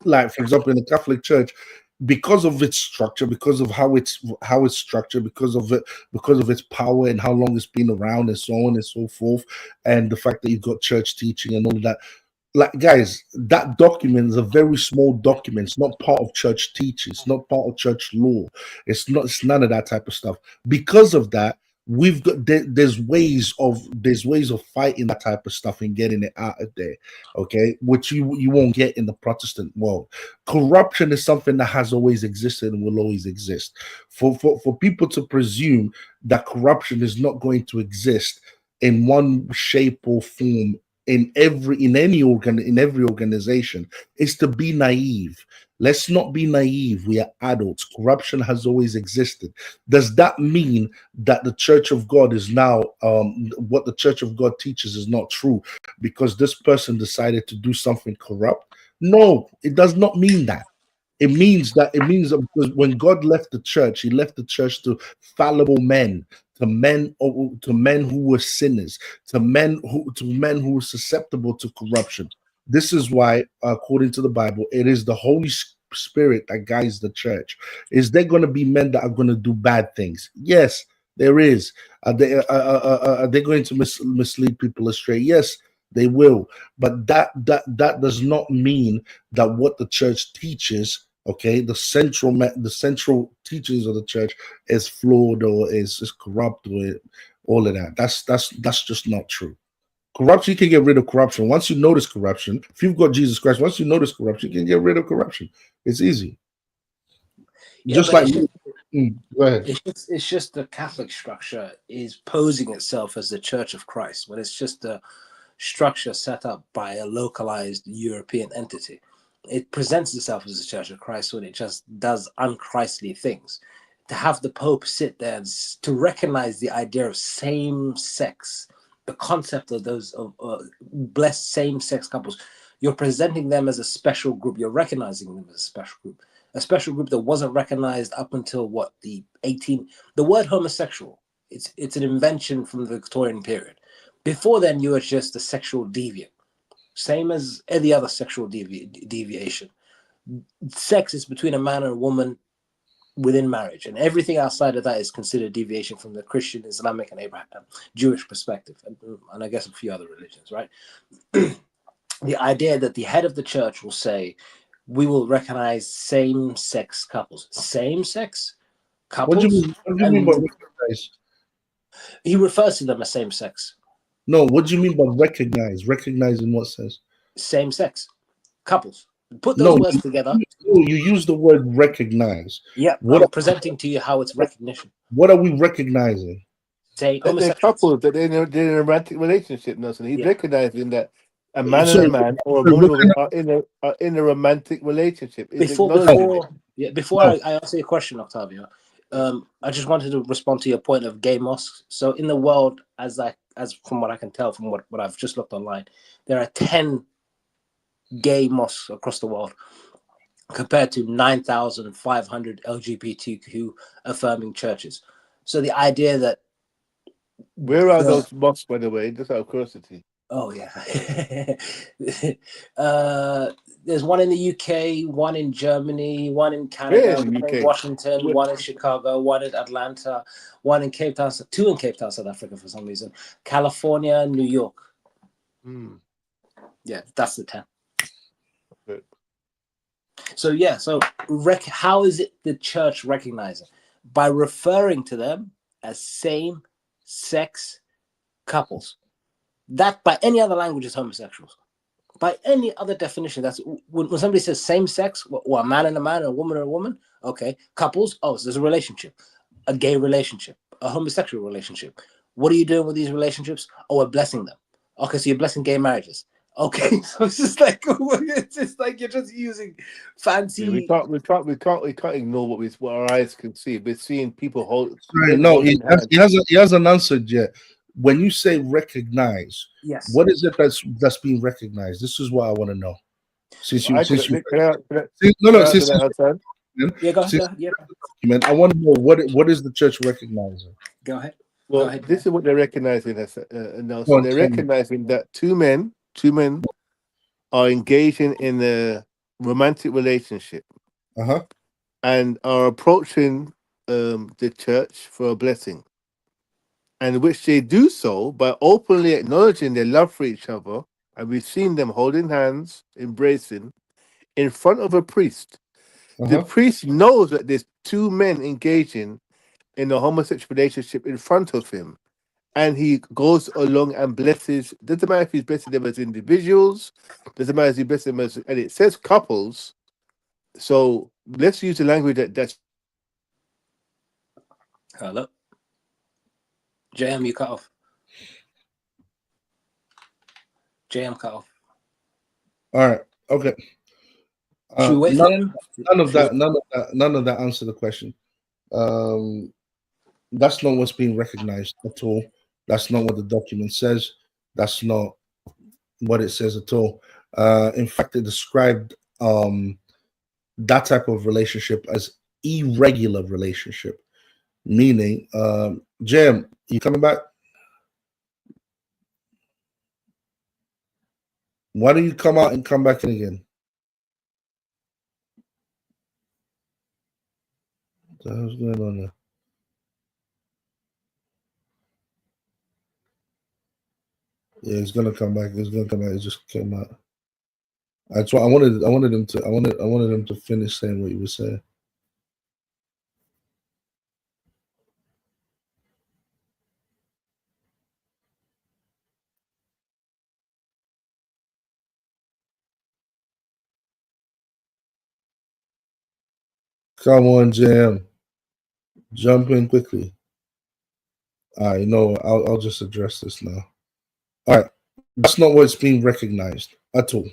like for example in the Catholic Church, because of its structure, because of how it's structured, because of its power and how long it's been around and so on and so forth, and the fact that you've got church teaching and all of that. Like guys, that document is a very small document. It's not part of church teaching. It's not part of church law. It's none of that type of stuff. Because of that, we've got there's ways of fighting that type of stuff and getting it out of there. Okay, which you won't get in the Protestant world. Corruption is something that has always existed and will always exist. For people to presume that corruption is not going to exist in one shape or form in every organization is to be naive. Let's not be naive. We are adults. Corruption has always existed. Does that mean that the Church of God is now what the Church of God teaches is not true because this person decided to do something corrupt? No, it does not mean that. It means that because when God left the church, he left the church to fallible men, to men who were sinners, to men who were susceptible to corruption. This is why, according to the Bible, it is the Holy Spirit that guides the church. Is there going to be men that are going to do bad things? Yes, there is. Are they going to mislead people astray? Yes, they will. But that does not mean that what the church teaches, okay, the central teachings of the church is flawed or is corrupt or all of that. That's just not true. Corruption, you can get rid of corruption. Once you notice corruption, if you've got Jesus Christ, once you notice corruption, you can get rid of corruption. It's easy. Yeah, Just but like go ahead. it's just the Catholic structure is posing itself as the Church of Christ, when it's just a structure set up by a localized European entity. It presents itself as the Church of Christ when it just does unchristly things. To have the Pope sit there and to recognize the idea of same sex, the concept of those of blessed same sex couples, you're presenting them as a special group. You're recognizing them as a special group that wasn't recognized up until what, the word homosexual. It's an invention from the Victorian period. Before then, you were just a sexual deviant, same as any other sexual deviation. Sex is between a man and a woman within marriage, and everything outside of that is considered deviation from the Christian, Islamic, and Abraham Jewish perspective, and I guess a few other religions, right? The idea that the head of the church will say, we will recognize same-sex couples. Same-sex What do couples? you mean? What do you mean by recognize? He refers to them as same-sex. No, what do you mean by recognize? Recognize in what sense? Same-sex couples. Put those No, words together. you use the word recognize. Yeah, What I'm presenting to you how it's recognition. what are we recognizing? Say That they're homosexuals. couples, that they're in a romantic relationship, Nelson. He's Yeah. recognizing that a man So- and a man or a so woman what are in a romantic relationship. It's Before acknowledging before I answer your question, Octavio, I just wanted to respond to your point of gay mosques. So in the world, as from what I can tell from what I've just looked online, there are 10 gay mosques across the world, compared to 9,500 LGBTQ affirming churches. So the idea that where are those mosques, by the way, just out of curiosity? Oh yeah. There's one in the UK, one in Germany, one in Canada, in the one in UK? Washington, Where- one in Chicago, one in Atlanta, one in Cape Town, two in Cape Town, South Africa for some reason, California, New York. Yeah, that's the 10. Good. So yeah, how is it the church recognizing? By referring to them as same-sex couples. That by any other language is homosexuals. By any other definition, that's when somebody says same sex, or a man and a man, or a woman and a woman, okay. Couples, so there's a relationship, a gay relationship, a homosexual relationship. What are you doing with these relationships? Oh, we're blessing them. Okay, so you're blessing gay marriages. Okay, so it's just like you're just using fancy. We can't ignore what our eyes can see. We're seeing people Right, no, he hasn't answered yet. When you say recognize, Yes. what is it that's being recognized? This is what I want to know. Yeah, go ahead. Yeah. I want to know what is the church recognizing? Go ahead. Well, Go ahead. this is what they're recognizing as no. Go So on, they're tell me. recognizing that two men are engaging in a romantic relationship and are approaching the church for a blessing, and which they do so by openly acknowledging their love for each other, and we've seen them holding hands, embracing, in front of a priest. The priest knows that there's two men engaging in a homosexual relationship in front of him, and he goes along and blesses. Doesn't matter if he's blessing them as individuals, doesn't matter if he's blessing them as, and it says couples. So let's use the language that's. Hello, JM, you cut off. JM cut off. All right. Okay. Should we wait for him? None of that answered the question. That's not what's being recognized at all. That's not what the document says. That's not what it says at all. In fact, it described that type of relationship as irregular relationship, meaning, Jim, you coming back? Why don't you come out and come back in again? What the hell's going on there? Yeah, he's gonna come back. He's gonna come back. He just came out. I wanted him to finish saying what he was saying. Come on, Jam. Jump in quickly. You know, I'll just address this now. All right. That's not what's being recognized at all.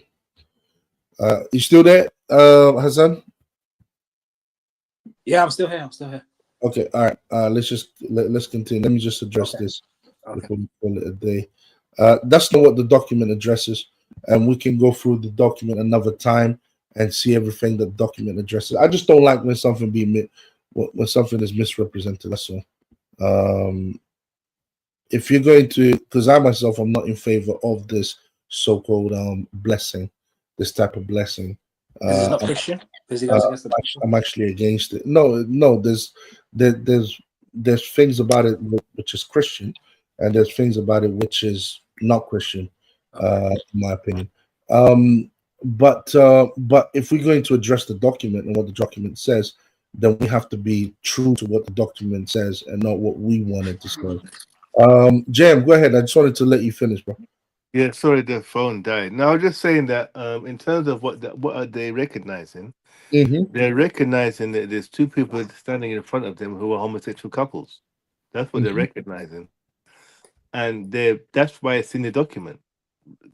You still there, Hassan? Yeah, I'm still here. I'm still here. Okay, all right. Let's continue. Let me just address Okay. this Okay. before we call it a day. That's not what the document addresses, and we can go through the document another time and see everything that the document addresses. I just don't like when something when something is misrepresented. That's all. If you're going to, because I myself am not in favor of this so-called blessing, this type of blessing. Because it's not I'm Christian. Because he goes against the Bible. I'm actually against it. No. There's things about it which is Christian, and there's things about it which is not Christian, in my opinion. But if we're going to address the document and what the document says, then we have to be true to what the document says and not what we wanted to say. Jam, go ahead. I just wanted to let you finish, bro. Yeah, sorry, the phone died. No, I was just saying that in terms of what are they recognizing? Mm-hmm. They're recognizing that there's two people standing in front of them who are homosexual couples. That's what they're recognizing, and that's why it's in the document.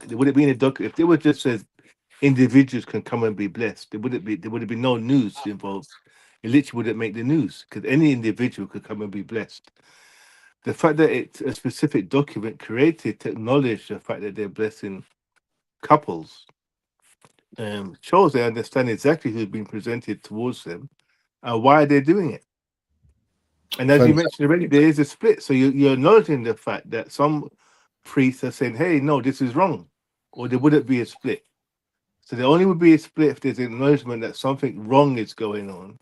Would it be in the document if it would just says individuals can come and be blessed? There would have been no news involved. It literally wouldn't make the news because any individual could come and be blessed. The fact that it's a specific document created to acknowledge the fact that they're blessing couples shows they understand exactly who's been presented towards them and why they're doing it. And as you mentioned already, there is a split. So you're acknowledging the fact that some priests are saying, hey, no, this is wrong, or there wouldn't be a split. So there only would be a split if there's an acknowledgement that something wrong is going on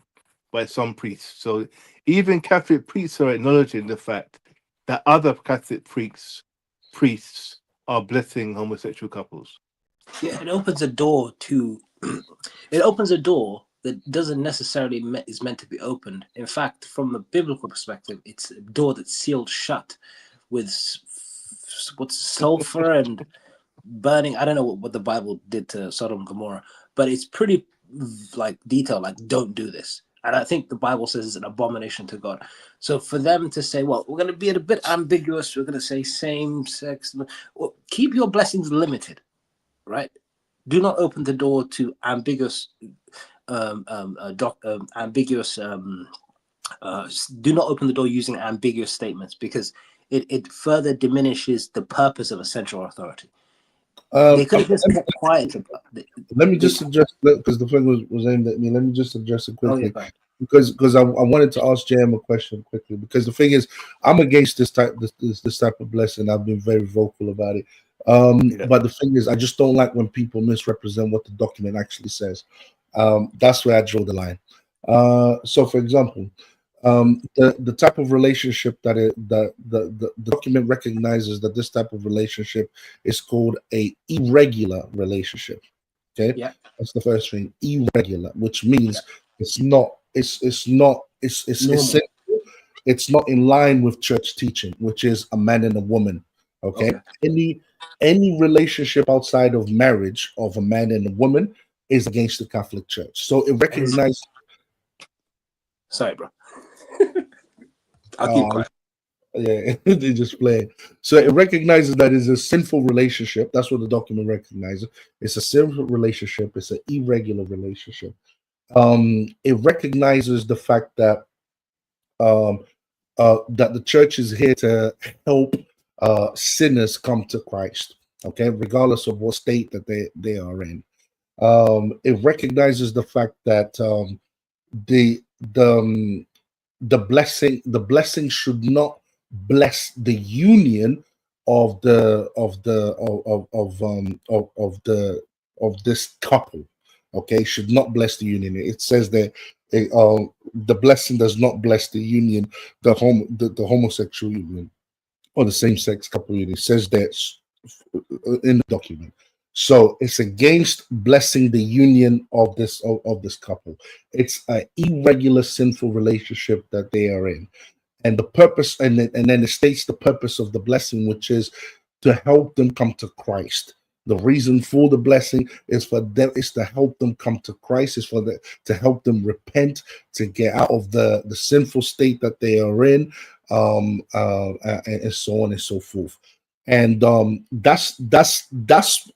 by some priests. So even Catholic priests are acknowledging the fact that other Catholic priests are blessing homosexual couples. Yeah, it opens a door to. It opens a door that doesn't necessarily is meant to be opened. In fact, from a biblical perspective, it's a door that's sealed shut with what's sulfur and burning. I don't know what the Bible did to Sodom and Gomorrah, but it's pretty like detailed. Like, don't do this. And I think the Bible says it's an abomination to God. So for them to say, well, we're going to be a bit ambiguous. We're going to say same sex. Well, keep your blessings limited, right? Do not open the door to ambiguous, ambiguous. Do not open the door using ambiguous statements because it further diminishes the purpose of a central authority. They could have just kept quiet about it. Let me just address because the thing was aimed at me. Let me just address it quickly. Oh, yeah, because I wanted to ask JM a question quickly because the thing is I'm against this type of blessing. I've been very vocal about it. But the thing is I just don't like when people misrepresent what the document actually says. That's where I draw the line. So for example, the type of relationship that the document recognizes that this type of relationship is called a irregular relationship. Okay, yeah, that's the first thing. Irregular, which means it's not simple. It's not in line with church teaching, which is a man and a woman. Okay, any relationship outside of marriage of a man and a woman is against the Catholic Church. So it recognizes. Sorry, bro. I'll keep quiet. Yeah, they just play. So it recognizes that it's a sinful relationship. That's what the document recognizes. It's a sinful relationship. It's an irregular relationship. It recognizes the fact that that the church is here to help sinners come to Christ. Okay, regardless of what state that they are in. It recognizes the fact that the blessing should not bless the union of this couple. Okay, should not bless the union. It says that the blessing does not bless the union, the homosexual union or the same-sex couple union. It says that in the document. So it's against blessing the union of this couple. It's an irregular, sinful relationship that they are in, and the purpose, and then it states the purpose of the blessing, which is to help them come to Christ. The reason for the blessing is for them, is to help them come to Christ, is for the, to help them repent, to get out of the sinful state that they are in, and so on and so forth. And that's and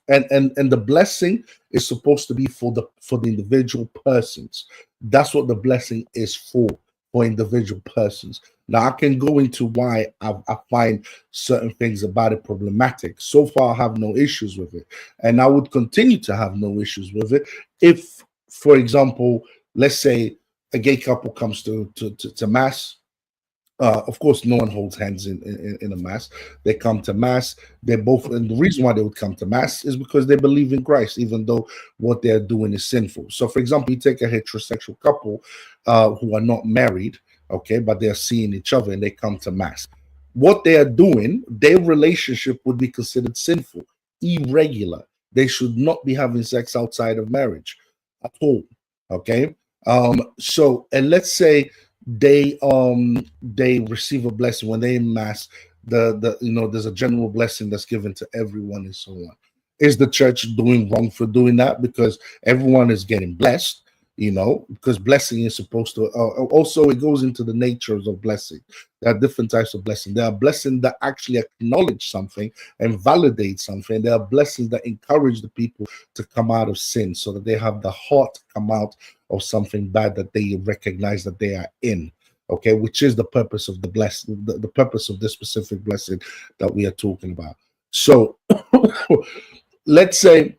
the blessing is supposed to be for the individual persons. That's what the blessing is for individual persons. Now I can go into why I find certain things about it problematic. So far, I have no issues with it, and I would continue to have no issues with it if, for example, let's say a gay couple comes to mass. Of course, no one holds hands in a mass. They come to mass. They both, and the reason why they would come to mass is because they believe in Christ, even though what they're doing is sinful. So, for example, you take a heterosexual couple who are not married, okay, but they're seeing each other and they come to mass. What they are doing, their relationship would be considered sinful, irregular. They should not be having sex outside of marriage at all. Okay. So, and let's say they receive a blessing when they in mass. There's a general blessing that's given to everyone and so on. Is the church doing wrong for doing that? Because everyone is getting blessed, because blessing is supposed to also, it goes into the natures of blessing. There are different types of blessing. There are blessings that actually acknowledge something and validate something. There are blessings that encourage the people to come out of sin, so that they have the heart to come out of something bad that they recognize that they are in, okay, which is the purpose of the blessing, the purpose of this specific blessing that we are talking about. So let's say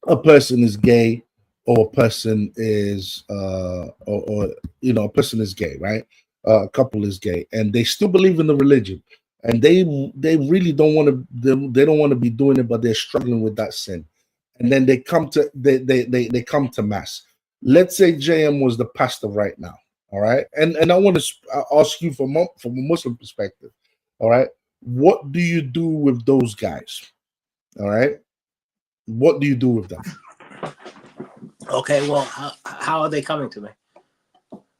a person is gay, or a person is a person is gay, right? A couple is gay and they still believe in the religion, and they really don't want to, they don't want to be doing it, but they're struggling with that sin. And then they come to come to mass. Let's say JM was the pastor right now, all right? And I want to ask you from a Muslim perspective, all right? What do you do with those guys? All right? What do you do with them? Okay, well, how are they coming to me?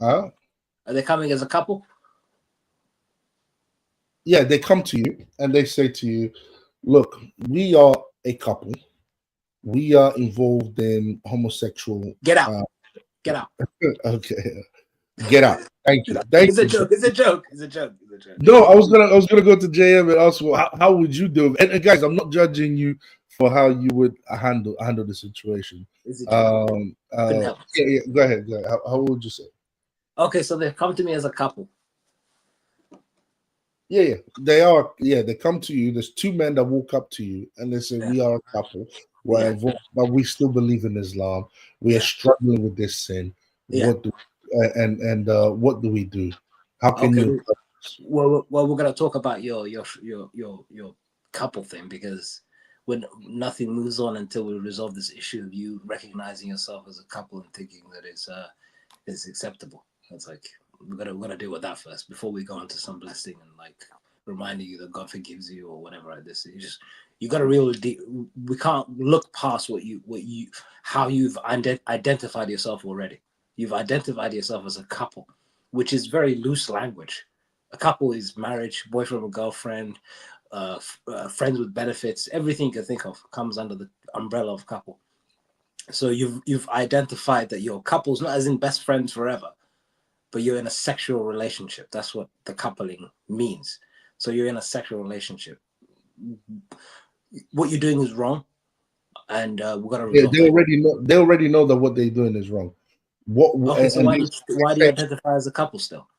Huh? Are they coming as a couple? Yeah, they come to you and they say to you, look, we are a couple. We are involved in homosexual. Get out. Get out. Okay. Get out. Thank you. Thank it's you. A joke. It's a joke. It's a joke. It's a joke. No, I was gonna go to JM and ask, well, how would you do it? And guys, I'm not judging you for how you would handle the situation. It's a joke. Yeah, go ahead. How would you say? Okay, so they come to me as a couple. Yeah, they are. Yeah, they come to you. There's two men that walk up to you and they say, we are a couple. We're involved, but we still believe in Islam. We are struggling with this sin. What do what do we do? How can you? Well, we're gonna talk about your couple thing, because when nothing moves on until we resolve this issue of you recognizing yourself as a couple and thinking that it's acceptable. It's like we're gonna deal with that first before we go into some blessing and like reminding you that God forgives you or whatever like this. You got to really we can't look past how you've identified yourself already. You've identified yourself as a couple, which is very loose language. A couple is marriage, boyfriend or girlfriend, friends with benefits. Everything you can think of comes under the umbrella of couple. So you've identified that your couple's not as in best friends forever, but you're in a sexual relationship. That's what the coupling means. So you're in a sexual relationship. What you're doing is wrong, and we're gonna resolve they already know that what they're doing is wrong. So why do you identify as a couple still?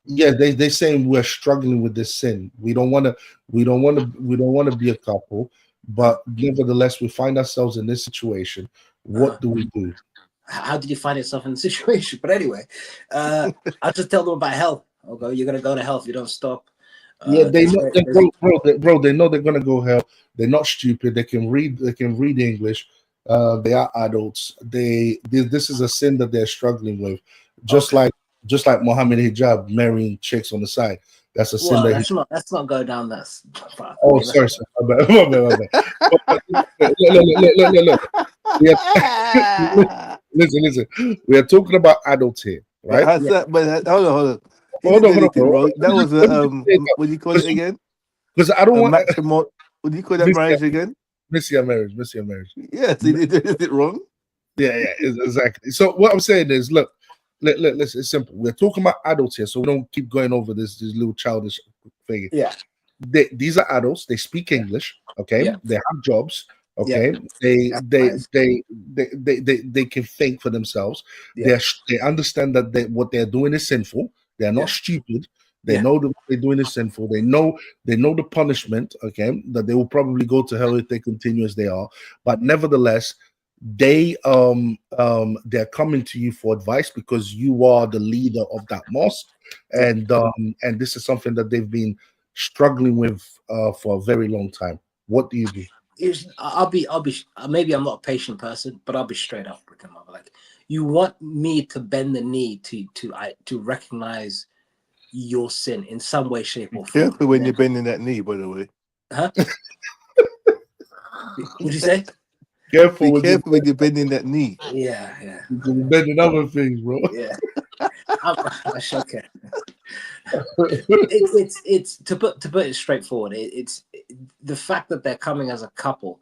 Yeah, they saying we're struggling with this sin. We don't want to be a couple, but nevertheless we find ourselves in this situation. What do we do? How did you find yourself in the situation? But anyway, I'll just tell them about hell. Okay, you're gonna go to hell if you don't stop. Yeah, they know, bro. They know they're gonna go hell. They're not stupid. They can read. They can read English. They are adults. This is a sin that they're struggling with. Just like Mohammed Hijab marrying chicks on the side. That's a sin let's not go down that path. Oh, sorry. My bad. Listen. We are talking about adults here, right? But hold on. Bro. That was what do you call it again? Because I don't want what do you call that marriage again? missing a marriage. Yes, he did it wrong. Yeah, exactly. So what I'm saying is, look, listen, it's simple. We're talking about adults here, so we don't keep going over this little childish thing. Yeah. These are adults. They speak English. Okay, Yeah. they have jobs. Okay, they can think for themselves. Yeah. They understand that what they're doing is sinful. They're not stupid. They Yeah. know that what they're doing is sinful. They know the punishment. Okay, that they will probably go to hell if they continue as they are. But nevertheless, they're coming to you for advice because you are the leader of that mosque, and this is something that they've been struggling with for a very long time. What do you do? I'll be maybe I'm not a patient person, but I'll be straight up with them. I'll be like, you want me to bend the knee to recognize your sin in some way, shape, or form. Careful when you're bending that knee, by the way. Huh? What'd you say? Careful Be careful when you're bending that knee. Yeah. You're bending other things, bro. Yeah. I shook it. It's to put it straightforward. It's the fact that they're coming as a couple.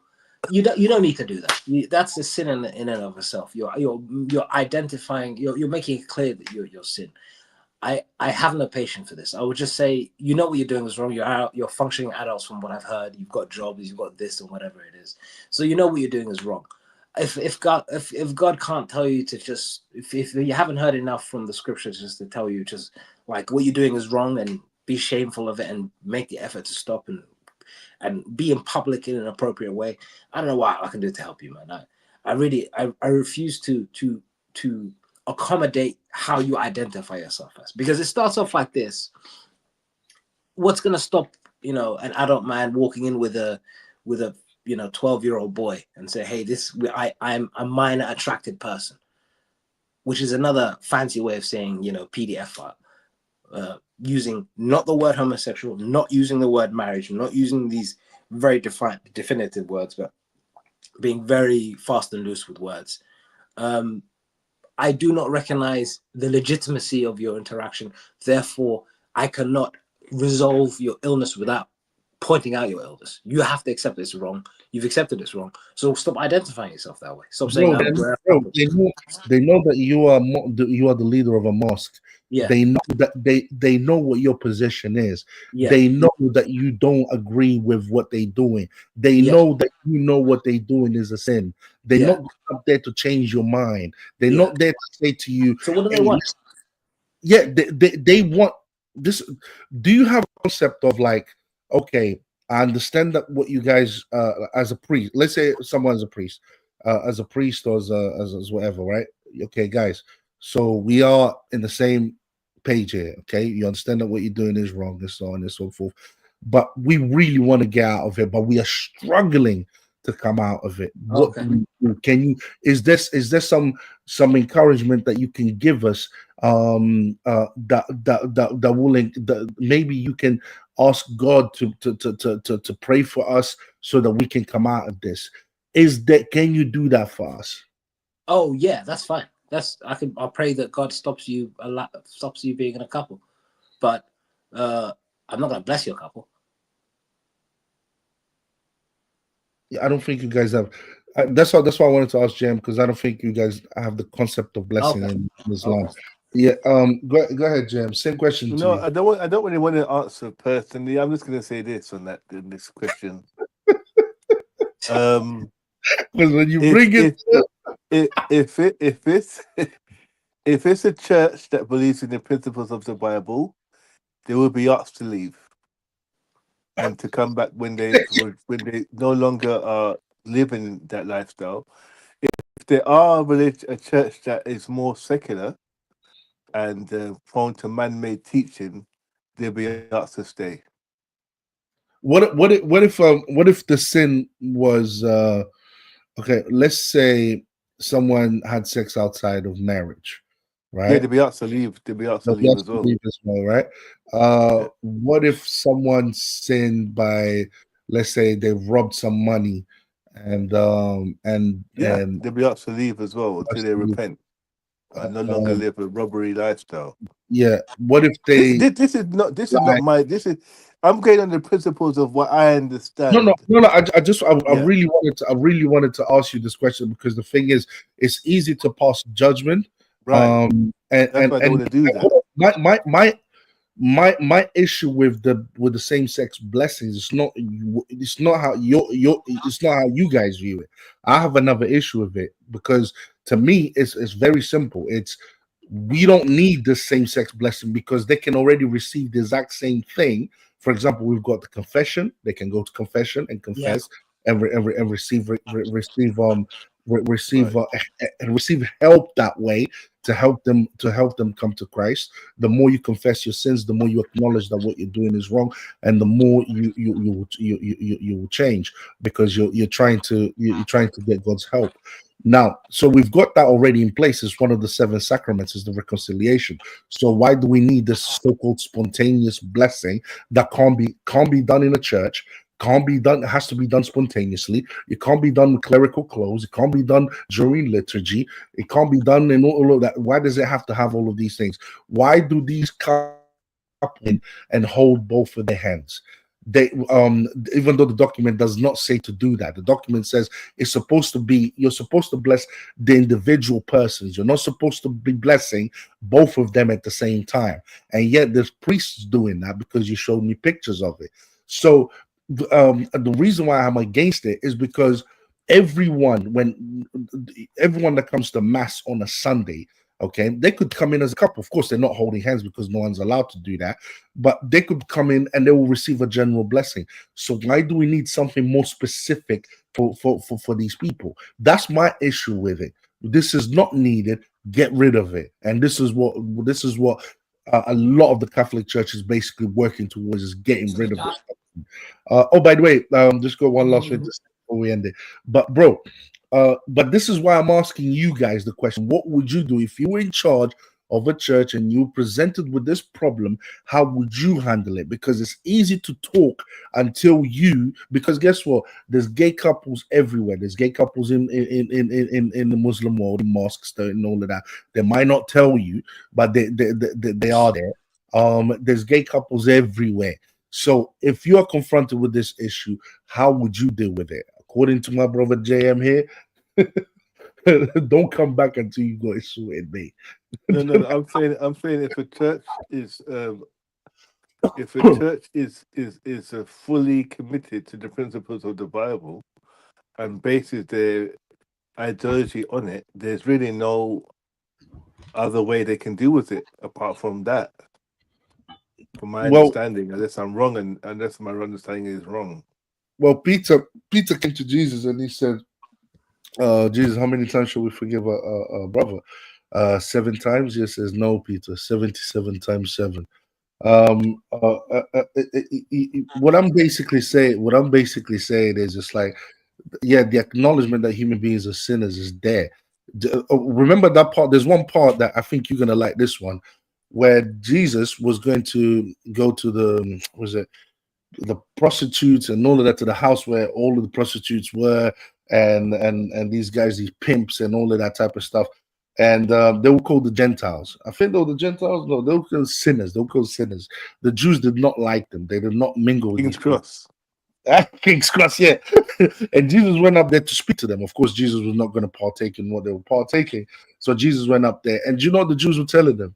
You don't need to do that. That's a sin in and of itself. You're identifying. You're making it clear that you're sin. I have no patience for this. I would just say, you know what you're doing is wrong. You're functioning adults from what I've heard. You've got jobs. You've got this or whatever it is. So you know what you're doing is wrong. If God can't tell you to just if you haven't heard enough from the scriptures just to tell you just like what you're doing is wrong and be shameful of it and make the effort to stop and be in public in an appropriate way, I don't know what I can do to help you, man. I refuse to accommodate how you identify yourself as, because it starts off like this. What's going to stop an adult man walking in with a 12-year-old boy and say, hey, I'm a minor attracted person, which is another fancy way of saying PDF file, using not the word homosexual, not using the word marriage, not using these very definitive words, but being very fast and loose with words. I do not recognize the legitimacy of your interaction. Therefore, I cannot resolve your illness without pointing out your illness. You have to accept it's wrong. You've accepted it's wrong. So stop identifying yourself that way. Stop saying they know that you are the leader of a mosque. Yeah. They know that they know what your position is. Yeah. They know that you don't agree with what they're doing. They know that you know what they're doing is a sin. They're not up there to change your mind. They're not there to say to you. So what do they want? Yeah, they want this. Do you have a concept of like, okay, I understand that what you guys as a priest, let's say someone's a priest, or as whatever, right? Okay, guys. So we are in the same page here. Okay, you understand that what you're doing is wrong, and so on and so forth. But we really want to get out of it, but we are struggling to come out of it. What can you? Is there some encouragement that you can give us? That willing that maybe you can ask God to pray for us so that we can come out of this. Can you do that for us? Oh yeah, that's fine. I'll pray that God stops you being in a couple, but I'm not gonna bless your couple. I don't think you guys have. That's why I wanted to ask Jam, because I don't think you guys have the concept of blessing in Islam. Okay. Yeah. Go ahead, Jam. Same question. No, I don't really want to answer personally. I'm just going to say this on this question. Because when you bring if it's a church that believes in the principles of the Bible, they will be asked to leave and to come back when they no longer are living that lifestyle. If there are a church that is more secular and prone to man-made teaching, they'll be asked to stay. What if the sin was okay? Let's say someone had sex outside of marriage, right? Yeah, they'll be asked to leave. They'll be asked to leave as well. Right? What if someone sinned by, let's say, they've robbed some money, and they'll be asked to leave as well until they repent and no longer live a robbery lifestyle. Yeah. What if they? This is not I'm going on the principles of what I No, understand. I Yeah, really wanted to ask you this question because the thing is, it's easy to pass judgment. right. And That's why I don't want to do that. my issue with the same sex blessings, it's not how it's not how you guys view it. I have another issue with it because to me it's very simple. It's we don't need the same sex blessing because they can already receive the exact same thing. For example, we've got the confession. They can go to confession and Yeah. confess and receive receive Right. receive help that way to help them come to Christ. The more you confess your sins, the more you acknowledge that what you're doing is wrong, and the more you will change because you're trying to get God's help. Now, so we've got that already in place. It's one of the seven sacraments, is the reconciliation. So why do we need this so-called spontaneous blessing that can't be done in a church? Can't be done. It has to be done spontaneously. It can't be done with clerical clothes. It can't be done during liturgy. It can't be done in all of that. Why does it have to have all of these things? Why do these couples in and hold both of their hands? They even though the document does not say to do that, the document says it's supposed to be you're supposed to bless the individual persons. You're not supposed to be blessing both of them at the same time. And yet there's priests doing that because you showed me pictures of it. So the reason why I'm against it is because everyone that comes to mass on a Sunday, okay, they could come in as a couple. Of course, they're not holding hands because no one's allowed to do that, but they could come in and they will receive a general blessing. So why do we need something more specific for these people? That's my issue with it. This is not needed. Get rid of it. And this is what a lot of the Catholic Church is basically working towards, is getting rid of this. Oh, by the way, just got one last thing to say before we end it. But bro, but this is why I'm asking you guys the question: what would you do if you were in charge of a church and you were presented with this problem? How would you handle it? Because it's easy to talk because guess what? There's gay couples everywhere. There's gay couples in the Muslim world, in mosques, and all of that. They might not tell you, but they are there. There's gay couples everywhere. So if you are confronted with this issue, how would you deal with it? According to my brother JM here, don't come back until you got it sorted, mate. No. I'm saying if a church is fully committed to the principles of the Bible and bases their ideology on it, there's really no other way they can deal with it apart from that. From my Well, understanding, unless I'm wrong, and unless my understanding is wrong. well, Peter came to Jesus and he said, Jesus, how many times shall we forgive a brother? 7 times? Yes, says no, Peter, 77 times 7. What I'm basically saying is just like, yeah, the acknowledgement that human beings are sinners is there. Remember that part. There's one part that I think you're gonna like, this one, where Jesus was going to go to the prostitutes and all of that, to the house where all of the prostitutes were, and these guys, these pimps and all of that type of stuff. And they were called the Gentiles. I think they were the Gentiles. No, they were called sinners. They were called sinners. The Jews did not like them. They did not mingle with King's these people. Cross. King's Cross, yeah. And Jesus went up there to speak to them. Of course, Jesus was not going to partake in what they were partaking. So Jesus went up there, and you know what the Jews were telling them?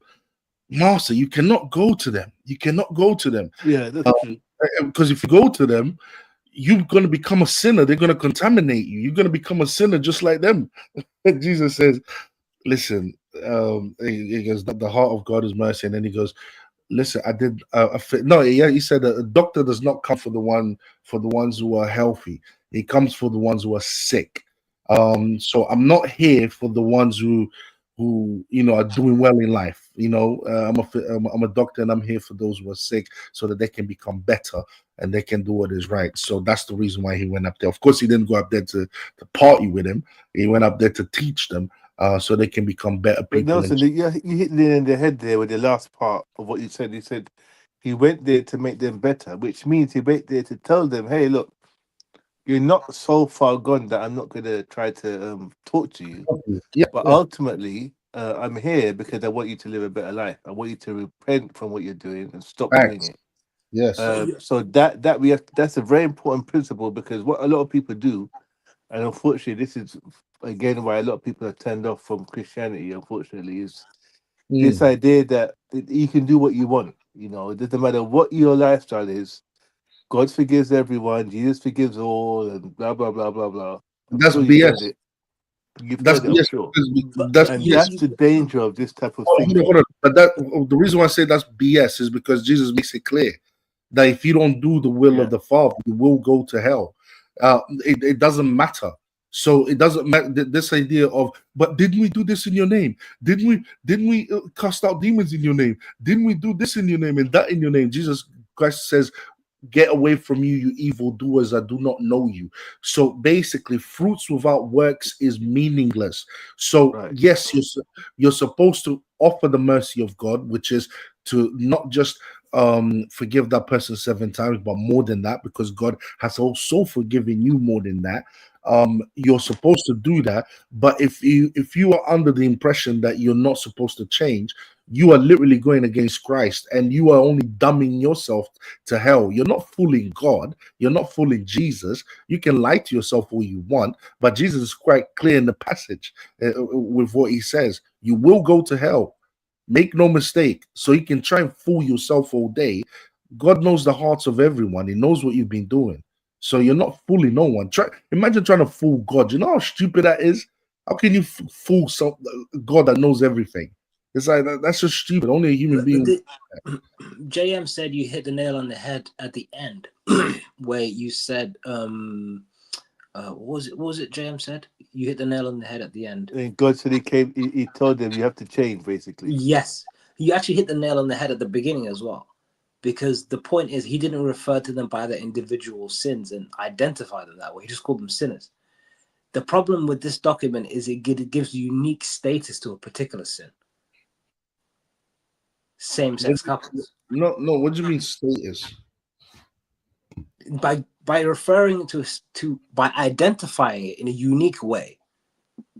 Master, you cannot go to them. You cannot go to them. Yeah, that's true. Because if you go to them, you're going to become a sinner. They're going to contaminate you. You're going to become a sinner just like them. And Jesus says, listen, he goes, the heart of God is mercy. And then he goes, listen, he said that a doctor does not come for the ones who are healthy. He comes for the ones who are sick. So I'm not here for the ones who are doing well in life. I'm a doctor, and I'm here for those who are sick so that they can become better and they can do what is right. So that's the reason why he went up there. Of course, he didn't go up there to party with him. He went up there to teach them so they can become better But people. Nelson, you hit me in the head there with the last part of what you said. He said he went there to make them better, which means he went there to tell them, hey, look, you're not so far gone that I'm not going to try to talk to you. Yeah, but yeah. ultimately, I'm here because I want you to live a better life. I want you to repent from what you're doing and stop doing it. Yes. So that we have, that's a very important principle, because what a lot of people do, and unfortunately this is again why a lot of people are turned off from Christianity, unfortunately, is this idea that you can do what you want. You know, it doesn't matter what your lifestyle is. God forgives everyone. Jesus forgives all, and blah blah blah blah blah. I'm That's sure you've heard BS. it. You've That's heard it, I'm BS. sure. That's And BS. that's the danger of this type of Hold on, thinking. hold on. But the reason why I say that's BS is because Jesus makes it clear that if you don't do the will of the Father, you will go to hell. It doesn't matter. So it doesn't matter this idea of, but didn't we do this in your name? Didn't we cast out demons in your name? Didn't we do this in your name and that in your name? Jesus Christ says, get away from you, you evildoers, I do not know you. So basically, fruits without works is meaningless. So yes, you're supposed to offer the mercy of God, which is to not just forgive that person 7 times, but more than that, because God has also forgiven you more than that. You're supposed to do that. But if you are under the impression that you're not supposed to change, you are literally going against Christ, and you are only dumbing yourself to hell. You're not fooling God. You're not fooling Jesus. You can lie to yourself all you want, but Jesus is quite clear in the passage with what he says. You will go to hell. Make no mistake. So you can try and fool yourself all day. God knows the hearts of everyone. He knows what you've been doing. So you're not fooling no one. Imagine trying to fool God. You know how stupid that is? How can you fool God that knows everything? It's like that's just stupid. Only a human being. JM said you hit the nail on the head at the end, where you said, what was it? JM said you hit the nail on the head at the end. And God said he told them you have to change, basically. Yes, you actually hit the nail on the head at the beginning as well, because the point is he didn't refer to them by their individual sins and identify them that way. He just called them sinners. The problem with this document is it gives unique status to a particular sin. Same-sex couples. No. What do you mean status? By referring to by identifying it in a unique way,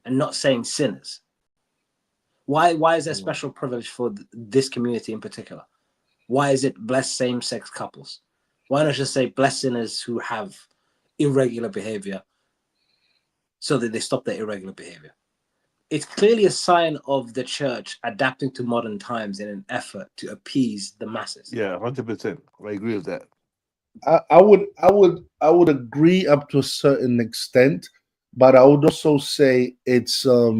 and not saying sinners. Why is there special privilege for this community in particular? Why is it blessed same-sex couples? Why not just say blessed sinners who have irregular behavior, so that they stop their irregular behavior? It's clearly a sign of the church adapting to modern times in an effort to appease the masses. Yeah, 100%. I agree with that. I would agree up to a certain extent, but I would also say it's a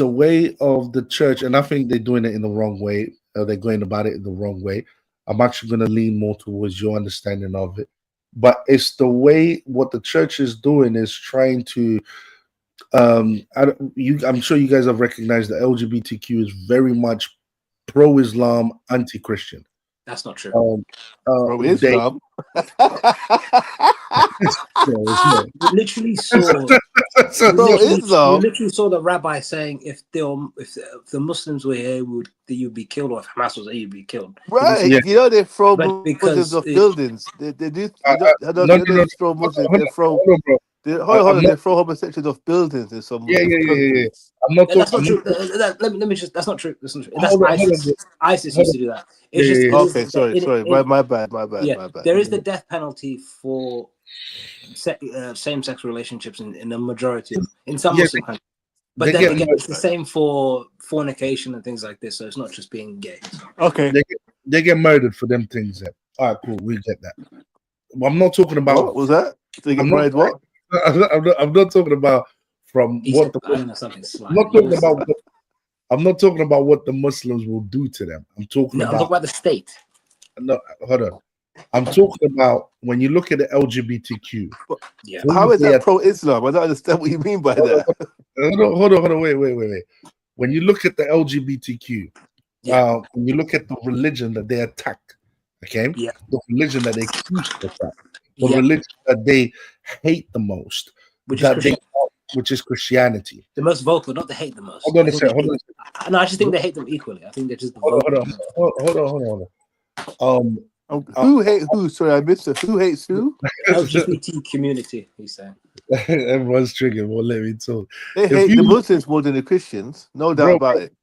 way of the church, and I think they're doing it in the wrong way. They're going about it in the wrong way. I'm actually going to lean more towards your understanding of it, but it's the way what the church is doing is trying to. I'm sure you guys have recognized that LGBTQ is very much pro-Islam, anti-Christian. That's not true. Pro-Islam. You literally saw. You literally saw the rabbi saying, if the Muslims were here, you'd be killed, or if Hamas was here, you'd be killed. Right? You know they throw Muslims off buildings. They do. They throw Muslims. They throw. They throw homosexuals off buildings in some countries. I'm not That's not true. Let me just. That's not true. That's not true. That's ISIS. ISIS used to do that. It's just sorry. My bad. There is the death penalty for same-sex relationships in a majority in some Muslim countries. But then again, it's the same for fornication and things like this. So it's not just being gay. Okay. They get murdered for them things. All right, cool. We get that. I'm not talking about. What was that? They get murdered. What? I'm not talking about from what the. I'm not talking about what the Muslims will do to them. I'm talking about the state. No, hold on. I'm talking about when you look at the LGBTQ. Yeah. How is that pro-Islam? I don't understand what you mean by that. Hold on. Wait. When you look at the LGBTQ, when you look at the religion that they attack, okay? Yeah. The religion that they choose to attack, the religion that they hate the most, which is Christianity. The most vocal, not the hate the most. Hold on a second. No, I just think they hate them equally. I think they're just the Hold on. Who hates who? Sorry, I missed it. Who hates who? LGBT community, he's saying. Everyone's triggered. Well, let me talk. They hate the Muslims more than the Christians. No doubt about it.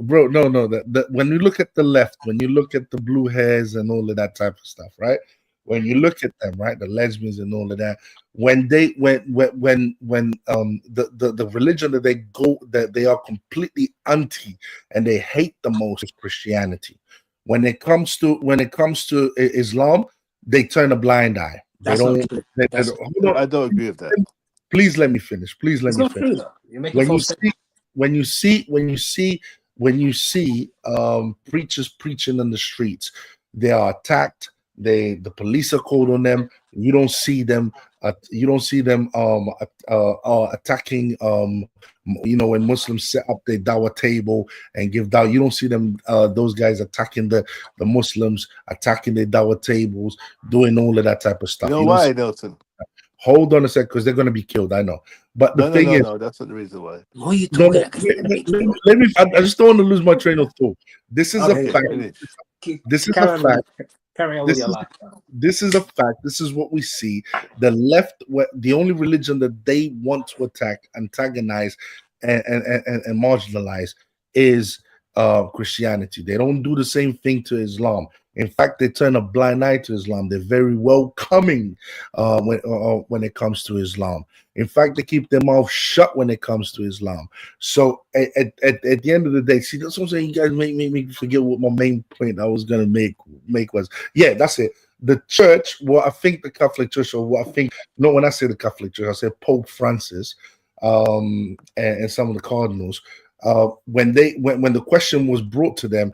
bro. No, no. That when you look at the left, when you look at the blue hairs and all of that type of stuff, right? When you look at them, right, the lesbians and all of that, when they when the religion that they go that they are completely anti and they hate the most is Christianity. When it comes to Islam, they turn a blind eye. They That's not don't. true. They That's don't hold I on. don't agree with that. Please let me finish. Please let it's me not finish. true though. You're making when you false see statements. when you see preachers preaching in the streets, they are attacked. The police are called on them. You don't see them attacking, when Muslims set up their dawah table and give dawah. You don't see them, those guys attacking the Muslims, attacking their dawah tables, doing all of that type of You stuff. know You don't see. why, Nelson? Hold on a sec, because they're going to be killed. I know, but the No, no, thing no, is, no. That's not the reason why. What are you no, talking no, about? I just don't want to lose my train of thought. This is a Okay, fact. Finish. This is a carry on. fact. Carry on with This your is life. this is a fact. This is what we see. The left, the only religion that they want to attack, antagonize, and marginalize is Christianity. They don't do the same thing to Islam. In fact, they turn a blind eye to Islam. They're very welcoming when it comes to Islam. In fact, they keep their mouth shut when it comes to Islam. So at the end of the day, see, that's what I'm saying. You guys make me forget what my main point I was gonna make was. Yeah, that's it. The church, what I think the Catholic Church, or what I think, no, when I say the Catholic Church, I say Pope Francis, and some of the cardinals, when the question was brought to them,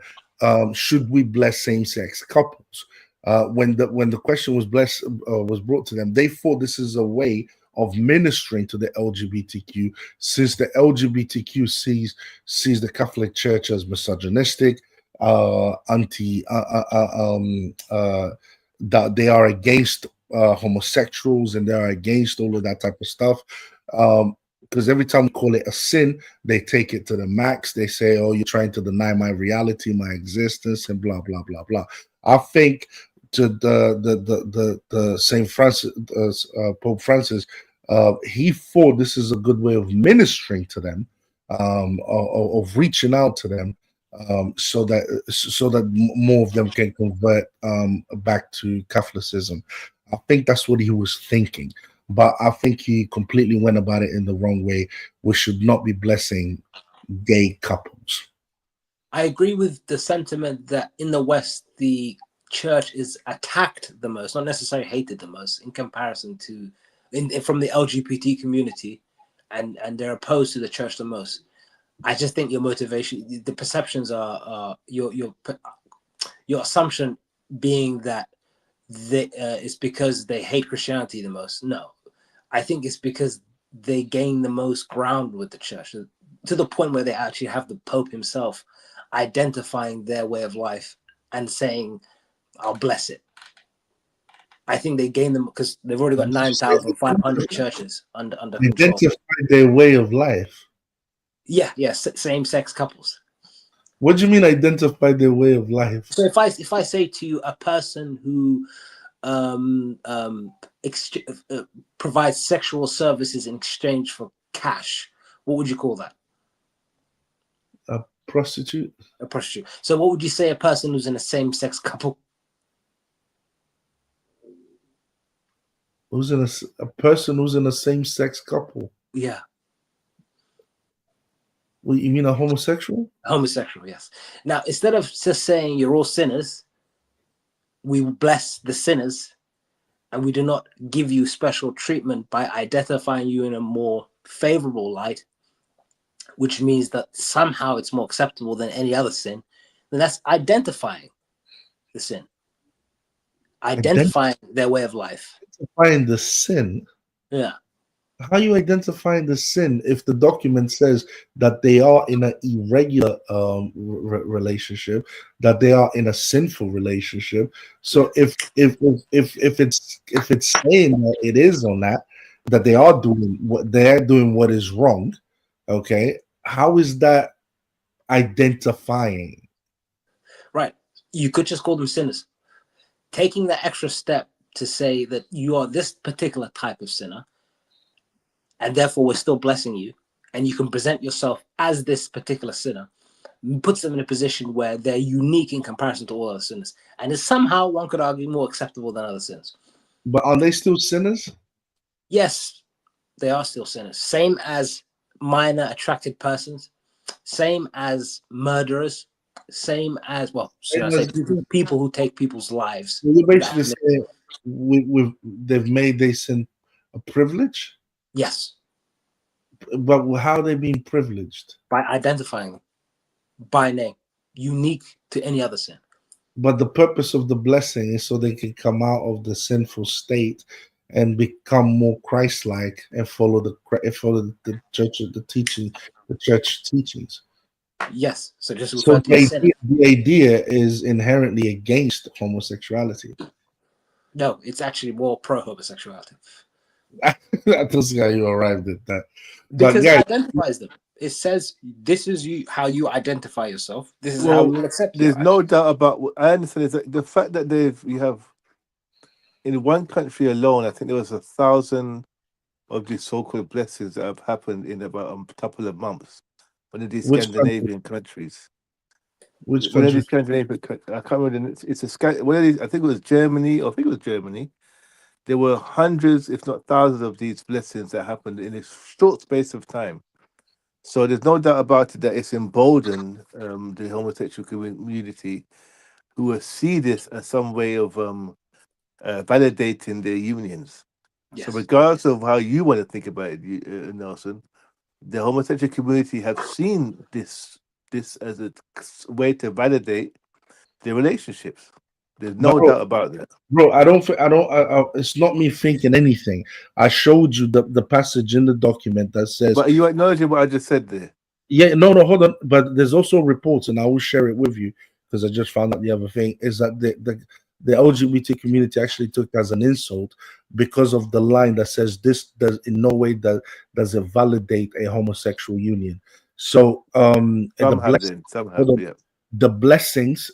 should we bless same-sex couples? When the question was brought to them, they thought this is a way of ministering to the LGBTQ, since the LGBTQ sees the Catholic Church as misogynistic, anti, that they are against homosexuals, and they are against all of that type of stuff. Because every time we call it a sin, they take it to the max. They say, "Oh, you're trying to deny my reality, my existence," and blah blah blah blah. I think to the Saint Francis, Pope Francis, he thought this is a good way of ministering to them, of reaching out to them, so that more of them can convert back to Catholicism. I think that's what he was thinking, but I think he completely went about it in the wrong way. We should not be blessing gay couples. I agree with the sentiment that in the West, the church is attacked the most, not necessarily hated the most, in comparison to from the LGBT community, and they're opposed to the church the most. I just think your motivation, the perceptions are your assumption being that it's because they hate Christianity the most. No, I think it's because they gain the most ground with the church, to the point where they actually have the Pope himself identifying their way of life and saying, "I'll bless it." I think they gain them because they've already got 9,500 churches under control. Identify their way of life. Yeah, same-sex couples. What do you mean identify their way of life? So if I say to you, a person who provides sexual services in exchange for cash, what would you call that? A prostitute. A prostitute. So what would you say a person who's in a same-sex couple? Who's in a person who's in a same-sex couple? Yeah. Well, you mean a homosexual? Homosexual, yes. Now, instead of just saying you're all sinners, we bless the sinners, and we do not give you special treatment by identifying you in a more favorable light, which means that somehow it's more acceptable than any other sin. Then that's identifying the sin, identifying their way of life. Identifying the sin. Yeah. How are you identifying the sin if the document says that they are in an irregular relationship, that they are in a sinful relationship? So if it's saying that it is on that they are doing what is wrong, okay, how is that identifying? Right. You could just call them sinners. Taking the extra step to say that you are this particular type of sinner, and therefore we're still blessing you, and you can present yourself as this particular sinner, puts them in a position where they're unique in comparison to all other sinners, and is somehow, one could argue, more acceptable than other sins. But are they still sinners? Yes, they are still sinners. Same as minor attracted persons, same as murderers, same as, well, should I say, people who take people's lives. You're basically saying they've made their sin a privilege? Yes. But how are they being privileged? By identifying them by name, unique to any other sin. But the purpose of the blessing is so they can come out of the sinful state and become more Christ-like and follow the church, the church teachings. Yes. So just So refer to a sin. the idea is inherently against homosexuality. No, it's actually more pro-homosexuality. I don't see how you arrived at that. Because guys, it identifies them. It says this is how you identify yourself. This is how we'll accept you. There's no doubt about what I understand is that the fact that you have in one country alone, I think there was 1,000 of these so-called blessings that have happened in about a couple of months. One of these Scandinavian countries. Which one country? of these Scandinavian countries? I can't remember. One of these. I think it was Germany. I think it was Germany. There were hundreds, if not thousands, of these blessings that happened in a short space of time. So there's no doubt about it that it's emboldened the homosexual community, who will see this as some way of validating their unions. Yes. So regardless of how you want to think about it, Nelson, the homosexual community have seen this as a way to validate their relationships. There's no doubt about that. Bro, it's not me thinking anything. I showed you the passage in the document that says. But are you acknowledging what I just said there? Yeah, no, hold on. But there's also reports, and I will share it with you because I just found out the other thing is that the LGBT community actually took it as an insult because of the line that says this does in no way does it validate a homosexual union. So some have, yeah. The blessings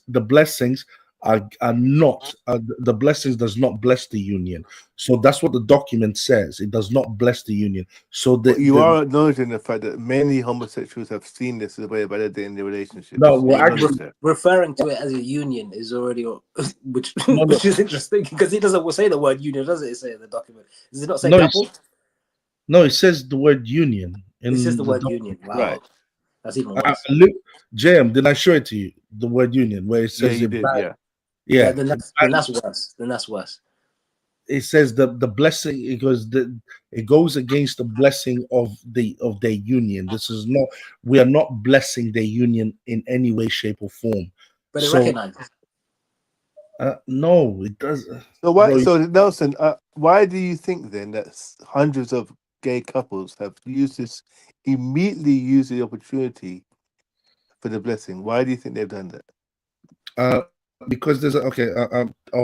are not the blessings does not bless the union. So that's what the document says. It does not bless the union. So you are acknowledging the fact that many homosexuals have seen this as a way of validating their relationships. No, we're actually referring to it as a union is already which is interesting because he doesn't say the word union, does it say in the document? Does it not say couple? No, it says the word union. It says the word union. Wow. Right. That's even worse. Jam, did I show it to you? The word union, where it says yeah, then that's worse. Then that's worse. It says the blessing it goes against the blessing of their union. This is not, we are not blessing their union in any way, shape, or form. But it recognizes. No, it doesn't. So why? So Nelson, why do you think then that hundreds of gay couples have immediately used the opportunity for the blessing? Why do you think they've done that? Because there's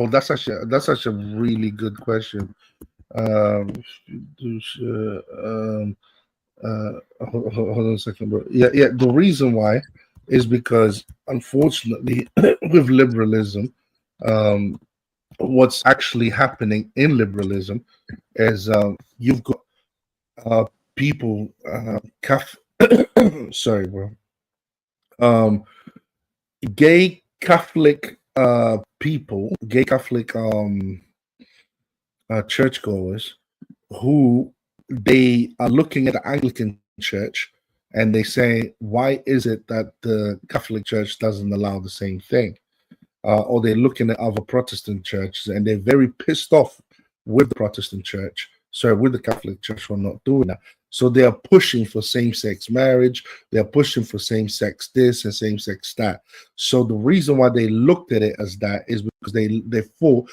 that's actually a really good question. Hold on a second, bro. Yeah. The reason why is because unfortunately with liberalism, what's actually happening in liberalism is you've got people sorry, bro. Gay Catholic people, gay Catholic churchgoers, who they are looking at the Anglican Church and they say, why is it that the Catholic Church doesn't allow the same thing? Or they're looking at other Protestant churches and they're very pissed off with the Protestant Church, with the Catholic Church for not doing that. So they are pushing for same-sex marriage. They are pushing for same-sex this and same-sex that. So the reason why they looked at it as that is because they thought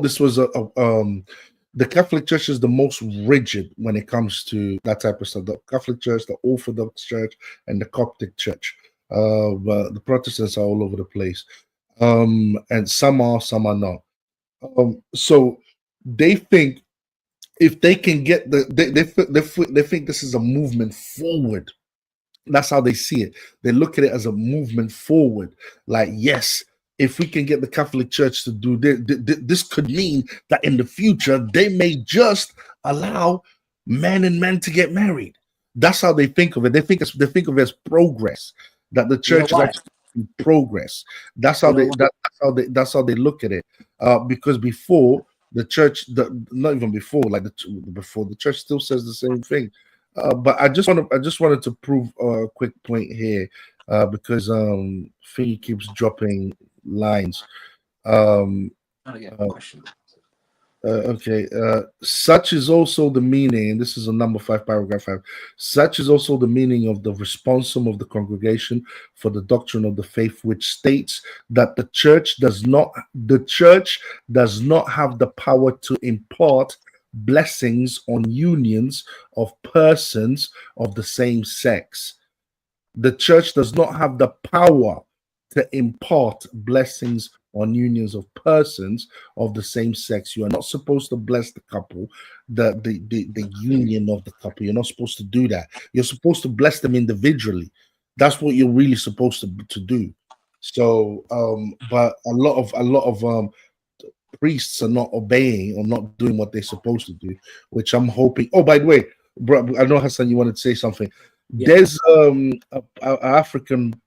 this was the Catholic Church is the most rigid when it comes to that type of stuff. The Catholic Church, the Orthodox Church, and the Coptic Church. The Protestants are all over the place, and some are not. So they think if they can get they think this is a movement forward. That's how they see it. They look at it as a movement forward. Like, yes, if we can get the Catholic Church to do this could mean that in the future they may just allow man and man to get married. That's how they think of it. They think of it as progress. That the You know church is why? actually progress. That's how You know they why? that's how they look at it. Because before the church, not even before, like before the church still says the same thing. But I just wanted to prove a quick point here, because Fee keeps dropping lines. Um, I don't get a uh, question. okay. Such is also the meaning, and this is a number 5, paragraph 5. Such is also the meaning of the responsum of the congregation for the doctrine of the faith, which states that the church does not have the power to impart blessings on unions of persons of the same sex. The church does not have the power to impart blessings on unions of persons of the same sex. You are not supposed to bless the couple, the union of the couple. You're not supposed to do that. You're supposed to bless them individually. That's what you're really supposed to do. So, but a lot of priests are not obeying or not doing what they're supposed to do, which I'm hoping. Oh, by the way, bro, I know Hassan, you wanted to say something. Yeah. There's a African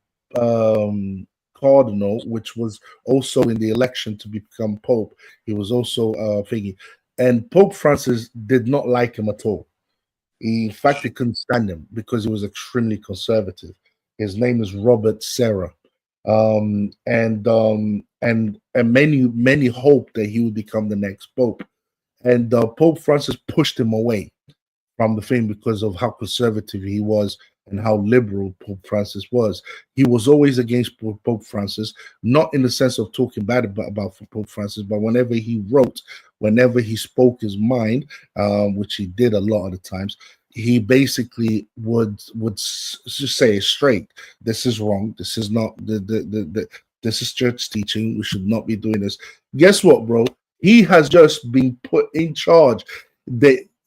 cardinal which was also in the election to become pope. He was also thinking, and Pope Francis did not like him at all. In fact, he couldn't stand him because he was extremely conservative. His name is Robert Serra, and many hoped that he would become the next pope. And Pope Francis pushed him away from the thing because of how conservative he was and how liberal Pope Francis was. He was always against Pope Francis, not in the sense of talking bad about Pope Francis, but whenever he wrote, whenever he spoke his mind, which he did a lot of the times, he basically just say it straight. This is wrong. This is not this is church teaching. We should not be doing this. Guess what, bro? He has just been put in charge.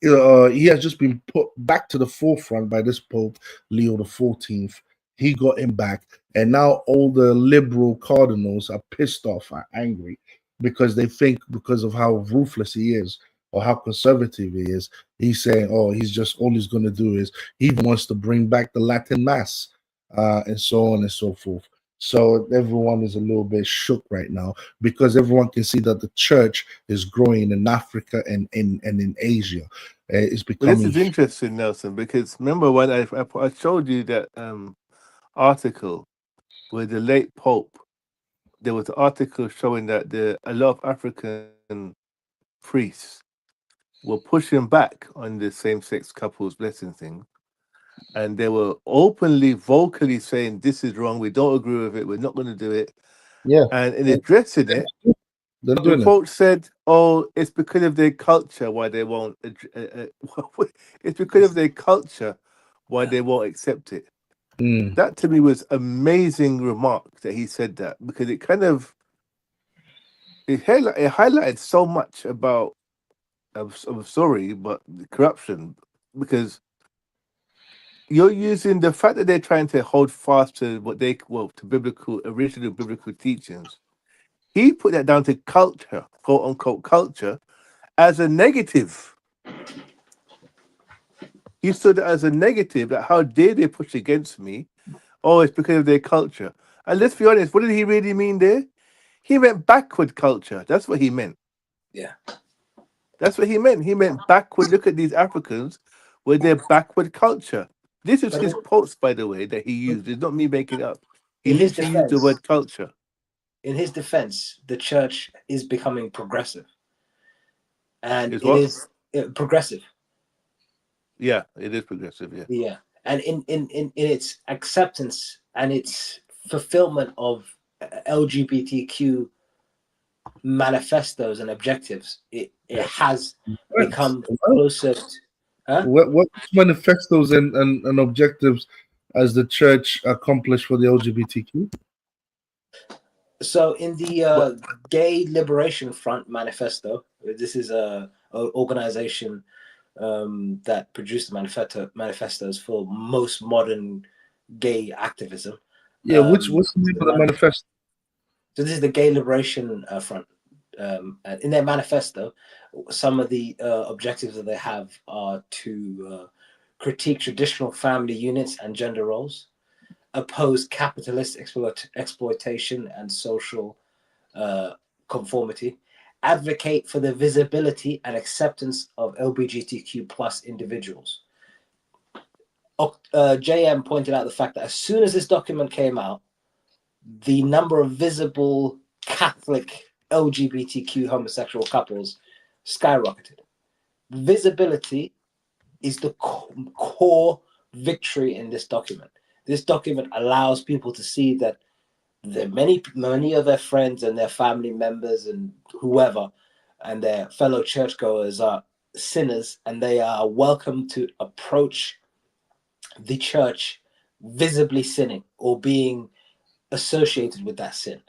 He has just been put back to the forefront by this Pope Leo the 14th. He got him back, and now all the liberal cardinals are pissed off, are angry because they think because of how ruthless he is or how conservative he is. He's saying, "Oh, he's just all he's going to do is he even wants to bring back the Latin Mass, and so on and so forth." So everyone is a little bit shook right now because everyone can see that the church is growing in Africa and in Asia. It's Well, this becoming is interesting, Nelson, because remember when I showed you that article where the late Pope, there was an article showing that a lot of African priests were pushing back on the same-sex couples blessing thing, and they were openly, vocally saying this is wrong. We don't agree with it. We're not going to do it. yeah. And in addressing it, They're not the doing it. quote said, "Oh, it's because of their culture why they won't. It's because of their culture why they won't accept it." Mm. That to me was amazing remark that he said that, because it kind of it highlighted so much about I'm sorry, but the corruption, because you're using the fact that they're trying to hold fast to to original biblical teachings. He put that down to culture, quote unquote culture, as a negative. He stood it as a negative, that how dare they push against me? Oh, it's because of their culture. And let's be honest, what did he really mean there? He meant backward culture. That's what he meant. Yeah. That's what he meant. He meant backward. Look at these Africans with their backward culture. This is But his quotes, by the way, that he used. It's not me making it up. He in his literally used the defense, word culture. the church is becoming progressive, and Is it what? is progressive. Yeah, it is progressive. Yeah. Yeah, and in its acceptance and its fulfillment of LGBTQ manifestos and objectives, it has What? become closer to, huh? What manifestos and objectives as the church accomplished for the LGBTQ? So in the But Gay Liberation Front manifesto, this is a organization that produced manifestos for most modern gay activism. Yeah, what's the name of the manifesto? So this is the Gay Liberation Front. And in their manifesto, some of the objectives that they have are to critique traditional family units and gender roles, oppose capitalist exploitation and social conformity, advocate for the visibility and acceptance of LGBTQ plus individuals. JM pointed out the fact that as soon as this document came out, the number of visible Catholic LGBTQ homosexual couples skyrocketed. Visibility is the core victory in this document. This document allows people to see that many of their friends and their family members and whoever and their fellow churchgoers are sinners, and they are welcome to approach the church visibly sinning or being associated with that sin.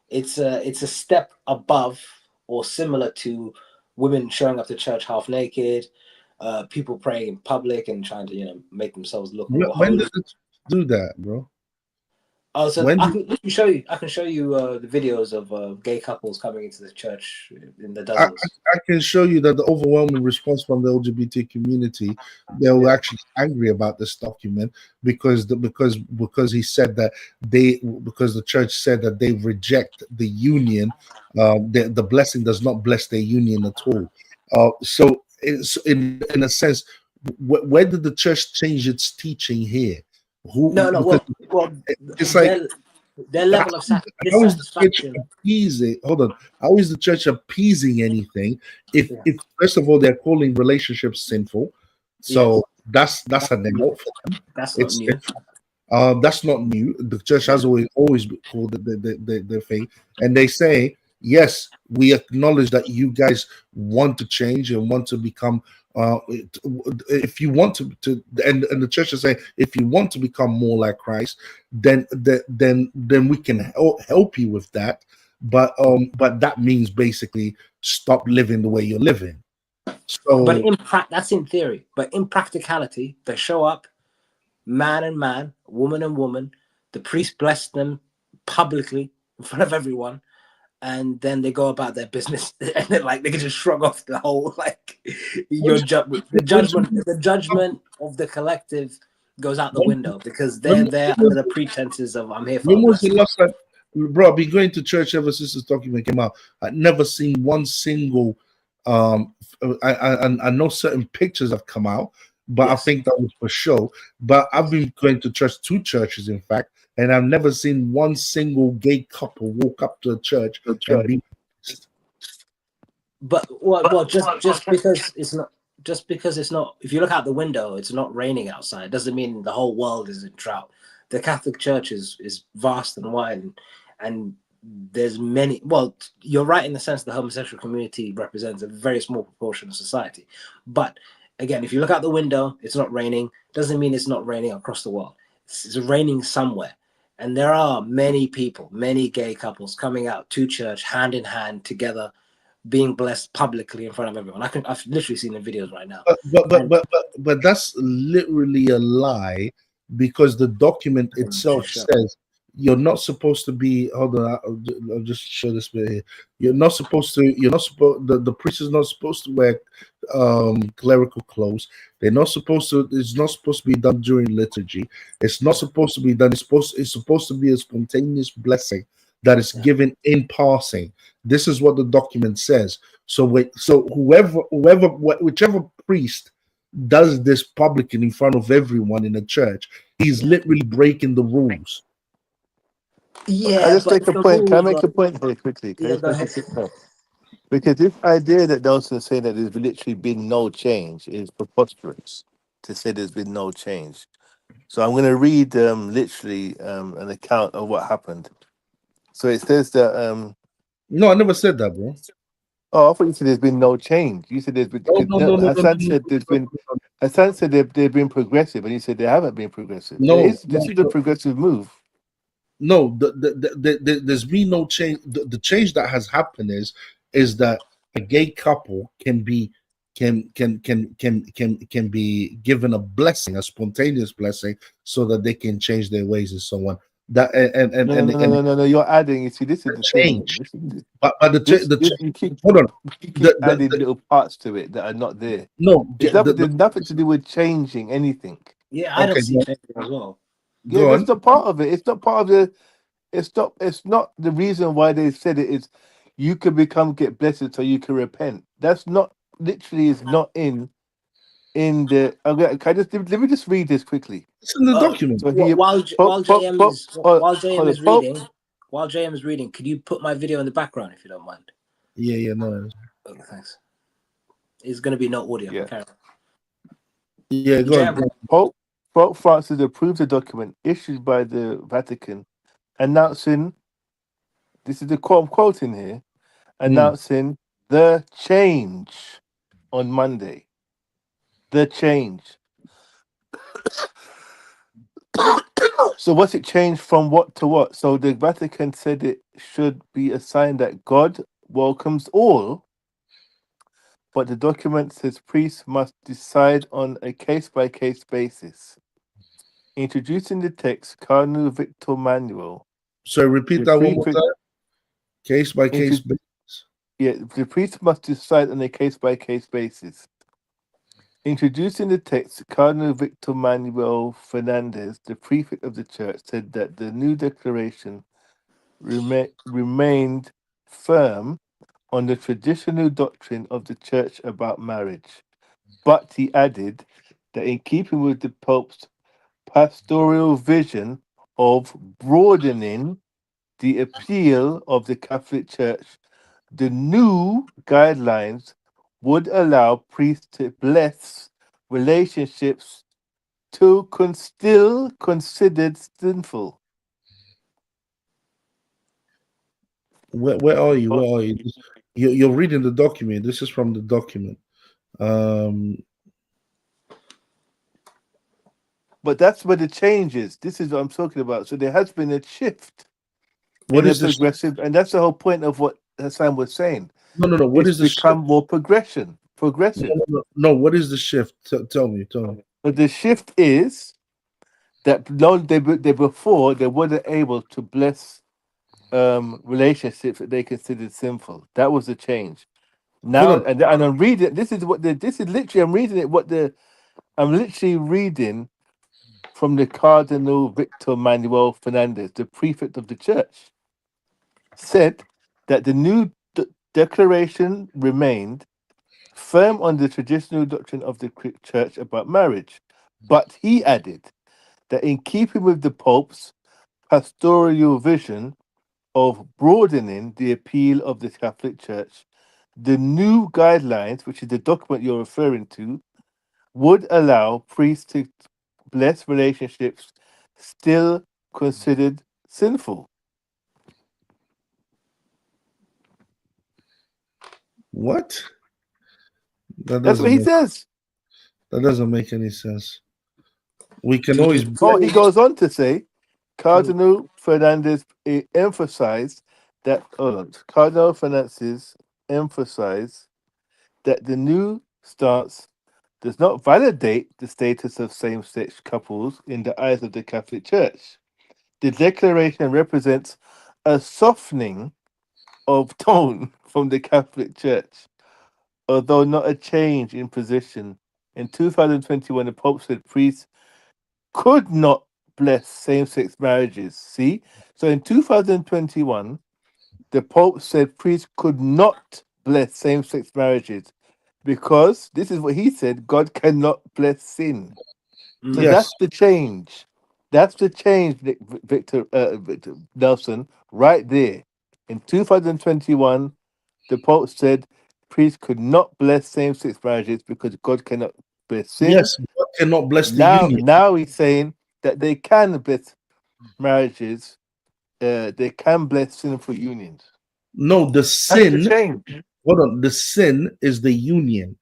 It's a step above or similar to women showing up to church half naked, people praying in public and trying to make themselves look more When holy. did it do that, bro? Oh, so When I can show you. I can show you the videos of gay couples coming into the church in the dozens. I can show you that the overwhelming response from the LGBT community, they were actually angry about this document because he said that because the church said that they reject the union, the blessing does not bless their union at all. So it's in a sense, where did the church change its teaching here? No, Because well, it's like, their level of how is the church dissatisfaction. appeasing? Hold on. How is the church appeasing anything if first of all they're calling relationships sinful? So that's a no for them. That's not new. That's not new. The church has always called the thing, and they say yes, we acknowledge that you guys want to change and want to become. If you want to and the church is saying if you want to become more like Christ, then we can help you with that. But that means basically stop living the way you're living. So, but that's in theory. But in practicality, they show up, man and man, woman and woman. The priest blessed them publicly in front of everyone, and then they go about their business, and then they can just shrug off the whole the judgment of the collective goes out the window because they're there under the pretenses of I'm here for. When was the last time, bro? I've been going to church ever since this document came out. I've never seen one single. I know certain pictures have come out, but I think that was for show. But I've been going to two churches, in fact, and I've never seen one single gay couple walk up to a church and be. But just because it's not. If you look out the window, it's not raining outside. Doesn't mean the whole world is in drought. The Catholic Church is vast and wide, and there's many. Well, you're right in the sense the homosexual community represents a very small proportion of society. But again, if you look out the window, it's not raining. Doesn't mean it's not raining across the world. It's raining somewhere. And there are many people, many gay couples coming out to church hand in hand together, being blessed publicly in front of everyone. I've literally seen the videos right now. But that's literally a lie because the document itself says you're not supposed to be. Hold on, I'll just show this bit here. The priest is not supposed to wear clerical clothes. They're not supposed to. It's not supposed to be done during liturgy. It's not supposed to be done. It's supposed to be a spontaneous blessing that is given in passing. This is what the document says. So whichever priest does this publicly in front of everyone in the church, he's literally breaking the rules. Yeah, I just make a point. Can I make a point here quickly? Because this idea that Dawson is saying that there's literally been no change is preposterous to say there's been no change. So I'm going to read literally an account of what happened. So it says that. No, I never said that, bro. Oh, I thought you said there's been no change. You said there's been. Hassan said there's been. Hassan said they've been progressive, and he said they haven't been progressive. This is the progressive move. No, there's been no change. The change that has happened is that a gay couple can be given a blessing, a spontaneous blessing, so that they can change their ways and so on. That No. You're adding. You see, this is the thing. change. But You keep hold on. you The, keep the, adding the little parts to it that are not there. no. There's nothing to do with changing anything. Yeah, I don't Okay, see changing as well. Yeah, go that's on. not part of it. It's not part of the. It's not the reason why they said it is. You can get blessed so you can repent. That's not literally is not in the. Okay, can I just let me just read this quickly. It's in the document. So he While Pope, Pope, hold on, Pope. While JM is reading, could you put my video in the background if you don't mind? Yeah, no. Okay, thanks. It's going to be no audio. Yeah. Carry on. Yeah, go on. Pope Francis approved a document issued by the Vatican announcing, this is the quote I'm quoting here, announcing the change on Monday. The change. So what's it changed from what to what? So the Vatican said it should be a sign that God welcomes all, but the document says priests must decide on a case-by-case basis. Introducing the text, Cardinal Victor Manuel. So repeat that one more time. Case by case basis. Yeah, the priest must decide on a case-by-case basis. Introducing the text, Cardinal Victor Manuel Fernandez, the prefect of the church, said that the new declaration remained firm on the traditional doctrine of the church about marriage. But he added that in keeping with the Pope's pastoral vision of broadening the appeal of the Catholic Church, the new guidelines would allow priests to bless relationships still considered sinful. Where are you? Where are you? You're reading the document. This is from the document. But that's where the change is. This is what I'm talking about. So there has been a shift. What is the progressive? And that's the whole point of what Hassan was saying. No. What is the become shift? more progressive? No. What is the shift? Tell me. But the shift is that they before they weren't able to bless relationships that they considered sinful. That was the change. Now and I'm reading. This is literally I'm reading it. I'm literally reading from the Cardinal Victor Manuel Fernandez, the prefect of the church, said that the new declaration remained firm on the traditional doctrine of the church about marriage, but he added that in keeping with the Pope's pastoral vision of broadening the appeal of the Catholic Church, the new guidelines, which is the document you're referring to, would allow priests to bless relationships still considered sinful. What? That's what he says. That doesn't make any sense. We can always. He goes on to say, Cardinal Fernandez emphasized that Cardinal Fernandez emphasized that the new stance does not validate the status of same-sex couples in the eyes of the Catholic Church. The declaration represents a softening of tone from the Catholic Church, although not a change in position. In 2021, the Pope said priests could not bless same-sex marriages. See? So in 2021, the Pope said priests could not bless same-sex marriages because this is what he said: God cannot bless sin. So that's the change. That's the change, Victor Nelson, right there. In 2021, the Pope said priests could not bless same-sex marriages because God cannot bless sin. Yes, God cannot bless the union. Now he's saying that they can bless marriages. They can bless sinful unions. No, the sin. That's the change. Hold on. The sin is the union.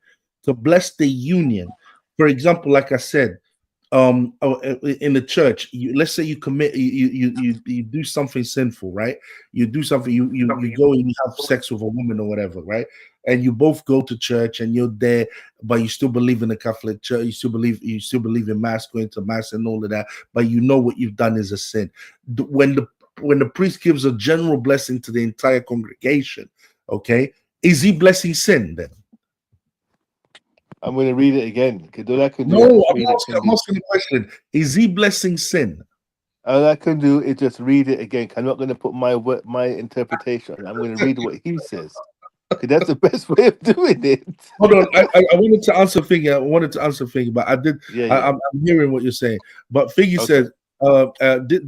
To bless the union. For example, like I said, in the church, let's say you commit, you do something sinful, right? You do something, you go and you have sex with a woman or whatever, right? And you both go to church and you're there, but you still believe in the Catholic Church, you still believe in mass, going to mass and all of that, but you know what you've done is a sin. When the priest gives a general blessing to the entire congregation, okay, is he blessing sin then? I'm going to read it again because all I can do No, is I'm read it. asking the question. Is he blessing sin? All I can do is just read it again. I'm not going to put my interpretation on it. I'm going to read what he says. Because that's the best way of doing it. Hold on, I wanted to answer Figgy. I wanted to answer Figgy, but I did. Yeah. I'm hearing what you're saying. But Figgy Okay. said,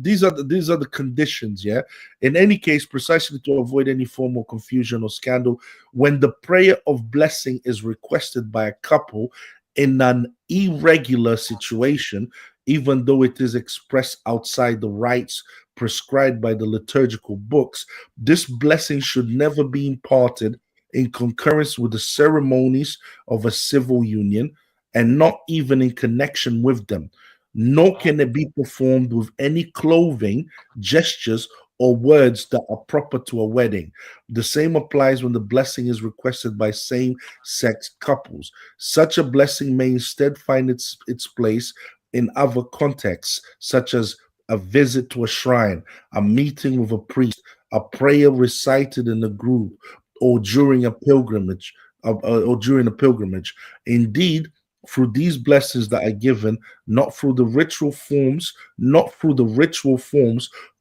these are the conditions. Yeah. In any case, precisely to avoid any form of confusion or scandal, when the prayer of blessing is requested by a couple in an irregular situation, even though it is expressed outside the rites prescribed by the liturgical books, this blessing should never be imparted in concurrence with the ceremonies of a civil union, and not even in connection with them. Nor can it be performed with any clothing, gestures, or words that are proper to a wedding. The same applies when the blessing is requested by same-sex couples. Such a blessing may instead find its place in other contexts, such as a visit to a shrine, a meeting with a priest, a prayer recited in a group, or during a pilgrimage, Indeed, through these blessings that are given, not through the ritual forms,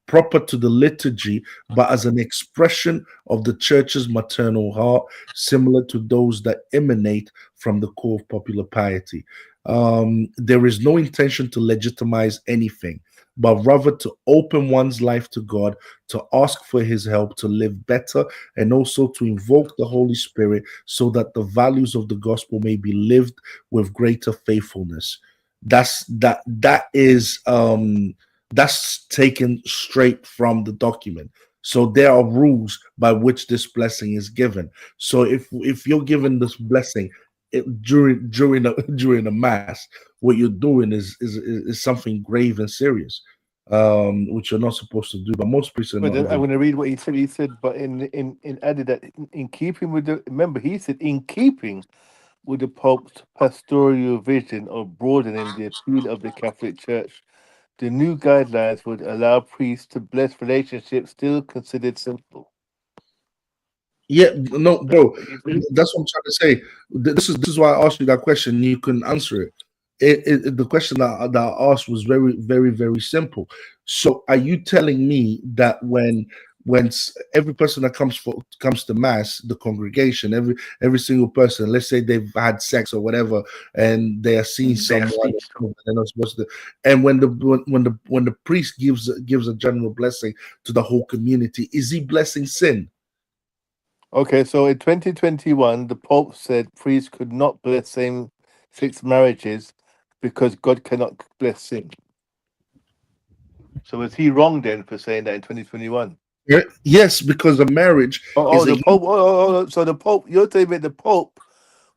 proper to the liturgy, but as an expression of the church's maternal heart, similar to those that emanate from the core of popular piety. There is no intention to legitimize anything, but rather to open one's life to God, to ask for his help to live better, and also to invoke the Holy Spirit so that the values of the gospel may be lived with greater faithfulness. That's taken straight from the document. So there are rules by which this blessing is given. So if you're given this blessing during a mass, what you're doing is something grave and serious, which you're not supposed to do. But most priests are But not. I'm going to read what he said. He said, but in added that in keeping with the, remember, he said in keeping with the Pope's pastoral vision of broadening the appeal of the Catholic Church, the new guidelines would allow priests to bless relationships still considered simple. Yeah, no, bro. That's what I'm trying to say. This is why I asked you that question. You couldn't answer it. The question that I asked was very, very, very simple. So, are you telling me that when every person that comes to mass, the congregation, every single person, let's say they've had sex or whatever, and they are seeing someone they're not supposed to, and when the priest gives a general blessing to the whole community, is he blessing sin? Okay, so in 2021, the Pope said priests could not bless same-sex marriages because God cannot bless sin. So is he wrong then for saying that in 2021? Yes, because a marriage. The Pope. So the Pope, you're telling me the Pope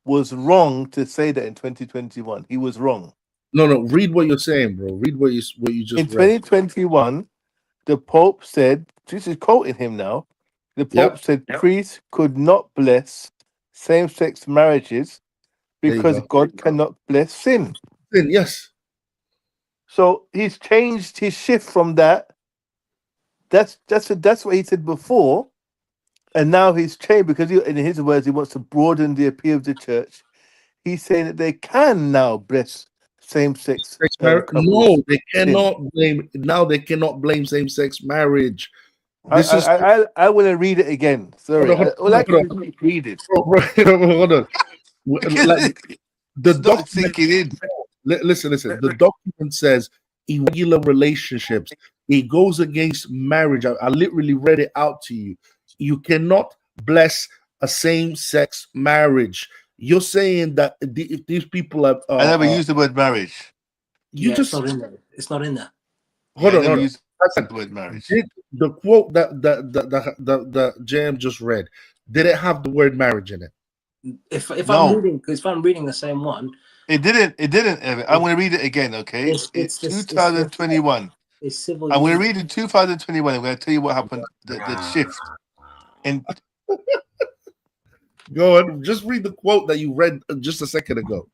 was wrong to say that in 2021? He was wrong. No, read what you're saying, bro. Read what you just in read. 2021, the Pope said, this is quoting him now, the Pope said priests could not bless same-sex marriages because God cannot bless sin. Yes. So he's changed his shift from that. That's what he said before, and now he's changed because in his words, he wants to broaden the appeal of the church. He's saying that they can now bless same-sex couples. No, they cannot blame. Now they cannot blame same-sex marriage. I want to read it again. Sorry, read it. Hold on. Like, the document, listen. The document says irregular relationships. It goes against marriage. I literally read it out to you. You cannot bless a same-sex marriage. You're saying that if these people are. I never used the word marriage. It's not in there. It's not in there. Hold on. The word marriage. The quote that JM just read, did it have the word marriage in it? If I'm reading the same one, It didn't. It didn't. Evan. I'm going to read it again. Okay. It's It's this. 2021. It's civil. I'm going to union. read in 2021. I'm going to tell you what happened. The shift. And Go ahead. Just read the quote that you read just a second ago.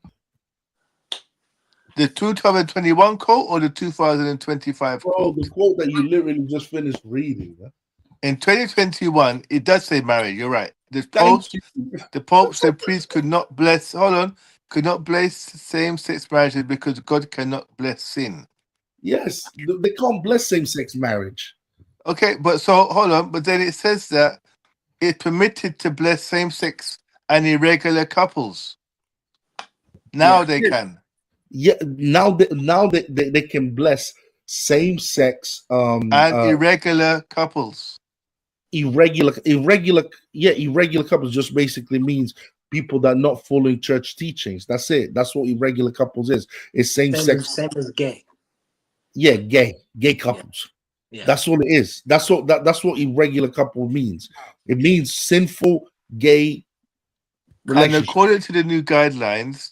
the 2021 quote or the 2025 Bro, quote? the quote that you literally just finished reading. Huh? In 2021, it does say marriage. You're right. Thank The Pope said priests could not bless. Hold on. Could not bless same-sex marriages because God cannot bless sin. Yes, they can't bless same-sex marriage. Okay, but so hold on. But then it says that it's permitted to bless same-sex and irregular couples. Now they can. Yeah, now they can bless same-sex And irregular couples. irregular couples just basically means people that are not following church teachings. That's it. That's what irregular couples is. It's same-sex. Same as gay. Yeah, gay couples. Yeah. That's what it is. That's what irregular couple means. It means sinful gay And relationship. according to the new guidelines,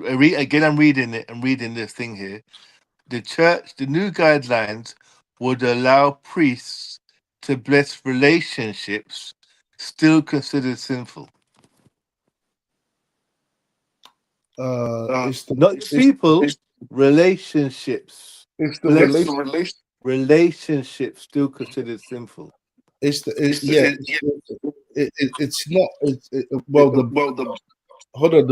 again, I'm reading it. I'm reading this thing here. The new guidelines would allow priests to bless relationships still considered sinful. Not people, relationships. It's the Relationships still considered sinful. It's not. Hold on.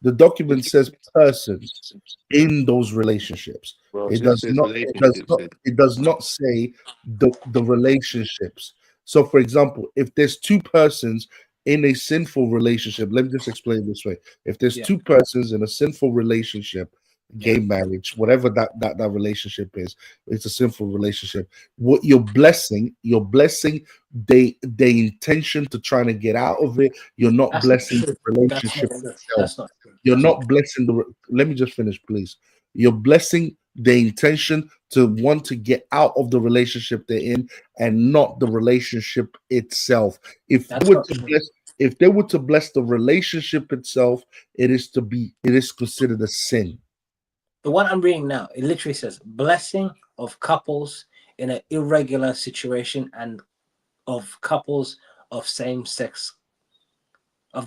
The document says persons in those relationships. Well, It does not. It does not say the relationships. So, for example, if there's two persons in a sinful relationship, let me just explain this way. If there's two persons in a sinful relationship, gay marriage, whatever that relationship is, it's a sinful relationship. What you're blessing the intention to try to get out of it. You're not blessing the relationship itself. That's not true. You're not blessing let me just finish, please. You're blessing the intention to want to get out of the relationship they're in and not the relationship itself. If they were to bless the relationship itself, it is considered a sin. The one I'm reading now, it literally says blessing of couples in an irregular situation and of couples of the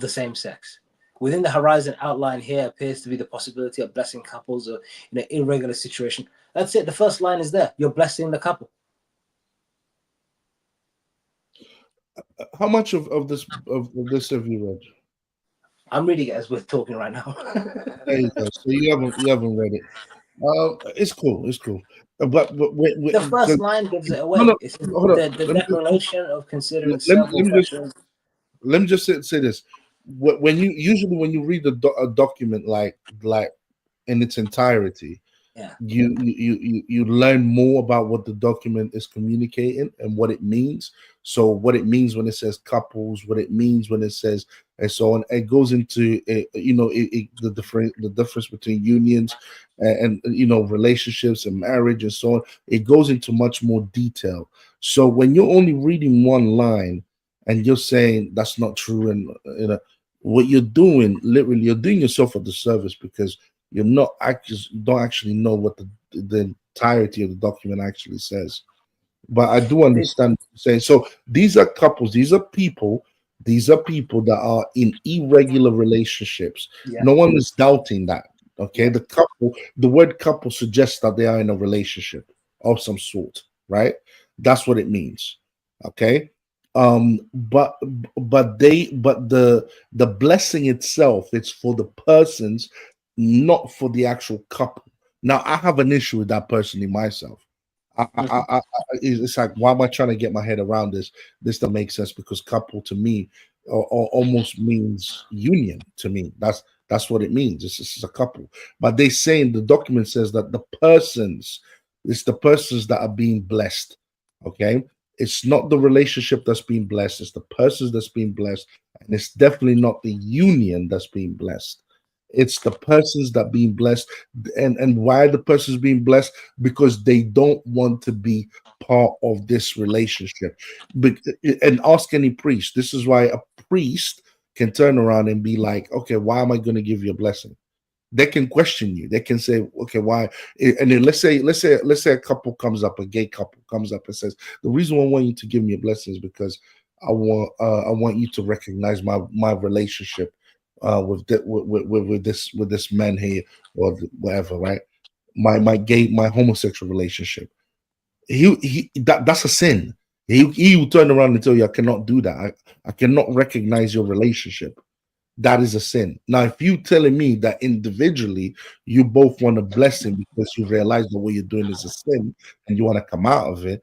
same sex. Within the horizon outline here appears to be the possibility of blessing couples in an irregular situation. That's it. The first line is there. You're blessing the couple. How much of this have you read? I'm reading it as we're talking right now. There you go. So you haven't read it. It's cool. But the first line gives it away. It's the declaration of considering let me just say this. When you read a document like in its entirety, you learn more about what the document is communicating and what it means. So what it means when it says couples, what it means when it says and so on. It goes into the difference between unions and relationships and marriage and so on. It goes into much more detail. So when you're only reading one line and you're saying that's not true, and what you're doing, literally, you're doing yourself a disservice because you don't actually know what the entirety of the document actually says. But I do understand what you're saying. So these are couples, these are people that are in irregular relationships. No one is doubting that. Okay. The word couple suggests that they are in a relationship of some sort, right? That's what it means. Okay. But the blessing itself, it's for the persons, not for the actual couple. Now I have an issue with that personally myself. It's like, why am I trying to get my head around this? This doesn't make sense because couple to me almost means union to me. That's what it means. It's just a couple. But they say in the document says that it's the persons that are being blessed. Okay. It's not the relationship that's being blessed. It's the persons that's being blessed. And it's definitely not the union that's being blessed. It's the persons that being blessed. And why are the persons being blessed? Because they don't want to be part of this relationship. And ask any priest. This is why a priest can turn around and be like, okay, why am I going to give you a blessing? They can question you. They can say, okay, why? And then let's say a couple comes up, a gay couple comes up and says, the reason why I want you to give me a blessing is because I want you to recognize my relationship with this man here, or whatever, right? My homosexual relationship. That's a sin. He will turn around and tell you, I cannot do that. I cannot recognize your relationship. That is a sin. Now, if you telling me that individually you both want a blessing because you realize that what you're doing is a sin and you want to come out of it,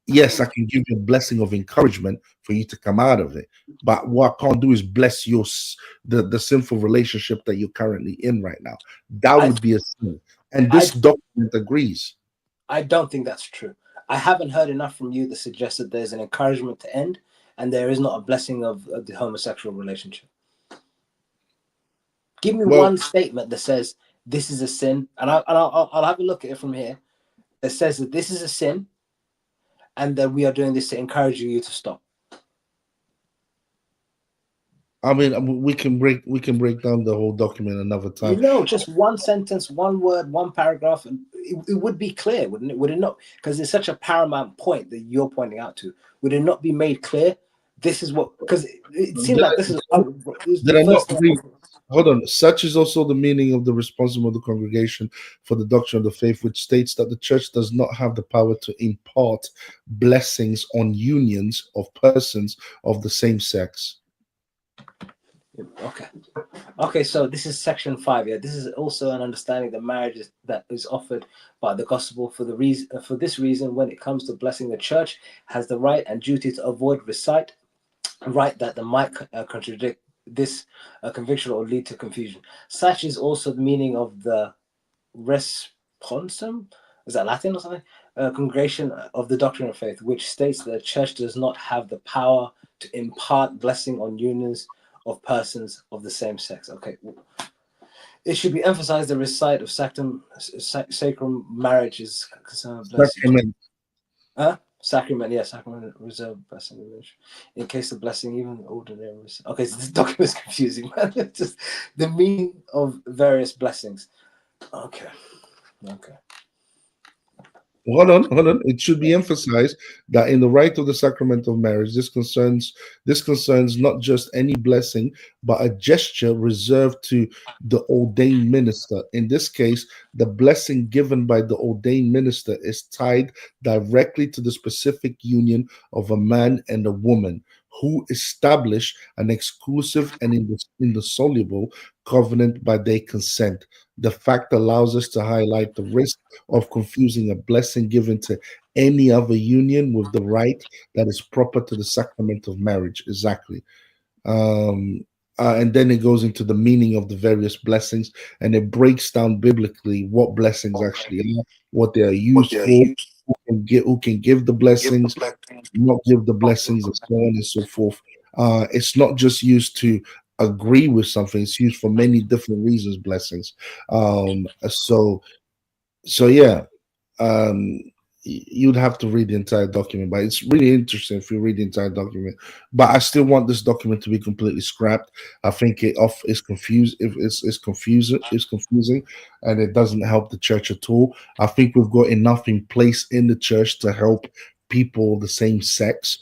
yes, I can give you a blessing of encouragement for you to come out of it. But what I can't do is bless the sinful relationship that you're currently in right now. That I would be a sin. And I this document agrees. I don't think that's true. I haven't heard enough from you that suggests that there's an encouragement to end, and there is not a blessing of the homosexual relationship. Give me Well, one statement that says this is a sin, and I'll have a look at it from here. That says that this is a sin, and that we are doing this to encourage you to stop. I mean, we can break down the whole document another time. Just one sentence, one word, one paragraph, and it would be clear, wouldn't it? Would it not? Because it's such a paramount point that you're pointing out to. Would it not be made clear? This is what, because it seems Did like I, this is did the I not first thing. read? Hold on. Such is also the meaning of the responsible of the congregation for the doctrine of the faith, which states that the church does not have the power to impart blessings on unions of persons of the same sex. Okay, so this is section 5. Yeah, this is also an understanding that marriage that is offered by the gospel for this reason. When it comes to blessing, the church has the right and duty to avoid recite right that might contradict this conviction or lead to confusion. Such is also the meaning of the responsum. Is that Latin or something? Congregation of the doctrine of faith, which states that the church does not have the power to impart blessing on unions of persons of the same sex. Okay. It should be emphasized the recite of sacrum marriage is concerned blessing. Sacrament. Sacrament, yeah, sacrament reserved blessing in case of blessing, even ordinary. Okay, so this document is confusing, man. It's just the meaning of various blessings. Okay. Hold on. It should be emphasized that in the rite of the sacrament of marriage, this concerns not just any blessing, but a gesture reserved to the ordained minister. In this case, the blessing given by the ordained minister is tied directly to the specific union of a man and a woman who establish an exclusive and indissoluble covenant by their consent. The fact allows us to highlight the risk of confusing a blessing given to any other union with the right that is proper to the sacrament of marriage. Exactly. Um, and then it goes into the meaning of the various blessings, and it breaks down biblically what blessings actually are, what they are used for, who can give the blessings, not give the blessings, and so on and so forth. It's not just used to agree with something; it's used for many different reasons. Blessings. So yeah, um, you'd have to read the entire document, but it's really interesting if you read the entire document. But I still want this document to be completely scrapped. I think it off is confused. If it's confusing, and it doesn't help the church at all. I think we've got enough in place in the church to help people the same sex.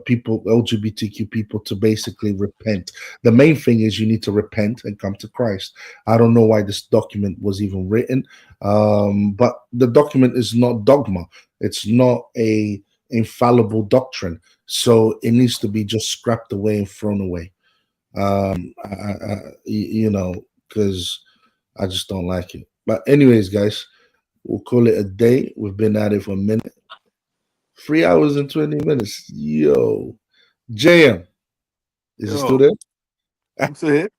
People, LGBTQ people, to basically repent. The main thing is you need to repent and come to Christ. I don't know why this document was even written, but the document is not dogma. It's not a infallible doctrine, so it needs to be just scrapped away and thrown away. Because I just don't like it. But anyways, guys, we'll call it a day. We've been at it for a minute. 3 hours and 20 minutes. Yo, JM, is he still Yo, there? I'm still here.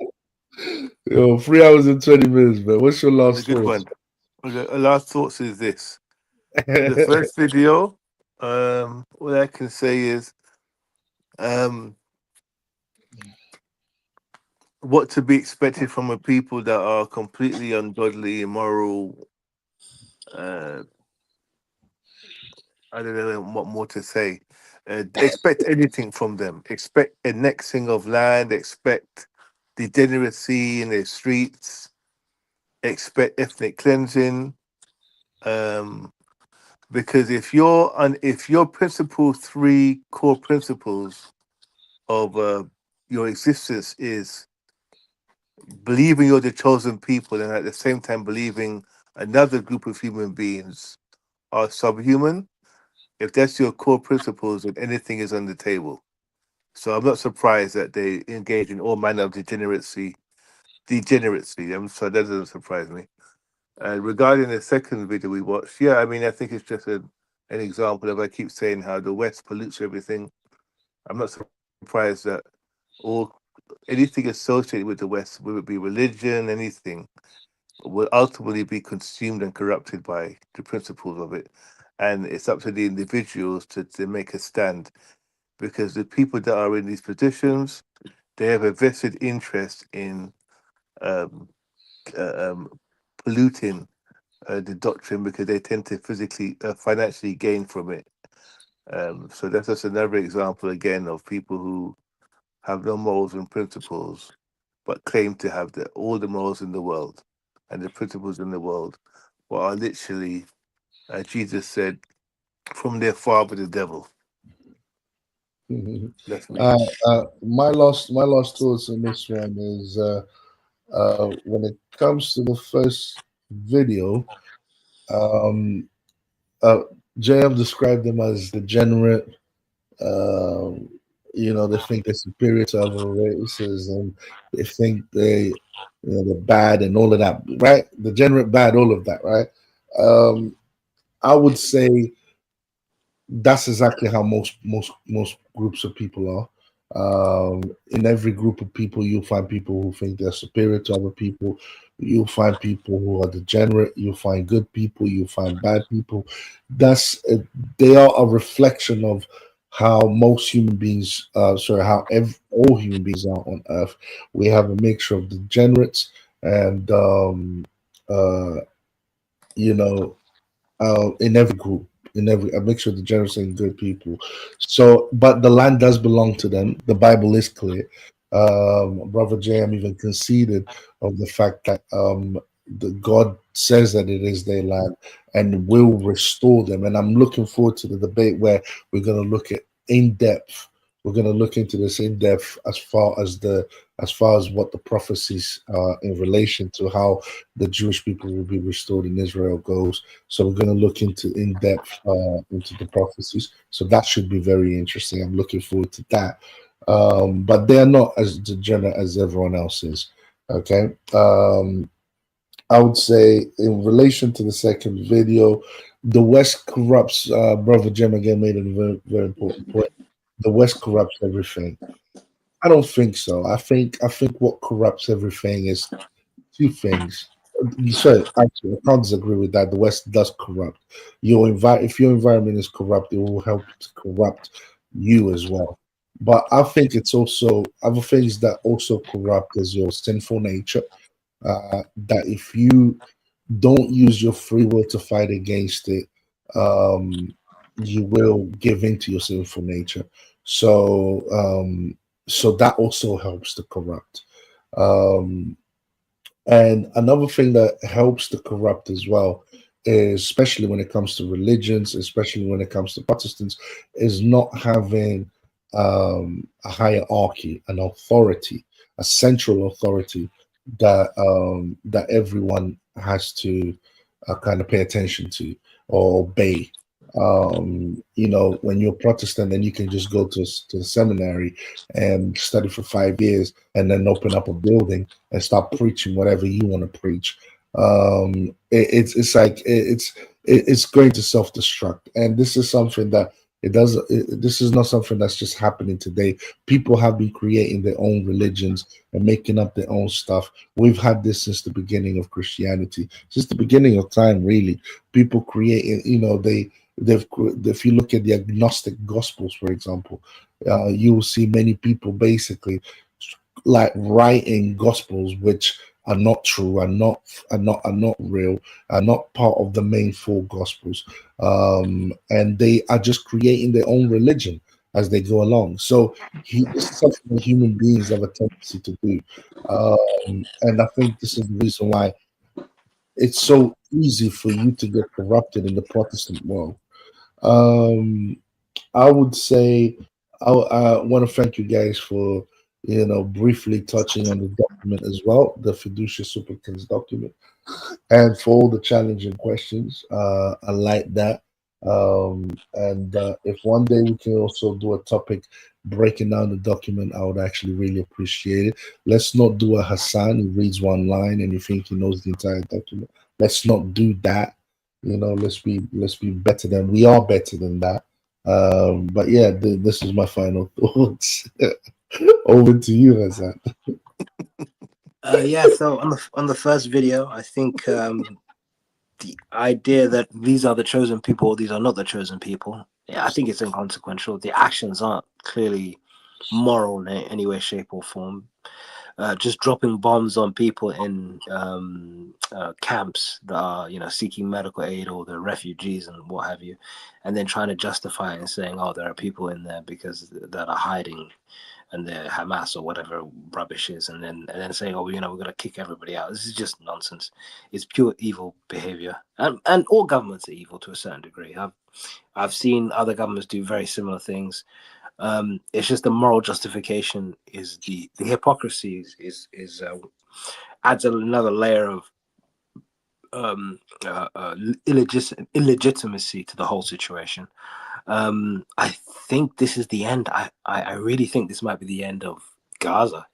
Yo, 3 hours and 20 minutes, man. What's your It's a last good thoughts? one. Okay, last thoughts is this. The first video, what I can say is what to be expected from a people that are completely ungodly, immoral. I don't know what more to say. expect anything from them. Expect annexing of land. Expect degeneracy in their streets. Expect ethnic cleansing. Um, because if your principal three core principles of your existence is believing you're the chosen people, and at the same time believing another group of human beings are subhuman, if that's your core principles, then anything is on the table. So I'm not surprised that they engage in all manner of degeneracy. So that doesn't surprise me. And regarding the second video we watched, yeah, I mean, I think it's just an example of, I keep saying how the West pollutes everything. I'm not surprised that all anything associated with the West, whether it be religion, anything, will ultimately be consumed and corrupted by the principles of it. And it's up to the individuals to make a stand, because the people that are in these positions, they have a vested interest in um, um, polluting the doctrine, because they tend to financially gain from it. So that's just another example again of people who have no morals and principles, but claim to have all the morals in the world and the principles in the world, but are literally, Jesus said, from their father the devil. That's me. My last thoughts on this one is when it comes to the first video, um, uh, JM described them as degenerate. Um, they think they're superior to other races, and they think they're bad and all of that, right? Degenerate, bad, all of that, right? Um, I would say that's exactly how most groups of people are. In every group of people, you'll find people who think they're superior to other people. You'll find people who are degenerate. You'll find good people. You'll find bad people. That's they are a reflection of how most human beings, all human beings are on Earth. We have a mixture of degenerates and uh, you know in every group, in every a mixture of degenerates and good people. So, but the land does belong to them. The Bible is clear. Brother JM even conceded of the fact that the God says that it is their land and will restore them. And I'm looking forward to the debate where we're going to look at in depth. We're going to look into this in depth as far as what the prophecies in relation to how the Jewish people will be restored in Israel goes. So we're going to look into in depth into the prophecies. So that should be very interesting. I'm looking forward to that. But they are not as degenerate as everyone else is. Okay. I would say in relation to the second video, the West corrupts. Brother Jim again made a very, very important point. The West corrupts everything. I don't think so. I think what corrupts everything is two things. So actually, I can't disagree with that. The West does corrupt. If your environment is corrupt, it will help to corrupt you as well. But I think it's also other things that also corrupt is your sinful nature. That if you don't use your free will to fight against it, um, you will give in to your sinful nature. So, so that also helps to corrupt. Um, and another thing that helps to corrupt as well, is especially when it comes to religions, especially when it comes to Protestants, is not having a hierarchy, an authority, a central authority that everyone has to kind of pay attention to or obey. When you're Protestant, then you can just go to the seminary and study for 5 years and then open up a building and start preaching whatever you want to preach. It's like it's going to self-destruct, and this is something that this is not something that's just happening today. People have been creating their own religions and making up their own stuff. We've had this since the beginning of Christianity, since the beginning of time, really. People creating, if you look at the agnostic gospels, for example, you will see many people basically like writing gospels which are not true, are not real, are not part of the main four gospels, and they are just creating their own religion. as they go along. So this is something that human beings have a tendency to do, and I think this is the reason why it's so easy for you to get corrupted in the Protestant world. Um, I would say I want to thank you guys for briefly touching on the document as well, the fiducia supplicans document, and for all the challenging questions. I like that. And if one day we can also do a topic breaking down the document, I would actually really appreciate it. Let's not do a Hassan who reads one line and you think he knows the entire document. Let's not do that. Let's be better than we are better than that. But yeah, this is my final thoughts. Over to you, Hassan. Yeah. So on the first video, I think the idea that these are the chosen people or these are not the chosen people, yeah, I think it's inconsequential. The actions aren't clearly moral in any way, shape, or form. Just dropping bombs on people in camps that are, seeking medical aid, or the refugees and what have you, and then trying to justify it and saying, "Oh, there are people in there because that are hiding, and they're Hamas or whatever rubbish is," and then saying, "Oh, we're gonna kick everybody out." This is just nonsense. It's pure evil behavior, and all governments are evil to a certain degree. I've seen other governments do very similar things. It's just the moral justification is the hypocrisy is adds another layer of illegitimacy to the whole situation. I think this is the end. I really think this might be the end of Gaza,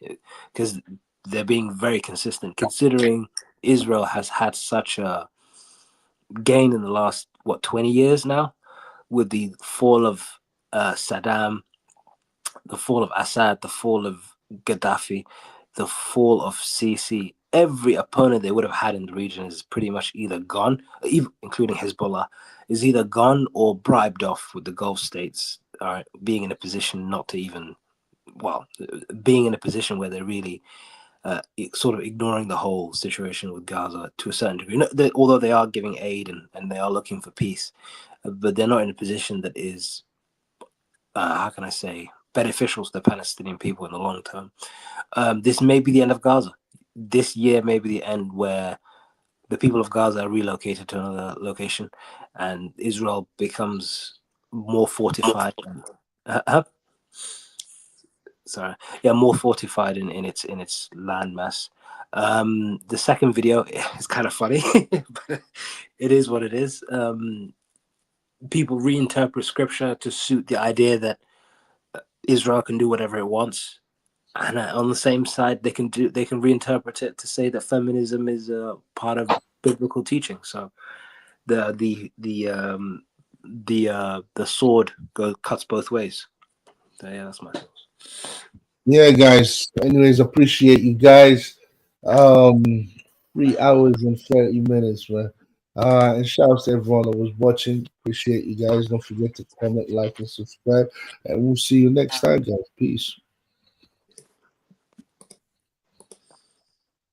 because they're being very consistent, considering Israel has had such a gain in the last 20 years now, with the fall of Saddam, the fall of Assad, the fall of Gaddafi, the fall of Sisi. Every opponent they would have had in the region is pretty much either gone, even including Hezbollah, is either gone or bribed off, with the Gulf states being in a position not to even, being in a position where they're really sort of ignoring the whole situation with Gaza to a certain degree. Although they are giving aid and they are looking for peace, but they're not in a position that is, how can I say, beneficial to the Palestinian people in the long term. This may be the end of Gaza. This year may be the end where the people of Gaza are relocated to another location, and Israel becomes more fortified. More fortified in its landmass. The second video is kind of funny, but it is what it is. People reinterpret scripture to suit the idea that Israel can do whatever it wants, and on the same side, they can reinterpret it to say that feminism is a part of biblical teaching. So the sword cuts both ways. So, yeah, that's my thoughts. Yeah, guys. Anyways, appreciate you guys. 3 hours and 30 minutes, man. And shout out to everyone that was watching. Appreciate you guys. Don't forget to comment, like, and subscribe. And we'll see you next time, guys. Peace.